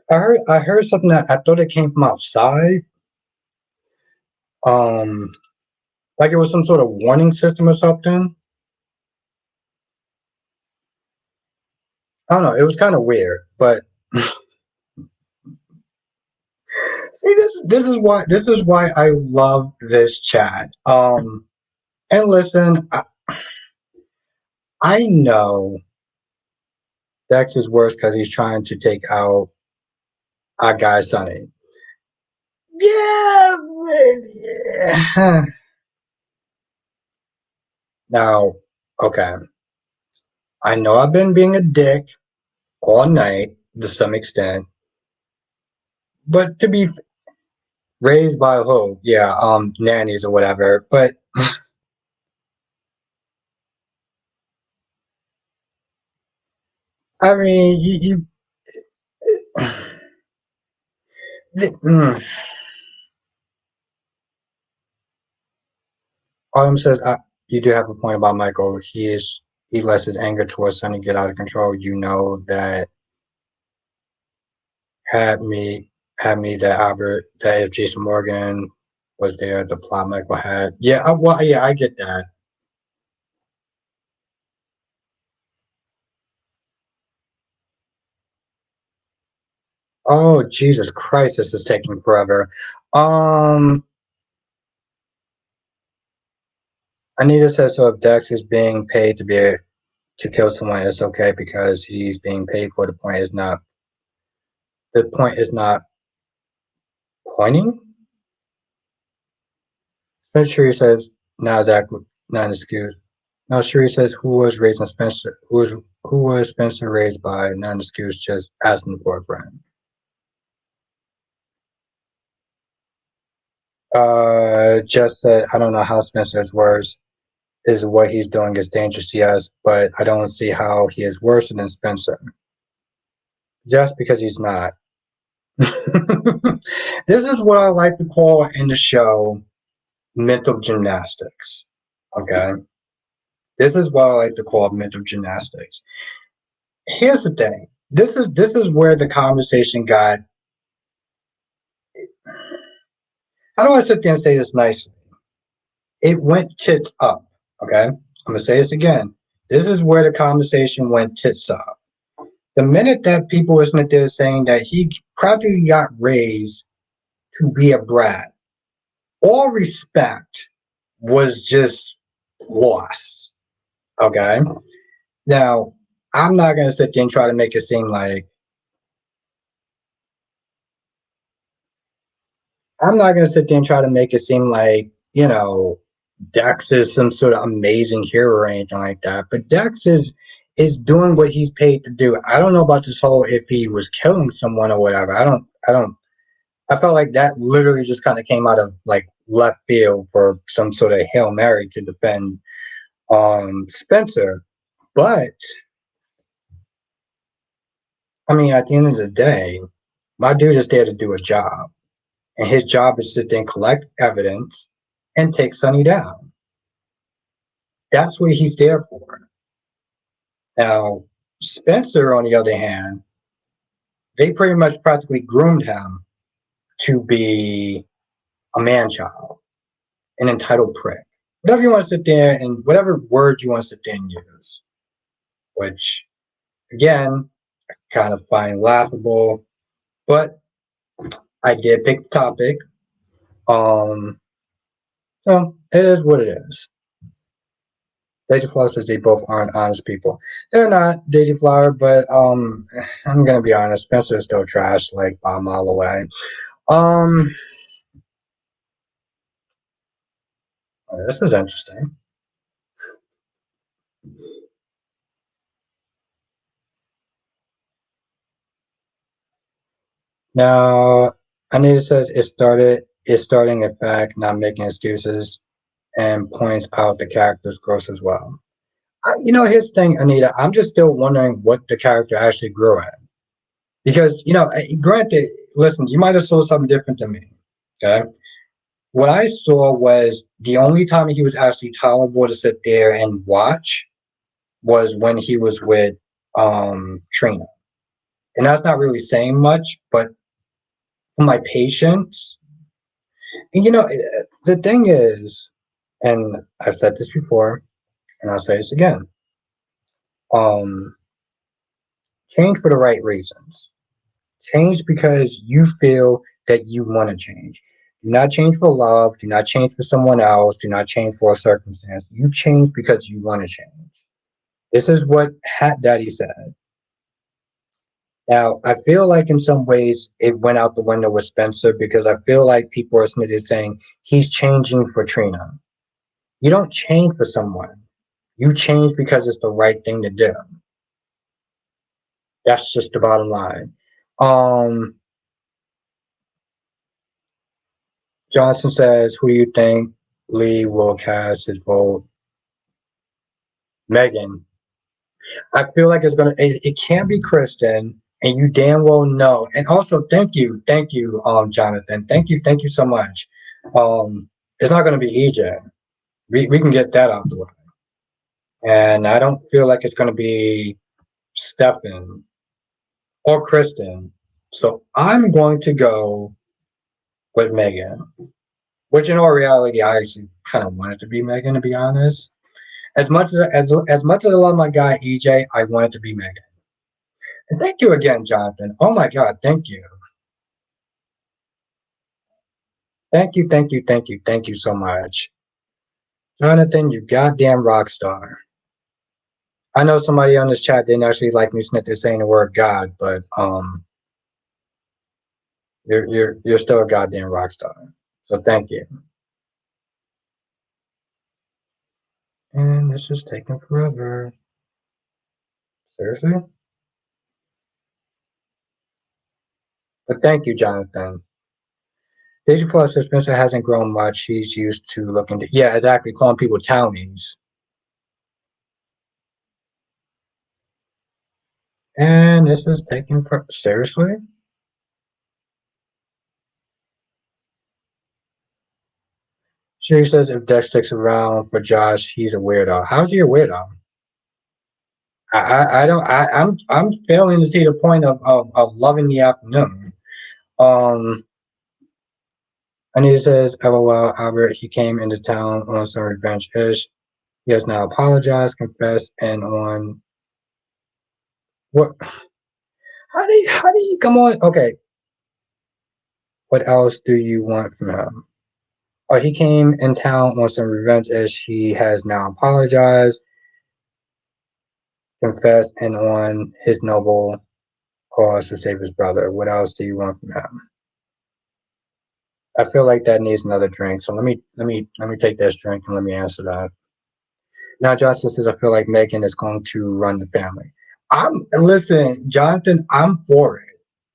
I heard something that I thought it came from outside. Um, like it was some sort of warning system or something. I don't know. It was kind of weird, but see, this is why I love this chat. And listen, I know Dex is worse because he's trying to take out our guy Sonny. Yeah, but, now, okay. I know I've been being a dick all night to some extent, but to be raised by who? Yeah, nannies or whatever. But I mean, you mm, Autumn says you do have a point about Michael. He lets his anger towards Sonny get out of control. You know that had me that Albert that if Jason Morgan was there, the plot Michael had. Yeah, well, yeah, I get that. Oh, Jesus Christ, this is taking forever. Um, Anita says so. If Dex is being paid to kill someone, it's okay because he's being paid for. The point is not pointing. So Sherry says not exactly not an excuse. No, Sherry says who was raised in Spencer? Who was Spencer raised by? Not an excuse, just asking for a friend. Just said I don't know how Spencer's worse is what he's doing is dangerous, yes, but I don't see how he is worse than Spencer. Just because he's not. This is what I like to call in the show mental gymnastics. Okay. This is what I like to call mental gymnastics. Here's the thing. This is where the conversation got. How do I sit there and say this nicely? It went tits up. Okay. I'm gonna say this again. This is where the conversation went tits up. The minute that people were sitting there saying that he practically got raised to be a brat, all respect was just lost. Okay. Now, I'm not gonna sit there and try to make it seem like I'm not gonna sit there and try to make it seem like, Dex is some sort of amazing hero or anything like that. But Dex is doing what he's paid to do. I don't know about this whole if he was killing someone or whatever. I don't I felt like that literally just kind of came out of like left field for some sort of Hail Mary to defend Spencer. But I mean at the end of the day, my dude is there to do a job. And his job is to then collect evidence and take Sonny down. That's what he's there for. Now, Spencer, on the other hand, they pretty much practically groomed him to be a man child, an entitled prick. Whatever you want to sit there and whatever word you want to sit there and use, which again, I kind of find laughable, but I did pick the topic. Um, so it is what it is. Daisy Flower says they both aren't honest people. They're not Daisy Flower, but I'm gonna be honest. Spencer is still trash, like by a mile away. Um, this is interesting. Now, Anita says it started. It's starting, in fact, not making excuses, and points out the character's growth as well. Here's the thing, Anita. I'm just still wondering what the character actually grew at. Because, granted, listen, you might have saw something different than me. Okay. What I saw was the only time he was actually tolerable to sit there and watch was when he was with Trina. And that's not really saying much, but for my patience, and, the thing is, and I've said this before, and I'll say this again, um, change for the right reasons. Change because you feel that you want to change. Do not change for love. Do not change for someone else. Do not change for a circumstance. You change because you want to change. This is what Hat Daddy said. Now, I feel like in some ways it went out the window with Spencer because I feel like people are saying he's changing for Trina. You don't change for someone. You change because it's the right thing to do. That's just the bottom line. Um, Johnson says, "Who do you think Lee will cast his vote?" Megan. I feel like it can't be Kristen, and you damn well know. And also, thank you, Jonathan, thank you so much. It's not gonna be EJ. We can get that out the way, and I don't feel like it's gonna be Stefan or Kristen. So I'm going to go with Megan, which in all reality, I actually kind of wanted to be Megan, to be honest. As much as I love my guy EJ, I wanted to be Megan. And thank you again, Jonathan. Oh my God, thank you. Thank you so much. Jonathan, you goddamn rock star. I know somebody on this chat didn't actually like me saying the word God, but you're still a goddamn rock star. So thank you. And this is taking forever. Seriously? But thank you, Jonathan. Daisy Plus Spencer hasn't grown much. He's used to looking to, yeah, exactly, calling people townies. And this is taking for seriously? She says if Dex sticks around for Josh, he's a weirdo. How's he a weirdo? I don't I'm failing to see the point of loving the afternoon. Um Anita says, LOL, Albert, he came into town on some revenge ish. He has now apologized, confessed, and on what how do you come on? Okay, what else do you want from him? Oh, he came in town on some revenge ish. He has now apologized, confessed, and on his noble cause to save his brother. What else do you want from him? I feel like that needs another drink. So let me take this drink and let me answer that. Now, Justice says I feel like Megan is going to run the family. Listen, Jonathan, I'm for it.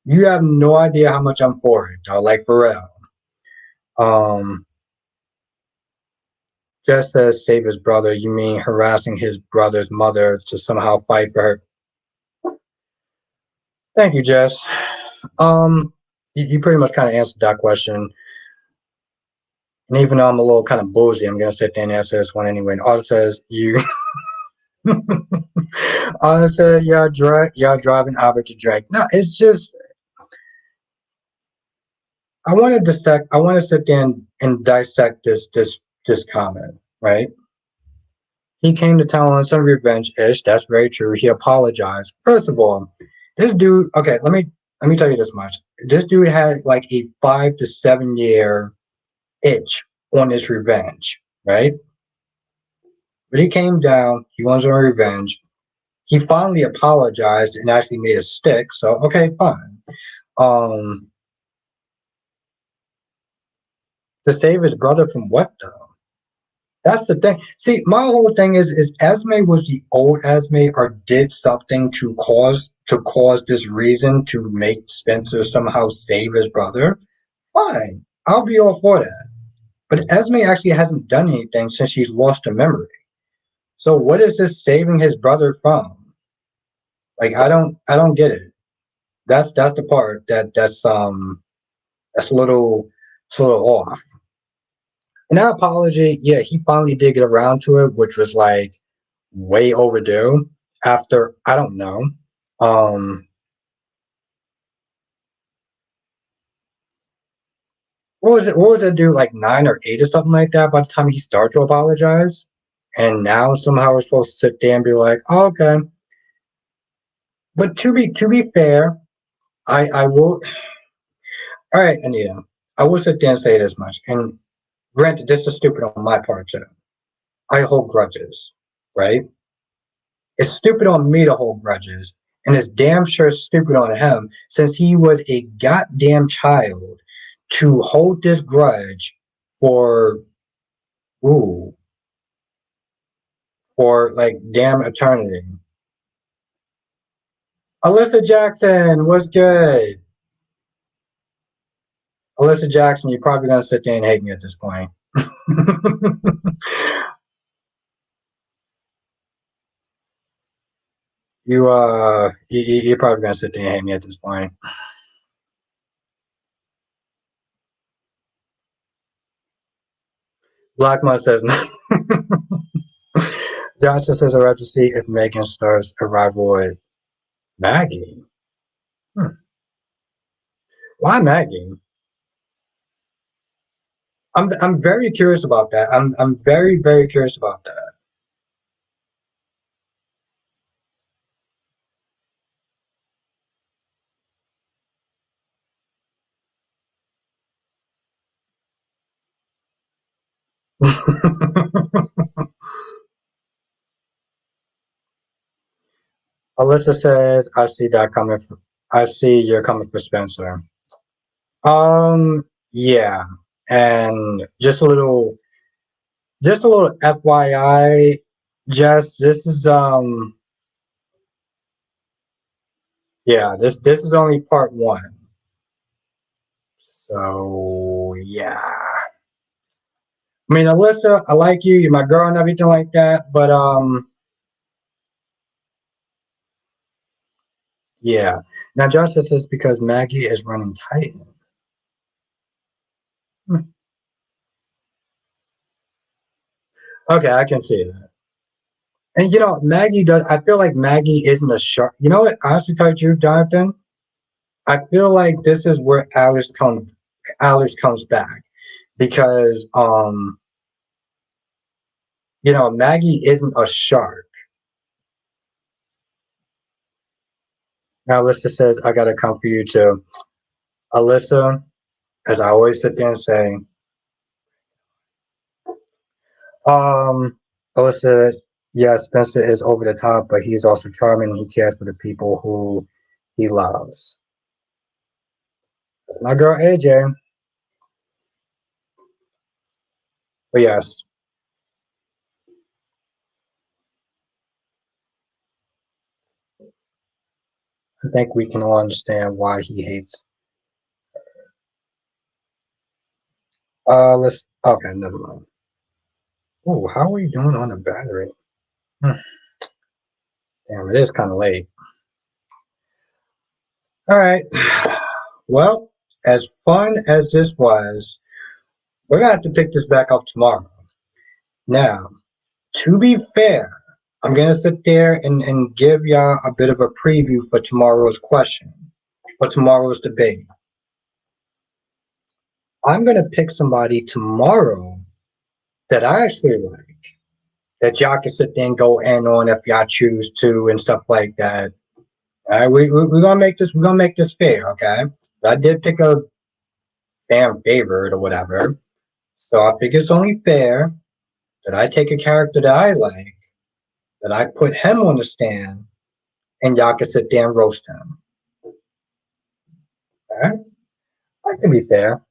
You have no idea how much I'm for it, though, like for real. Um, Jess says save his brother. You mean harassing his brother's mother to somehow fight for her? Thank you, Jess. You pretty much kind of answered that question. And even though I'm a little kind of boozy, I'm gonna sit there and answer this one anyway. And Autumn says you. Autumn said y'all driving Albert to drink. No, it's just I want to sit there and dissect this comment, right? He came to town on some revenge ish. That's very true. He apologized. First of all, this dude. Okay, let me tell you this much. This dude had like a 5 to 7 year itch on his revenge, right? But he came down. He wants on revenge. He finally apologized and actually made a stick. So okay, fine. Um, to save his brother from what though? That's the thing. See, my whole thing is Esme was the old Esme or did something to cause this reason to make Spencer somehow save his brother? Fine. I'll be all for that. But Esme actually hasn't done anything since she's lost her memory. So what is this saving his brother from? Like I don't get it. That's the part that's a little it's a little off. And that apology, yeah, he finally did get around to it, which was like way overdue. After I don't know, um, what was it? What was it? Do like 9 or 8 or something like that? By the time he started to apologize, and now somehow we're supposed to sit there and be like, oh, okay. But to be fair, I will. All right, Anita, I will sit there and say this much. And granted, this is stupid on my part too. I hold grudges, right? It's stupid on me to hold grudges, and it's damn sure stupid on him since he was a goddamn child to hold this grudge for ooh for like damn eternity. Alyssa Jackson, what's good? Alyssa Jackson, you're probably gonna sit there and hate me at this point. You're probably gonna sit there and hate me at this point. Blackmon says no. Johnson says I'd rather see if Megan starts a rival with Maggie. Hmm. Why Maggie? I'm very curious about that. I'm very curious about that. Alyssa says I see that coming. I see you're coming for Spencer. Yeah, and just a little FYI. Just this is yeah, this is only part one. So yeah. I mean, Alyssa, I like you. You're my girl and everything like that. But yeah. Now Justice says because Maggie is running Titan. Hmm. Okay, I can see that. And Maggie does. I feel like Maggie isn't a shark. You know what? Honestly, tell you, Jonathan, I feel like this is where Alex comes back because Maggie isn't a shark. Now Alyssa says I gotta come for you too. Alyssa, as I always sit there and say, um, Alyssa, yeah, Spencer is over the top, but he's also charming. He cares for the people who he loves. That's my girl AJ. But yes, I think we can all understand why he hates. Let's. Okay, never mind. Oh, how are we doing on the battery? Hmm, damn, it is kind of late. All right. Well, as fun as this was, we're gonna have to pick this back up tomorrow. Now, to be fair, I'm gonna sit there and give y'all a bit of a preview for tomorrow's question, for tomorrow's debate. I'm gonna pick somebody tomorrow that I actually like, that y'all can sit there and go in on if y'all choose to and stuff like that. All right, we're gonna make this fair, okay? I did pick a fan favorite or whatever, so I think it's only fair that I take a character that I like, that I put him on the stand, and y'all can sit there and roast him. All right, that can be fair.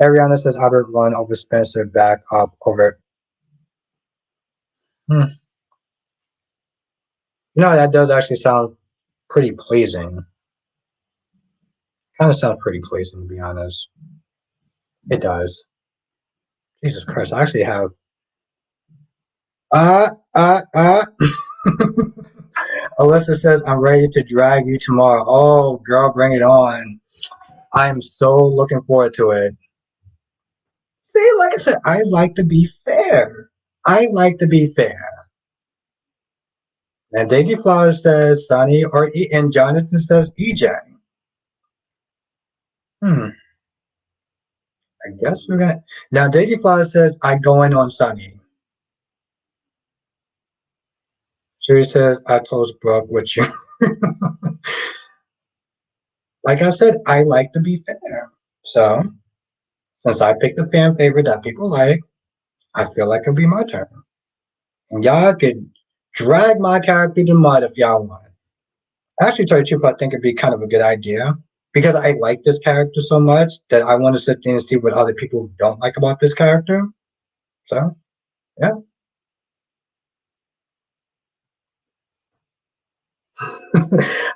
Ariana says Albert run over Spencer back up over. Hmm. That does actually sound pretty pleasing. Kind of sounds pretty pleasing to be honest. It does. Jesus Christ, I actually have. Uh, uh, uh. Alyssa says, I'm ready to drag you tomorrow. Oh, girl, bring it on. I'm so looking forward to it. See, like I said, I like to be fair. I like to be fair. And Daisy Flowers says Sunny or E, and Jonathan says EJ. Hmm. I guess we're gonna. Now, Daisy Flowers says I go in on Sunny. She says I told Brooke what you. Like I said, I like to be fair. So, since I picked the fan favorite that people like, I feel like it'll be my turn. And y'all could drag my character to the mud if y'all want. Actually, tell you the truth, I think it'd be kind of a good idea because I like this character so much that I want to sit there and see what other people don't like about this character. So, yeah.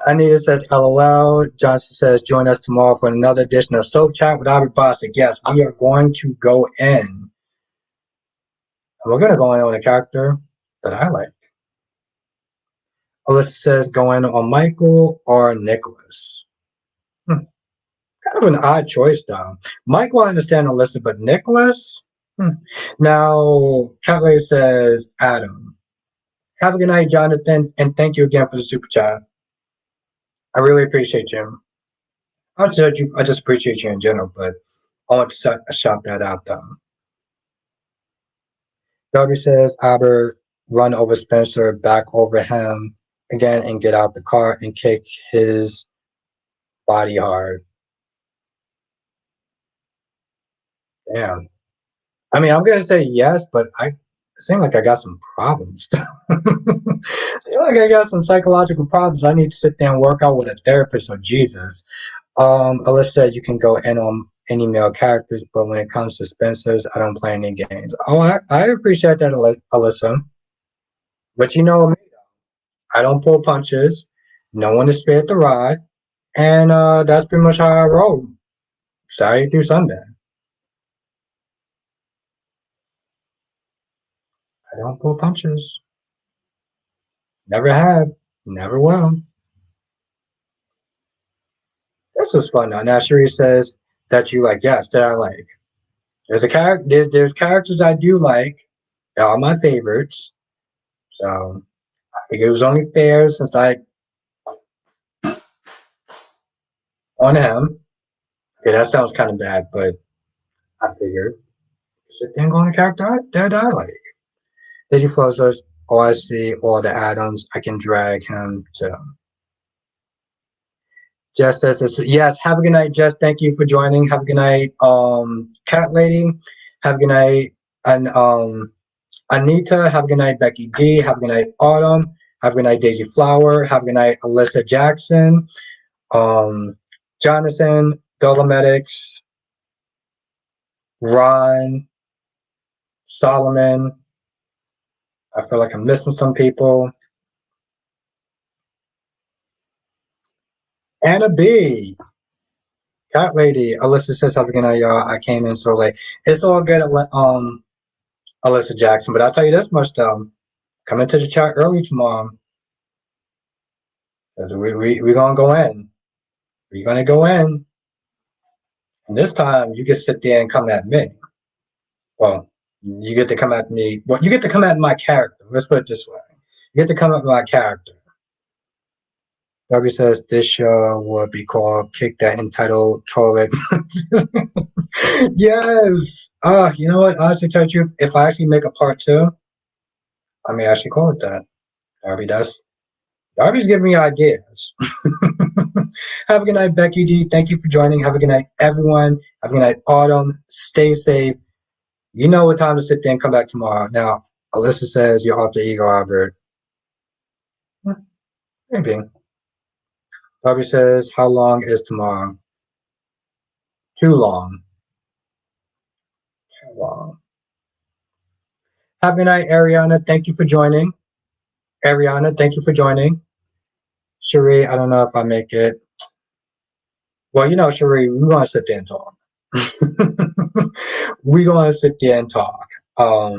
Anita says, LOL. Johnson says, join us tomorrow for another edition of Soap Chat with Albert Bostic. Yes, we are going to go in. And we're going to go in on a character that I like. Alyssa says, go in on Michael or Nicholas. Kind of an odd choice, though. Michael, I understand Alyssa, but Nicholas? Now, Catley says, Adam. Have a good night, Jonathan, and thank you again for the super chat. I really appreciate you. I just appreciate you in general, but I want to shout that out, though. Darby says, Albert run over Spencer, back over him again, and get out the car and kick his body hard. Damn. I mean, I'm gonna say yes, but I seem like I got some problems. Seem like I got some psychological problems. I need to sit there and work out with a therapist or Jesus. Alyssa said you can go in on any male characters, but when it comes to Spencer's, I don't play any games. Oh, I appreciate that, Alyssa. But you know me, I don't pull punches. No one is spared the rod, and that's pretty much how I roll. Saturday through Sunday. I don't pull punches. Never have. Never will. This is fun now. Now Cherie says that you like. Yes, that I like. There's a character. There's characters I do like. They're all my favorites. So I think it was only fair since I on him. Okay, that sounds kind of bad, but I figured sit there and go on a character that I like. Digi Flow says, "Oh, I see all the add-ons. I can drag him to." Jess says, "Yes. Have a good night, Jess. Thank you for joining. Have a good night, Cat Lady. Have a good night, and Anita. Have a good night, Becky D. Have a good night, Autumn. Have a good night, Daisy Flower. Have a good night, Alyssa Jackson. Jonathan, Dolomedics, Ron, Solomon. I feel like I'm missing some people. Anna B. Cat Lady. Alyssa says, have a good night, y'all. I came in so late. It's all good, Alyssa Jackson. But I'll tell you this much, though. Come into the chat early tomorrow. We're going to go in. We're going to go in. And this time, you can sit there and come at me. Well, you get to come at me. Well, you get to come at my character. Let's put it this way. You get to come at my character. Darby says this show would be called Kick That Entitled Toilet. Yes. You know what? Honestly, tell you, if I actually make a part two, I may actually call it that. Darby's giving me ideas. Have a good night, Becky D. Thank you for joining. Have a good night, everyone. Have a good night, Autumn. Stay safe. You know what time to sit there and come back tomorrow. Now, Alyssa says you're off the ego, Albert. Maybe. Darby says, how long is tomorrow? Too long. Too long. Have a good night, Ariana. Thank you for joining. Ariana, thank you for joining. Cherie, I don't know if I make it. Well, you know, Cherie, we're going to sit there and talk. We're going to sit there and talk. But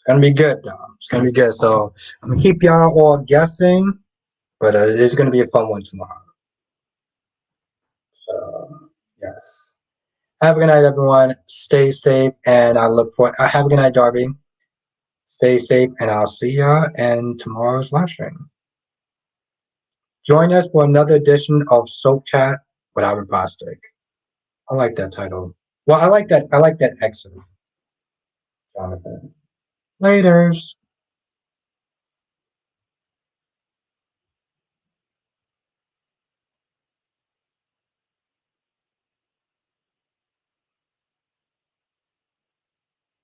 gonna be good, though. It's gonna be good. So I'm gonna keep y'all all guessing, but it's gonna be a fun one tomorrow. So yes. Have a good night, everyone. Stay safe, and I look for. Have a good night, Darby. Stay safe, and I'll see ya in tomorrow's live stream. Join us for another edition of Soap Chat with Albert Bostic. I like that title. Well, I like that. I like that exit, Jonathan. Laters.